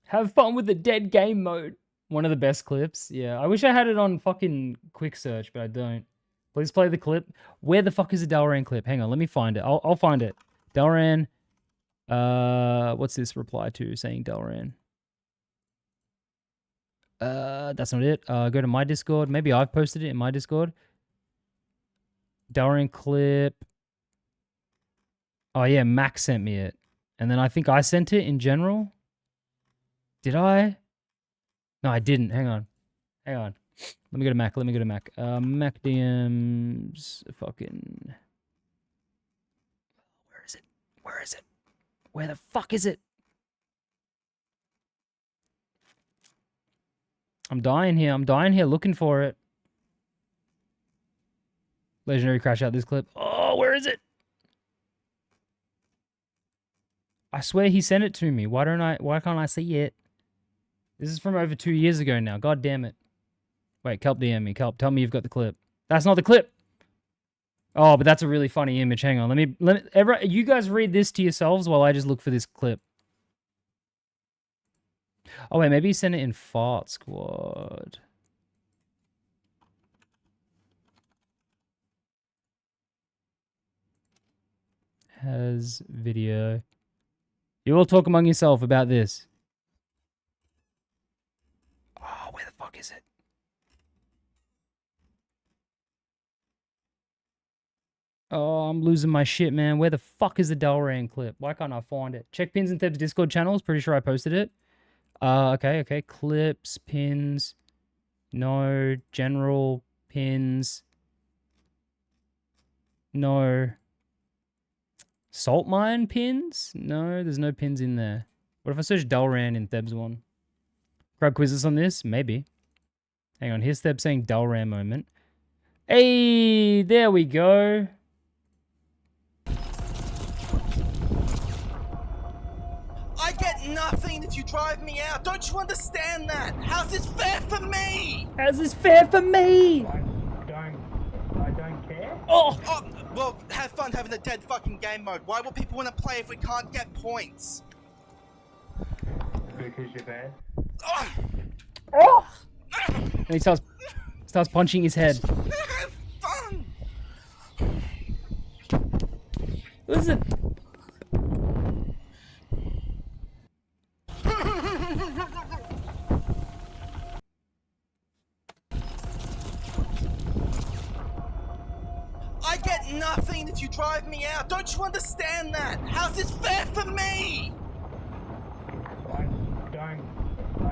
Have fun with the dead game mode. One of the best clips. Yeah, I wish I had it on fucking quick search, but I don't. Please play the clip. Where the fuck is the Dalaran clip? Hang on, let me find it. I'll find it. Dalaran. What's this reply to saying Dalaran? That's not it. Go to my Discord. Maybe I've posted it in my Discord. Dalaran clip. Oh yeah, Max sent me it. And then I think I sent it in general. Did I? No, I didn't. Hang on. Hang on. Let me go to Mac. Let me go to Mac. Mac DMs. Fucking. Where is it? Where is it? Where the fuck is it? I'm dying here. I'm dying here looking for it. Legendary crash out this clip. Oh, where is it? I swear he sent it to me. Why can't I see it? This is from over 2 years ago now. God damn it. Wait, Kelp DM me. Kelp, tell me you've got the clip. That's not the clip. Oh, but that's a really funny image. Hang on. Let me you guys read this to yourselves while I just look for this clip. Oh, wait, maybe he sent it in Fart Squad. Has video. You all talk among yourself about this. Oh, where the fuck is it? Oh, I'm losing my shit, man. Where the fuck is the Dalaran clip? Why can't I find it? Check Pins and Thebs Discord channels. Pretty sure I posted it. Okay. Clips, pins. No. General, pins. No. Salt mine pins? No, there's no pins in there. What if I search Dalaran in Thebs one? Crowd quizzes on this? Maybe. Hang on, here's Theb saying Dalaran moment. Hey, there we go. I get nothing if you drive me out. Don't you understand that? How's this fair for me? How's this fair for me? I don't care. Oh! Well, have fun having a dead fucking game mode. Why would people want to play if we can't get points? Because you're bad. Oh! And he starts punching his head. Have fun! Listen. I get nothing if you drive me out. Don't you understand that? How's this fair for me? I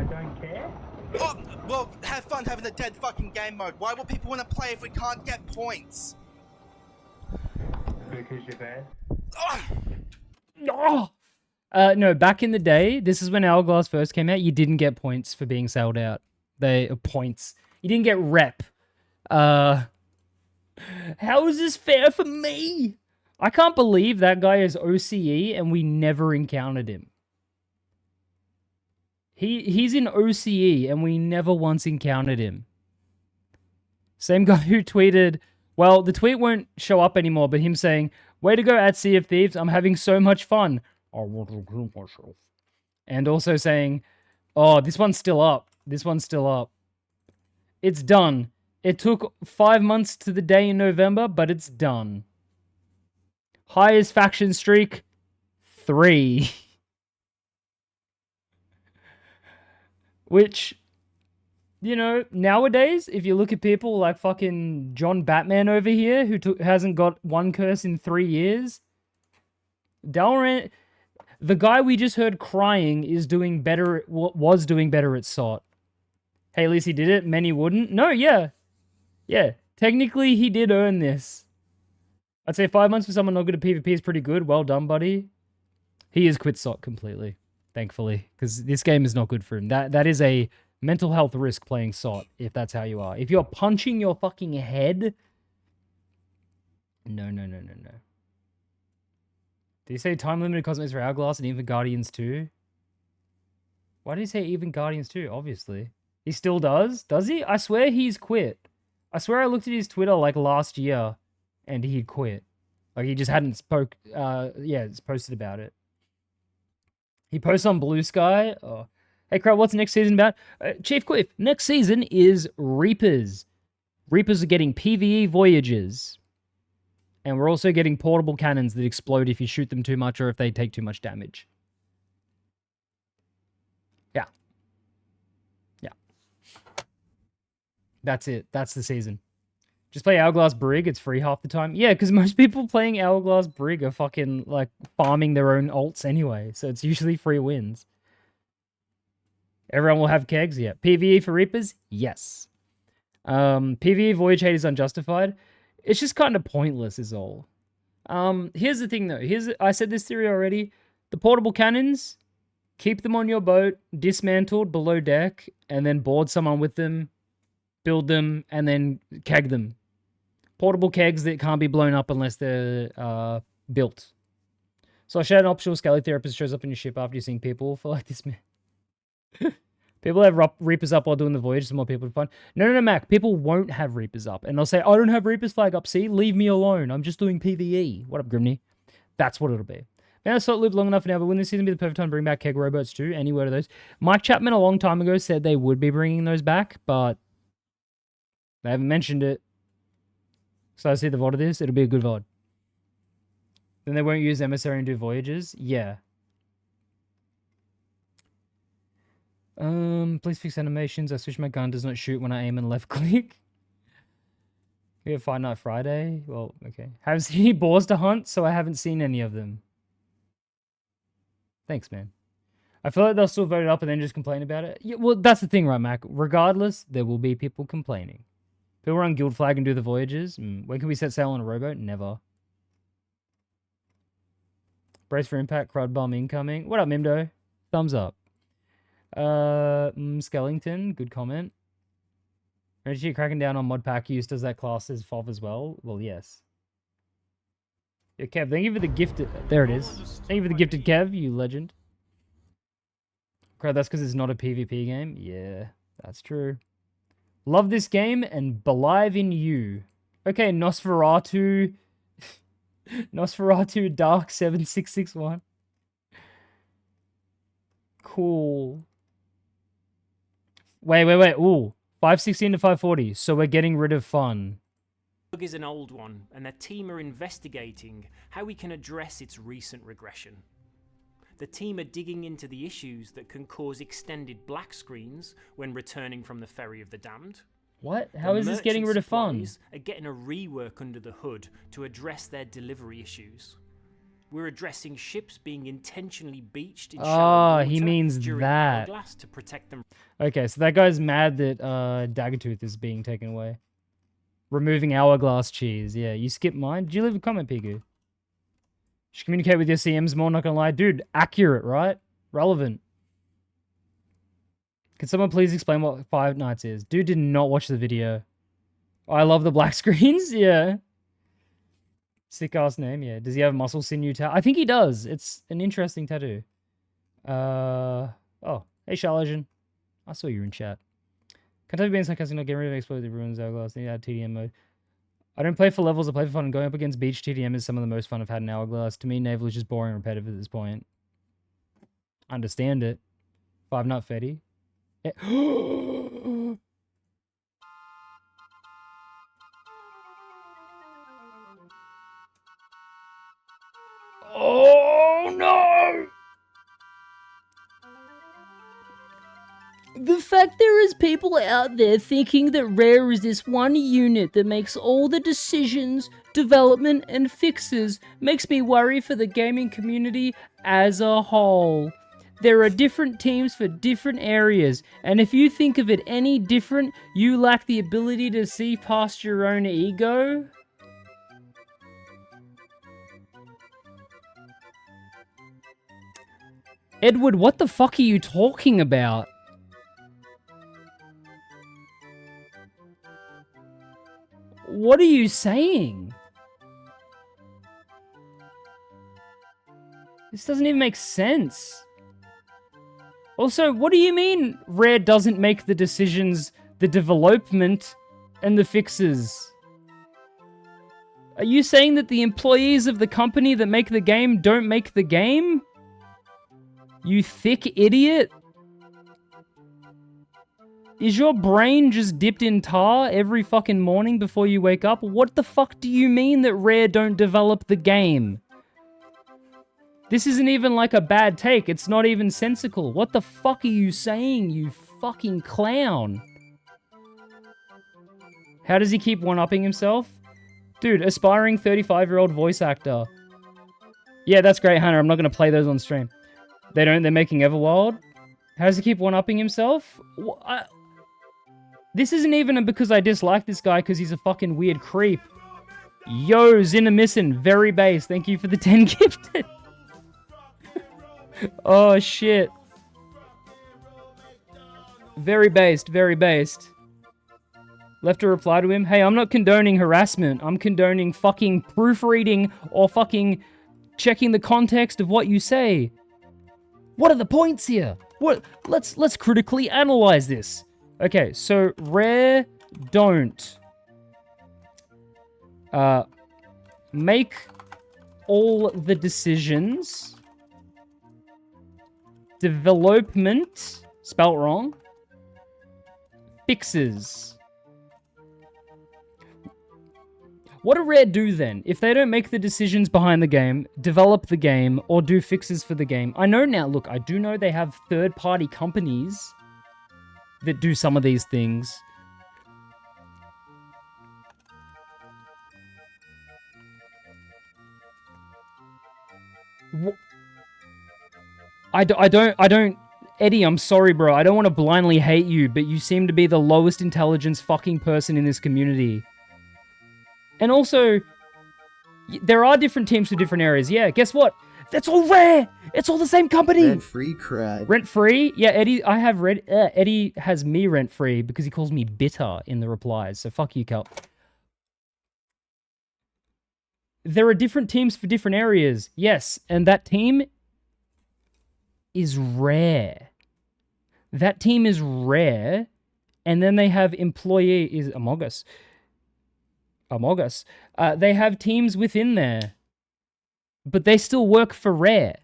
don't care. Well, have fun having a dead fucking game mode. Why would people want to play if we can't get points? Because you're bad. Oh! No, back in the day, this is when Hourglass first came out, you didn't get points for being sold out. Points. You didn't get rep. How is this fair for me? I can't believe that guy is OCE and we never encountered him. He's in OCE and we never once encountered him. Same guy who tweeted, well, the tweet won't show up anymore, but him saying, way to go at Sea of Thieves, I'm having so much fun. I want to kill myself. And also saying, oh, this one's still up. This one's still up. It's done. It took 5 months to the day in November, but it's done. Highest faction streak, 3. Which, you know, nowadays, if you look at people like fucking John Batman over here, who hasn't got one curse in 3 years, Dalaran, the guy we just heard crying is doing better, was doing better at Sot. Hey, at least he did it. Many wouldn't. No, yeah. Yeah, technically he did earn this. I'd say 5 months for someone not good at PvP is pretty good. Well done, buddy. He has quit Sot completely, thankfully, because this game is not good for him. That is a mental health risk playing Sot, if that's how you are. If you're punching your fucking head... No. Did he say time limited cosmetics for Hourglass and even Guardians 2? Why did he say even Guardians 2? Obviously. He still does? Does he? I swear he's quit. I swear I looked at his Twitter like last year and he'd quit. Like he just hadn't posted about it. He posts on Blue Sky. Oh. Hey, Crowd, what's next season about? Chief Quiff, next season is Reapers. Reapers are getting PvE voyages. And we're also getting portable cannons that explode if you shoot them too much or if they take too much damage. Yeah. Yeah. That's it. That's the season. Just play Hourglass Brig. It's free half the time. Yeah, because most people playing Hourglass Brig are fucking, like, farming their own alts anyway. So it's usually free wins. Everyone will have kegs? Yeah. PvE for Reapers? Yes. PvE Voyage Hate is unjustified. It's just kind of pointless is all. Here's the thing, though. I said this theory already. The portable cannons, keep them on your boat, dismantled below deck, and then board someone with them, build them, and then keg them. Portable kegs that can't be blown up unless they're built. So I showed an optional Skelly Therapist shows up in your ship after you're seeing people for like this man. People have Reapers up while doing the voyage, so more people to find. No, Mac. People won't have Reapers up. And they'll say, I don't have Reapers flag up. See, leave me alone. I'm just doing PvE. What up, Grimney? That's what it'll be. Man, I Sot lived long enough now, but wouldn't this season be the perfect time to bring back keg rowboats too? Any word of those? Mike Chapman a long time ago said they would be bringing those back, but they haven't mentioned it. So I see the VOD of this. It'll be a good VOD. Then they won't use Emissary and do voyages? Yeah. Please fix animations. I switch my gun. Does not shoot when I aim and left click. We have Fight Night Friday. Well, okay. Have seen any boars to hunt, so I haven't seen any of them. Thanks, man. I feel like they'll still vote it up and then just complain about it. Yeah, well, that's the thing, right, Mac? Regardless, there will be people complaining. People run Guild Flag and do the voyages. When can we set sail on a rowboat? Never. Brace for impact. Crud bomb incoming. What up, Mimdo? Thumbs up. Skellington, good comment. Are cracking down on mod pack use? Does that class as FOV as well? Well, yes. Yeah, Kev, thank you for the gifted. There it is. Thank you for the gifted, Kev, you legend. Crap, that's because it's not a PvP game? Yeah, that's true. Love this game and believe in you. Okay, Nosferatu. Nosferatu Dark 7661. Cool. Wait. Ooh. 516 to 540. So we're getting rid of fun. Bug is an old one, and their team are investigating how we can address its recent regression. The team are digging into the issues that can cause extended black screens when returning from the Ferry of the Damned. What? How is this getting rid of fun? Are getting a rework under the hood to address their delivery issues. We're addressing ships being intentionally beached in shallow water he means during that. hourglass to protect them. Okay, so that guy's mad that Daggertooth is being taken away. Removing hourglass cheese. Yeah, you skipped mine. Did you leave a comment, Pigu? Should communicate with your CMs more, not gonna lie. Dude, accurate, right? Relevant. Can someone please explain what Five Nights is? Dude did not watch the video. Oh, I love the black screens. Yeah. Sick ass name, yeah. Does he have muscle sinew tattoo? I think he does. It's an interesting tattoo. Oh, hey Charlesian. I saw you in chat. Can't have been sarcastic, not getting rid of explosive ruins, hourglass, need to add TDM mode. I don't play for levels, I play for fun, and going up against beach TDM is some of the most fun I've had in Hourglass. To me, Naval is just boring and repetitive at this point. Understand it. Five Nut Fetty. Yeah. Oh no! The fact there is people out there thinking that Rare is this one unit that makes all the decisions, development, and fixes makes me worry for the gaming community as a whole. There are different teams for different areas, and if you think of it any different, you lack the ability to see past your own ego. Edward, what the fuck are you talking about? What are you saying? This doesn't even make sense. Also, what do you mean Rare doesn't make the decisions, the development, and the fixes? Are you saying that the employees of the company that make the game don't make the game? You thick idiot. Is your brain just dipped in tar every fucking morning before you wake up? What the fuck do you mean that Rare don't develop the game? This isn't even like a bad take. It's not even sensical. What the fuck are you saying, you fucking clown? How does he keep one-upping himself? Dude, aspiring 35-year-old voice actor. Yeah, that's great, Hannah. I'm not going to play those on stream. They're making Everwild. How does he keep one-upping himself? This isn't even because I dislike this guy because he's a fucking weird creep. Yo, Zinamissin, very base. Thank you for the 10 gifted. Oh, shit. Very based, very based. Left a reply to him. Hey, I'm not condoning harassment. I'm condoning fucking proofreading or fucking checking the context of what you say. What are the points here? What? Let's critically analyze this. Okay, so Rare don't make all the decisions. Development, spelt wrong. Fixes. What do Rare do then? If they don't make the decisions behind the game, develop the game, or do fixes for the game? I know now, look, I do know they have third-party companies that do some of these things. I don't, Eddie, I'm sorry, bro. I don't want to blindly hate you, but you seem to be the lowest intelligence fucking person in this community. And also, there are different teams for different areas. Yeah, guess what? That's all Rare! It's all the same company! Rent-free crud. Rent-free? Yeah, Eddie, I have Eddie has me rent-free because he calls me bitter in the replies, so fuck you, Cal. There are different teams for different areas. Yes, and that team is Rare. That team is Rare, and then they have Among Us. They have teams within there, but they still work for Rare.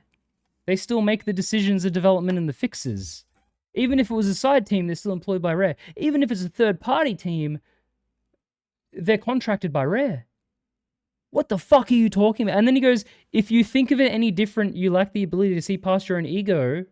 They still make the decisions, the development, and the fixes. Even if it was a side team, they're still employed by Rare. Even if it's a third-party team, they're contracted by Rare. What the fuck are you talking about? And then he goes, if you think of it any different, you lack the ability to see past your own ego.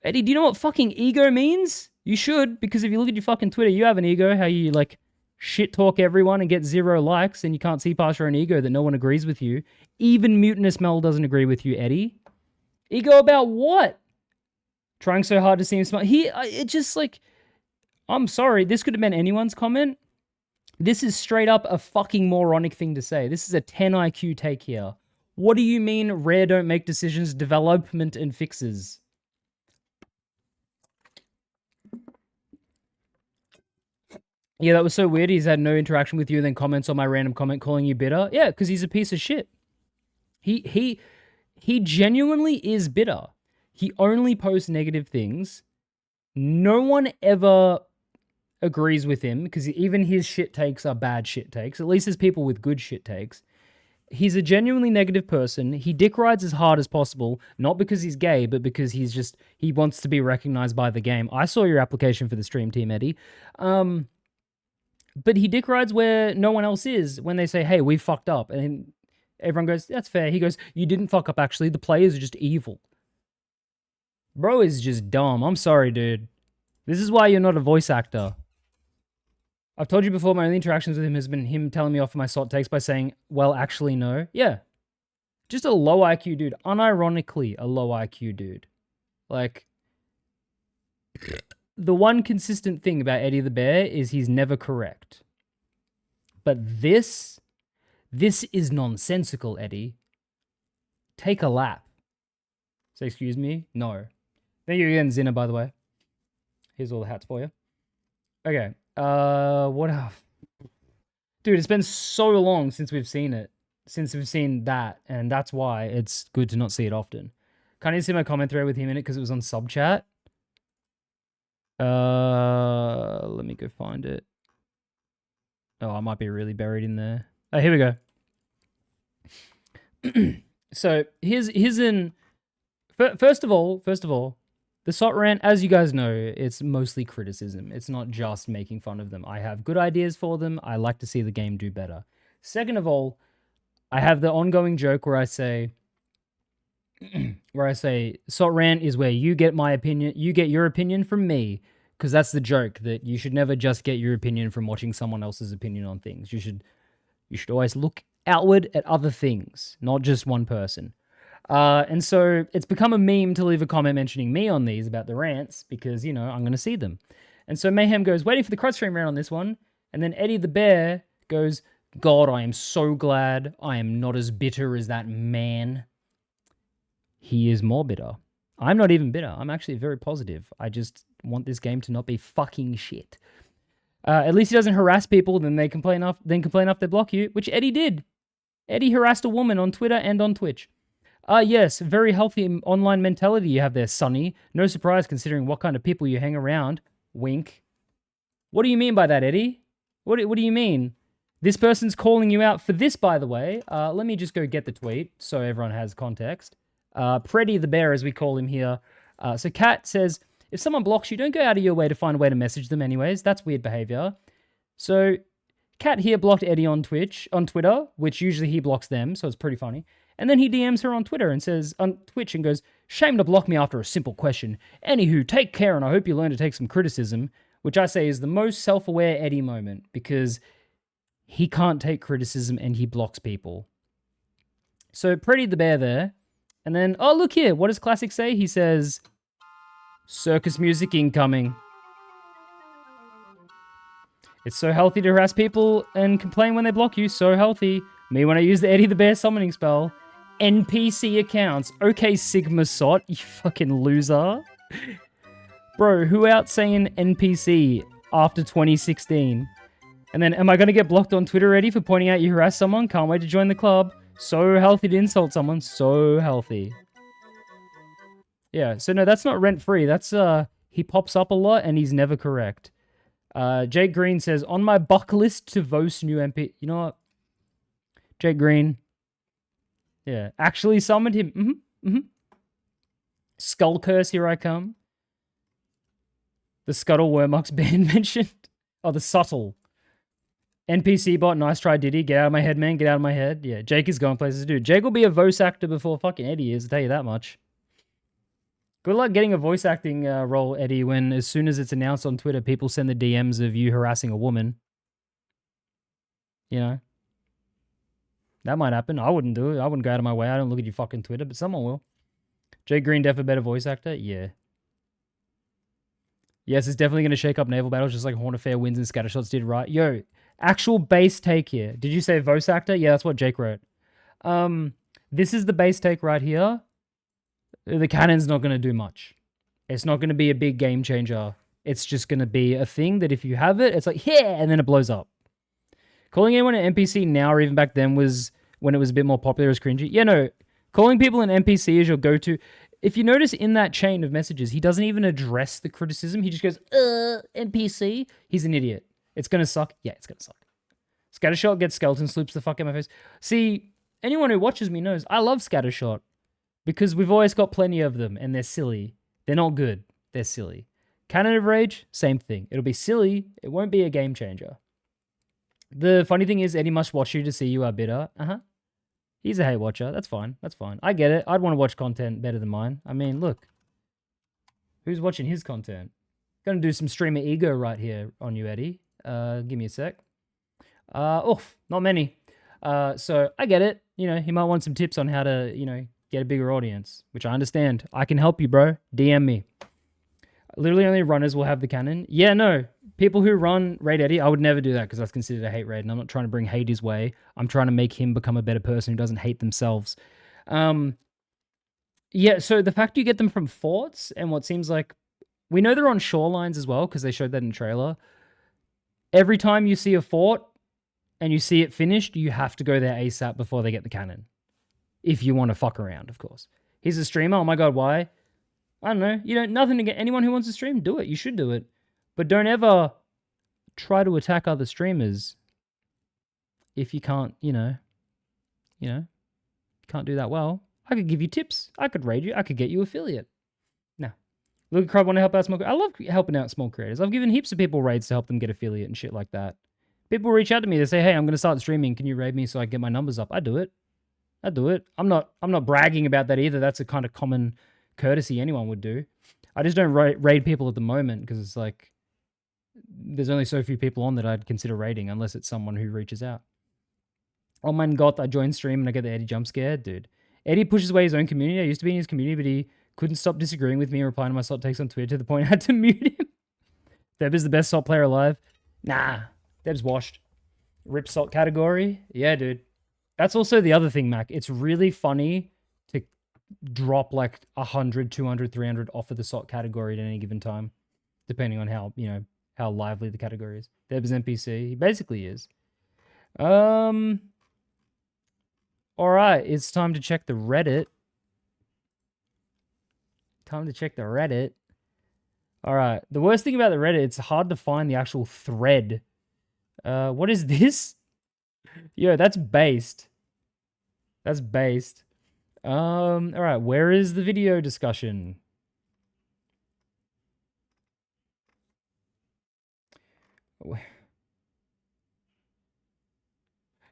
Eddie, do you know what fucking ego means? You should, because if you look at your fucking Twitter, you have an ego, how you, like, shit-talk everyone and get 0 likes, and you can't see past your own ego that no one agrees with you. Even Mutinous Mel doesn't agree with you, Eddie. Ego about what? Trying so hard to seem smart. It just, like, I'm sorry, this could have been anyone's comment. This is straight up a fucking moronic thing to say. This is a 10 IQ take here. What do you mean Rare don't make decisions, development, and fixes? Yeah, that was so weird. He's had no interaction with you and then comments on my random comment calling you bitter. Yeah, because he's a piece of shit. He genuinely is bitter. He only posts negative things. No one ever agrees with him because even his shit takes are bad shit takes. At least there's people with good shit takes. He's a genuinely negative person. He dick rides as hard as possible, not because he's gay, but because he wants to be recognized by the game. I saw your application for the stream team, Eddie. But he dick rides where no one else is when they say, hey, we fucked up. And everyone goes, that's fair. He goes, you didn't fuck up, actually. The players are just evil. Bro is just dumb. I'm sorry, dude. This is why you're not a voice actor. I've told you before, my only interactions with him has been him telling me off for my Sot takes by saying, well, actually, no. Yeah. Just a low IQ dude. Unironically, a low IQ dude. Like, the one consistent thing about Eddie the Bear is he's never correct. But this is nonsensical, Eddie. Take a lap. Say, excuse me? No. Thank you again, Zinna, by the way. Here's all the hats for you. Okay. What else? Dude, it's been so long since we've seen it. since we've seen that, and that's why it's good to not see it often. Can't even see my comment thread with him in it because it was on sub chat. Let me go find it. Oh, I might be really buried in there. Oh, here we go. So here's an. First of all, the Sot Rant, as you guys know, it's mostly criticism. It's not just making fun of them. I have good ideas for them. I like to see the game do better. Second of all, I have the ongoing joke where I say, Sot Rant is where you get my opinion, you get your opinion from me, because that's the joke, that you should never just get your opinion from watching someone else's opinion on things. You should always look outward at other things, not just one person. And so it's become a meme to leave a comment mentioning me on these about the rants because, you know, I'm going to see them. And so Mayhem goes, waiting for the Crudstream rant on this one. And then Eddie the Bear goes, God, I am so glad I am not as bitter as that man. He is more bitter. I'm not even bitter. I'm actually very positive. I just want this game to not be fucking shit. At least he doesn't harass people, then they complain after they block you, which Eddie did. Eddie harassed a woman on Twitter and on Twitch. Yes, very healthy online mentality you have there, Sonny. No surprise considering what kind of people you hang around. Wink. What do you mean by that, Eddie? What do you mean? This person's calling you out for this, by the way. Let me just go get the tweet so everyone has context. Preddy the Bear, as we call him here. So Kat says, if someone blocks you, don't go out of your way to find a way to message them anyways. That's weird behavior. So Kat here blocked Eddie on Twitter, which usually he blocks them, so it's pretty funny. And then he DMs her on Twitter and says, on Twitch, and goes, shame to block me after a simple question. Anywho, take care, and I hope you learn to take some criticism, which I say is the most self-aware Eddie moment, because he can't take criticism and he blocks people. So Pretty the Bear there. And then, oh, look here. What does Classic say? He says, circus music incoming. It's so healthy to harass people and complain when they block you. So healthy. Me when I use the Eddie the Bear summoning spell. NPC accounts. Okay, Sigma Sot, you fucking loser. Bro, who out saying NPC after 2016? And then, am I going to get blocked on Twitter, Eddie, for pointing out you harassed someone? Can't wait to join the club. So healthy to insult someone. So healthy. Yeah, so no, that's not rent-free. That's, he pops up a lot and he's never correct. Jake Green says, on my buck list to vote new MP... You know what? Jake Green. Yeah, actually summoned him. Skull Curse, here I come. The Scuttle Wormux band mentioned. Oh, the Subtle. NPC bot, nice try, Diddy. Get out of my head, man. Get out of my head. Yeah, Jake is going places, dude. Jake will be a voice actor before fucking Eddie is, I'll tell you that much. Good luck getting a voice acting role, Eddie, when as soon as it's announced on Twitter, people send the DMs of you harassing a woman. You know? That might happen. I wouldn't do it. I wouldn't go out of my way. I don't look at your fucking Twitter, but someone will. Jake Green, def a better voice actor? Yeah. Yes, it's definitely going to shake up naval battles just like Horn Affair wins and Scattershots did, right? Yo, actual base take here. Did you say voice actor? Yeah, that's what Jake wrote. This is the base take right here. The cannon's not going to do much. It's not going to be a big game changer. It's just going to be a thing that if you have it, it's like, yeah, and then it blows up. Calling anyone an NPC now or even back then was when it was a bit more popular as cringy. Yeah, no. Calling people an NPC is your go-to. If you notice in that chain of messages, he doesn't even address the criticism. He just goes, NPC. He's an idiot. It's going to suck. Yeah, it's going to suck. Scattershot gets skeleton sloops the fuck out of my face. See, anyone who watches me knows I love Scattershot because we've always got plenty of them and they're silly. They're not good. They're silly. Cannon of Rage, same thing. It'll be silly. It won't be a game changer. The funny thing is, Eddie must watch you to see you are bitter. He's a hate watcher. That's fine. That's fine. I get it. I'd want to watch content better than mine. I mean, look. Who's watching his content? Gonna do some streamer ego right here on you, Eddie. Give me a sec. Not many. So I get it. You know, he might want some tips on how to, you know, get a bigger audience, which I understand. I can help you, bro. DM me. Literally only runners will have the cannon. Yeah, no. People who run Raid Eddie, I would never do that because that's considered a hate raid, and I'm not trying to bring hate his way. I'm trying to make him become a better person who doesn't hate themselves. Yeah, so the fact you get them from forts and what seems like... We know they're on shorelines as well because they showed that in the trailer. Every time you see a fort and you see it finished, you have to go there ASAP before they get the cannon. If you want to fuck around, of course. He's a streamer. Oh my god, why? I don't know. You don't, nothing to get anyone who wants to stream, do it. You should do it. But don't ever try to attack other streamers if you can't, can't do that well. I could give you tips. I could raid you. I could get you affiliate. No. Look, Crud, want to help out small. I love helping out small creators. I've given heaps of people raids to help them get affiliate and shit like that. People reach out to me. They say, "Hey, I'm going to start streaming. Can you raid me so I get my numbers up?" I do it. I do it. I'm not bragging about that either. That's a kind of common courtesy anyone would do. I just don't raid people at the moment because it's like there's only so few people on that I'd consider raiding unless it's someone who reaches out. Oh my god, I joined stream and I get the Eddie jump scare. Dude, Eddie pushes away his own community. I used to be in his community, but he couldn't stop disagreeing with me and replying to my Sot takes on Twitter to the point I had to mute him. Deb is the best Sot player alive. Nah, Deb's washed. Rip Sot category. Yeah, dude. That's also the other thing, Mac. It's really funny to drop like 100, 200, 300 off of the Sot category at any given time, depending on how, how lively the category is. Deb's NPC. He basically is. All right, it's time to check the Reddit. All right. The worst thing about the Reddit, it's hard to find the actual thread. What is this? Yo, that's based. That's based. All right. Where is the video discussion?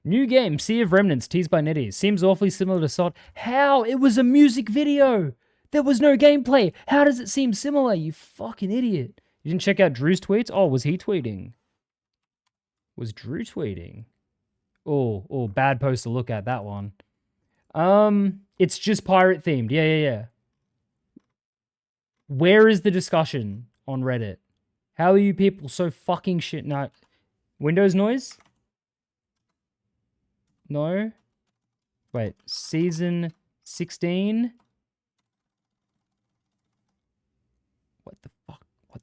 New game, Sea of Remnants, teased by NetEase. Seems awfully similar to Sot. How? It was a music video. There was no gameplay. How does it seem similar, you fucking idiot? You didn't check out Drew's tweets? Oh, was he tweeting? Was Drew tweeting? Oh, bad post to look at, that one. It's just pirate themed. Yeah. Where is the discussion on Reddit? How are you people so fucking shit? No. Windows noise? No. Wait, season 16? What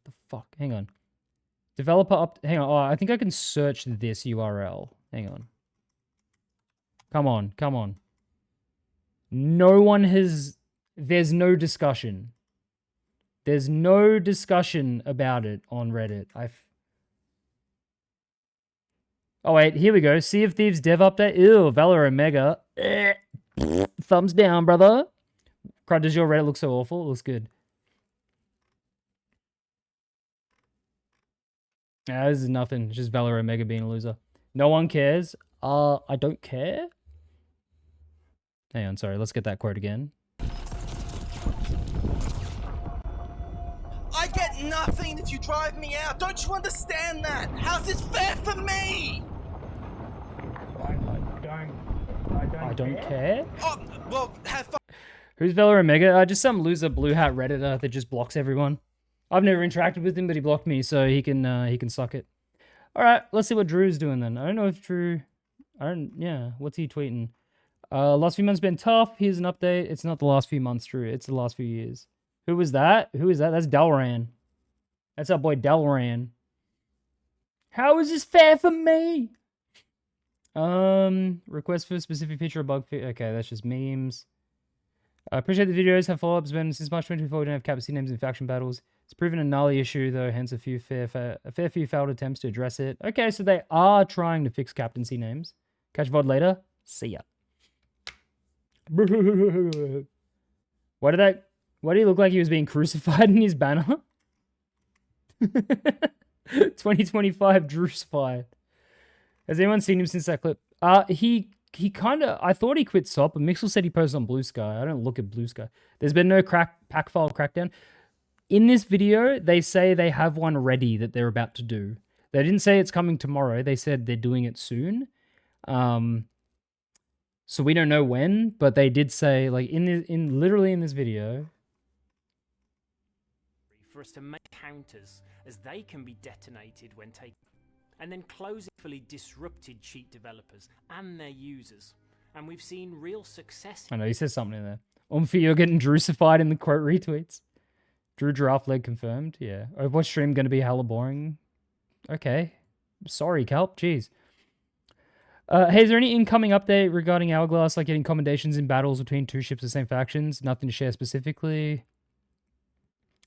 the fuck? Hang on. Developer up. Hang on. Oh, I think I can search this URL. Hang on. Come on. No one has. There's no discussion. There's no discussion about it on Reddit. Oh, wait. Here we go. Sea of Thieves dev update. Ew. Valor Omega. Thumbs down, brother. Crud, does your Reddit look so awful? It looks good. Nah, this is nothing. It's just Valor Omega being a loser. No one cares. I don't care. Hang on, sorry. Let's get that quote again. I get nothing if you drive me out. Don't you understand that? How's this fair for me? I don't care. Oh, well, have fun. Who's Valor Omega? Just some loser blue hat Redditor that just blocks everyone. I've never interacted with him, but he blocked me, so he can suck it. All right, let's see what Drew's doing then. I don't know if Drew. Yeah, what's he tweeting? Last few months been tough. Here's an update. It's not the last few months, Drew. It's the last few years. Who was that? Who is that? That's Delran. That's our boy Delran. How is this fair for me? Request for a specific picture or bug. Okay, that's just memes. I appreciate the videos. Have follow-ups. Been since March 2024. We don't have capacity names in faction battles. It's proven a gnarly issue though. Hence a fair few failed attempts to address it. Okay, so they are trying to fix captaincy names. Catch VOD later. See ya. Why did he look like he was being crucified in his banner? 2025 Drucified. Has anyone seen him since that clip? He kind of, I thought he quit Sot, but Mixel said he posted on Blue Sky. I don't look at Blue Sky. There's been no pack file crackdown. In this video, they say they have one ready that they're about to do. They didn't say it's coming tomorrow. They said they're doing it soon. So we don't know when, but they did say, like, literally in this video. For us to make counters, as they can be detonated when taken, and then closingly disrupted cheat developers and their users. And we've seen real success. I know, he says something in there. Umphy, you're getting Drucified in the quote retweets. Drew draft leg confirmed. Yeah. Overwatch stream going to be hella boring. Okay. Sorry, Kelp. Jeez. Hey, is there any incoming update regarding Hourglass, like getting commendations in battles between two ships of the same factions? Nothing to share specifically.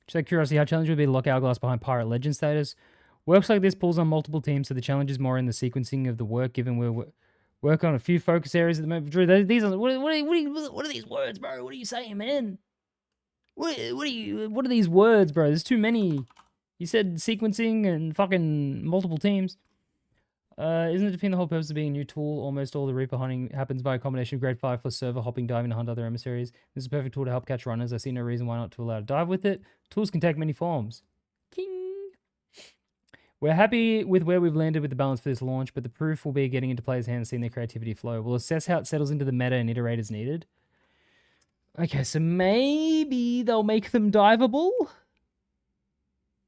Just out of curiosity, how challenging would it be to lock Hourglass behind Pirate Legend status? Works like this pulls on multiple teams, so the challenge is more in the sequencing of the work, given we're work on a few focus areas at the moment. Drew, these are, what are these words, bro? What are you saying, man? What are these words, bro? There's too many. You said sequencing and fucking multiple teams. Isn't it defeating the whole purpose of being a new tool? Almost all the Reaper hunting happens by a combination of grade 5 plus server hopping, diving to hunt other emissaries. This is a perfect tool to help catch runners. I see no reason why not to allow to dive with it. Tools can take many forms. King. We're happy with where we've landed with the balance for this launch, but the proof will be getting into players' hands, seeing their creativity flow. We'll assess how it settles into the meta and iterate as needed. Okay, so maybe they'll make them diveable?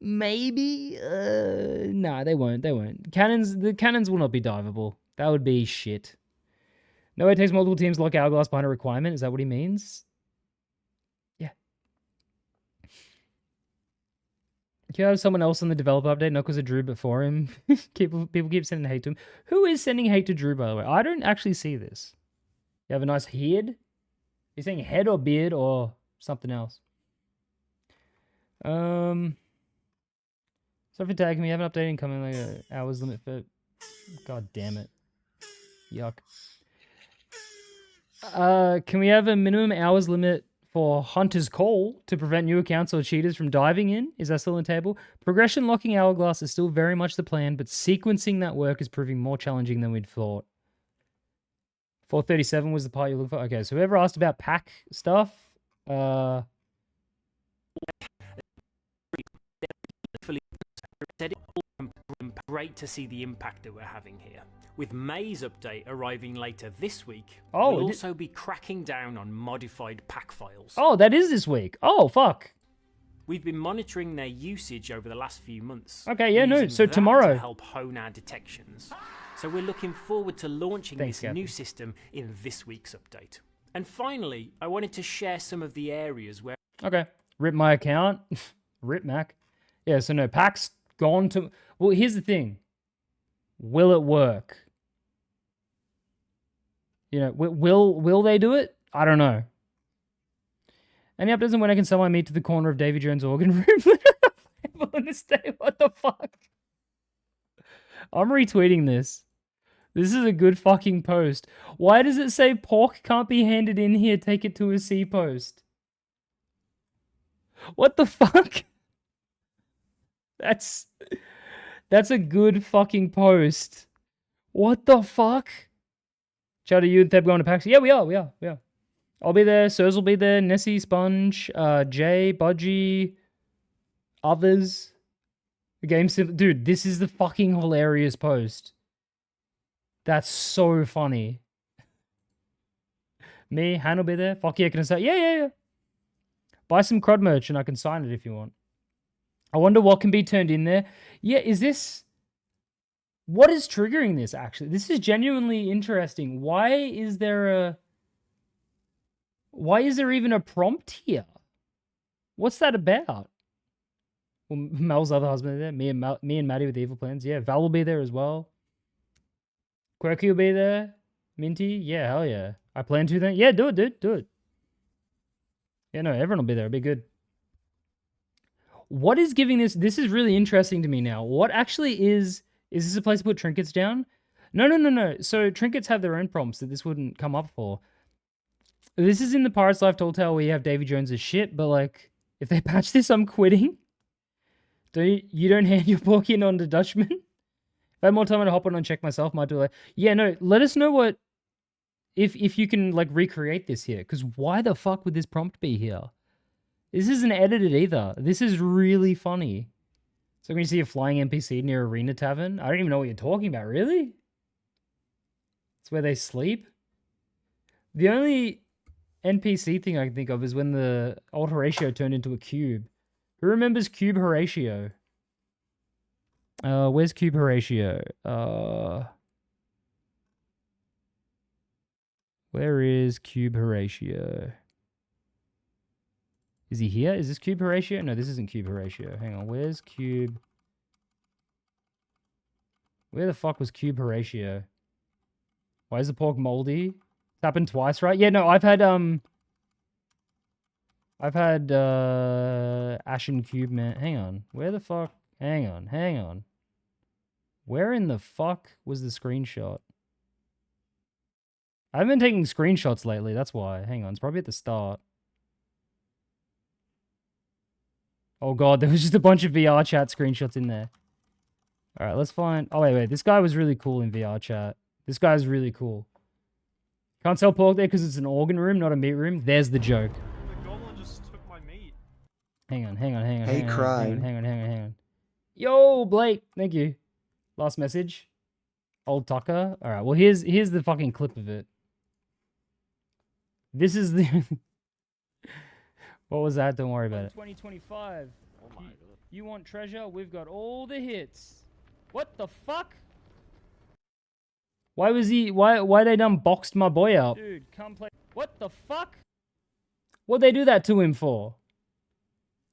Maybe? Nah, they won't. They won't. The cannons will not be diveable. That would be shit. No, it takes multiple teams to lock Hourglass behind a requirement. Is that what he means? Yeah. Can you have someone else on the developer update? Not because of Drew, but for him. People keep sending hate to him. Who is sending hate to Drew, by the way? I don't actually see this. You have a nice head? You're saying head or beard or something else? So for tagging me, have an update incoming like an hours limit for... God damn it. Yuck. Can we have a minimum hours limit for Hunter's Call to prevent new accounts or cheaters from diving in? Is that still on the table? Progression locking Hourglass is still very much the plan, but sequencing that work is proving more challenging than we'd thought. 437 was the part you look for? Okay, so whoever asked about pack stuff, Great to see the impact that we're having here. With May's update arriving later this week, we'll also be cracking down on modified pack files. Oh, that is this week. Oh, fuck. We've been monitoring their usage over the last few months. Okay, yeah, no, so tomorrow. To help hone our detections. So we're looking forward to launching this new system in this week's update. And finally, I wanted to share some of the areas where... Okay. Rip my account. Rip Mac. Yeah, so no, packs gone to... Well, here's the thing. Will it work? You know, will they do it? I don't know. Any updates on when I can sell my meat to the corner of Davy Jones' organ room? In this day? What the fuck? I'm retweeting this. This is a good fucking post. Why does it say pork can't be handed in here? Take it to a C post. What the fuck? That's a good fucking post. What the fuck? Shout out to you and Theb going to PAX. Yeah, we are. I'll be there. Sirs will be there. Nessie, Sponge, Jay, Budgie, others. The game simple. Dude, this is the fucking hilarious post. That's so funny. Me, Han will be there. Fuck yeah, can I say? Yeah. Buy some Crud merch and I can sign it if you want. I wonder what can be turned in there. Yeah, is this... What is triggering this, actually? This is genuinely interesting. Why is there even a prompt here? What's that about? Well, Mel's other husband is there. Me and Maddie with the evil plans. Yeah, Val will be there as well. Quirky will be there. Minty. Yeah, hell yeah. I plan to then. Yeah, do it, dude. Do it. Yeah, no, everyone will be there. It'll be good. What is giving this... This is really interesting to me now. What actually is... Is this a place to put trinkets down? No. So trinkets have their own prompts that this wouldn't come up for. This is in the Pirate's Life Tall Tale where you have Davy Jones as shit, but like, if they patch this, I'm quitting. You don't hand your pork in on the Dutchman? If I had more time to hop on and check myself, might do like... Yeah, no, let us know what... If you can like recreate this here, because why the fuck would this prompt be here? This isn't edited either. This is really funny. So when you see a flying NPC near Arena Tavern, I don't even know what you're talking about, really? It's where they sleep? The only NPC thing I can think of is when the old Horatio turned into a cube. Who remembers Cube Horatio? Where's Cube Horatio? Where is Cube Horatio? Is he here? Is this Cube Horatio? No, this isn't Cube Horatio. Hang on, where's Cube? Where the fuck was Cube Horatio? Why is the pork moldy? It's happened twice, right? Yeah, no, I've had Ashen Cube Man. Hang on. Where the fuck? Hang on. Where in the fuck was the screenshot? I haven't been taking screenshots lately, that's why. Hang on, it's probably at the start. Oh god, there was just a bunch of VR chat screenshots in there. Alright, let's find... Oh, wait. This guy was really cool in VR chat. This guy's really cool. Can't sell pork there because it's an organ room, not a meat room. There's the joke. The goblin just took my meat. Hang on. Hey, Crime. Hang on. Yo, Blake. Thank you. Last message. Old Tucker. Alright, well, here's the fucking clip of it. This is the... What was that? Don't worry about it. 2025. Oh my god. You want treasure? We've got all the hits. What the fuck? Why they done boxed my boy up? Dude, come play. What the fuck? What'd they do that to him for?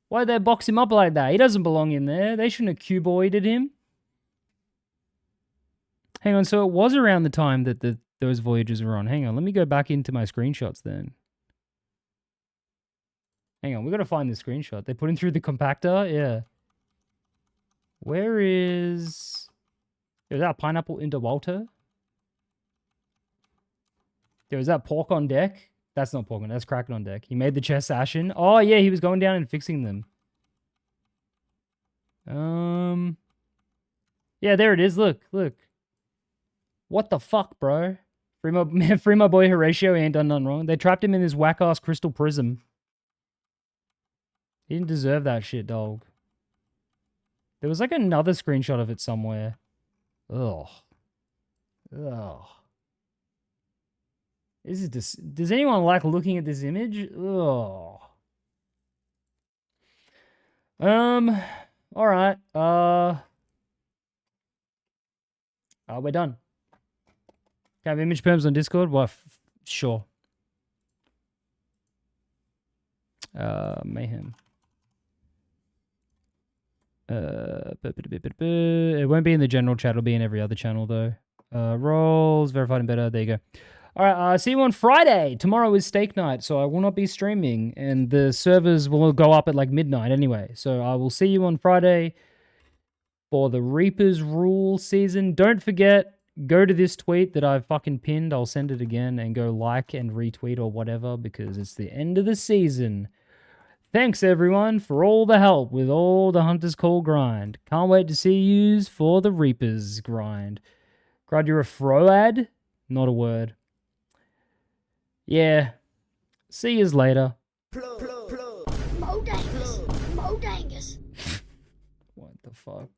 Why'd they box him up like that? He doesn't belong in there. They shouldn't have cuboided him. Hang on, so it was around the time that those voyages were on. Hang on, let me go back into my screenshots then. Hang on, we gotta find the screenshot. They put him through the compactor? Yeah. Where is that pineapple into Walter? Is that pork on deck? That's not pork on deck, that's Kraken on deck. He made the chests ashen. Oh yeah, he was going down and fixing them. Yeah, there it is. Look. What the fuck, bro? Free my boy Horatio, he ain't done nothing wrong. They trapped him in this whack-ass crystal prism. He didn't deserve that shit, dog. There was like another screenshot of it somewhere. Ugh. Does anyone like looking at this image? Ugh. Alright. We're done. Can I have image perms on Discord? Well, sure. Mayhem. It won't be in the general chat. It'll be in every other channel, though. Rolls, verified and better. There you go. All right, see you on Friday. Tomorrow is steak night, so I will not be streaming, and the servers will go up at like midnight anyway. So I will see you on Friday for the Reaper's Rule season. Don't forget, go to this tweet that I've fucking pinned. I'll send it again, and go like and retweet or whatever, because it's the end of the season. Thanks, everyone, for all the help with all the Hunter's Call grind. Can't wait to see yous for the Reaper's grind. Grud, you're a froad? Not a word. Yeah. See yous later. Modangus. What the fuck?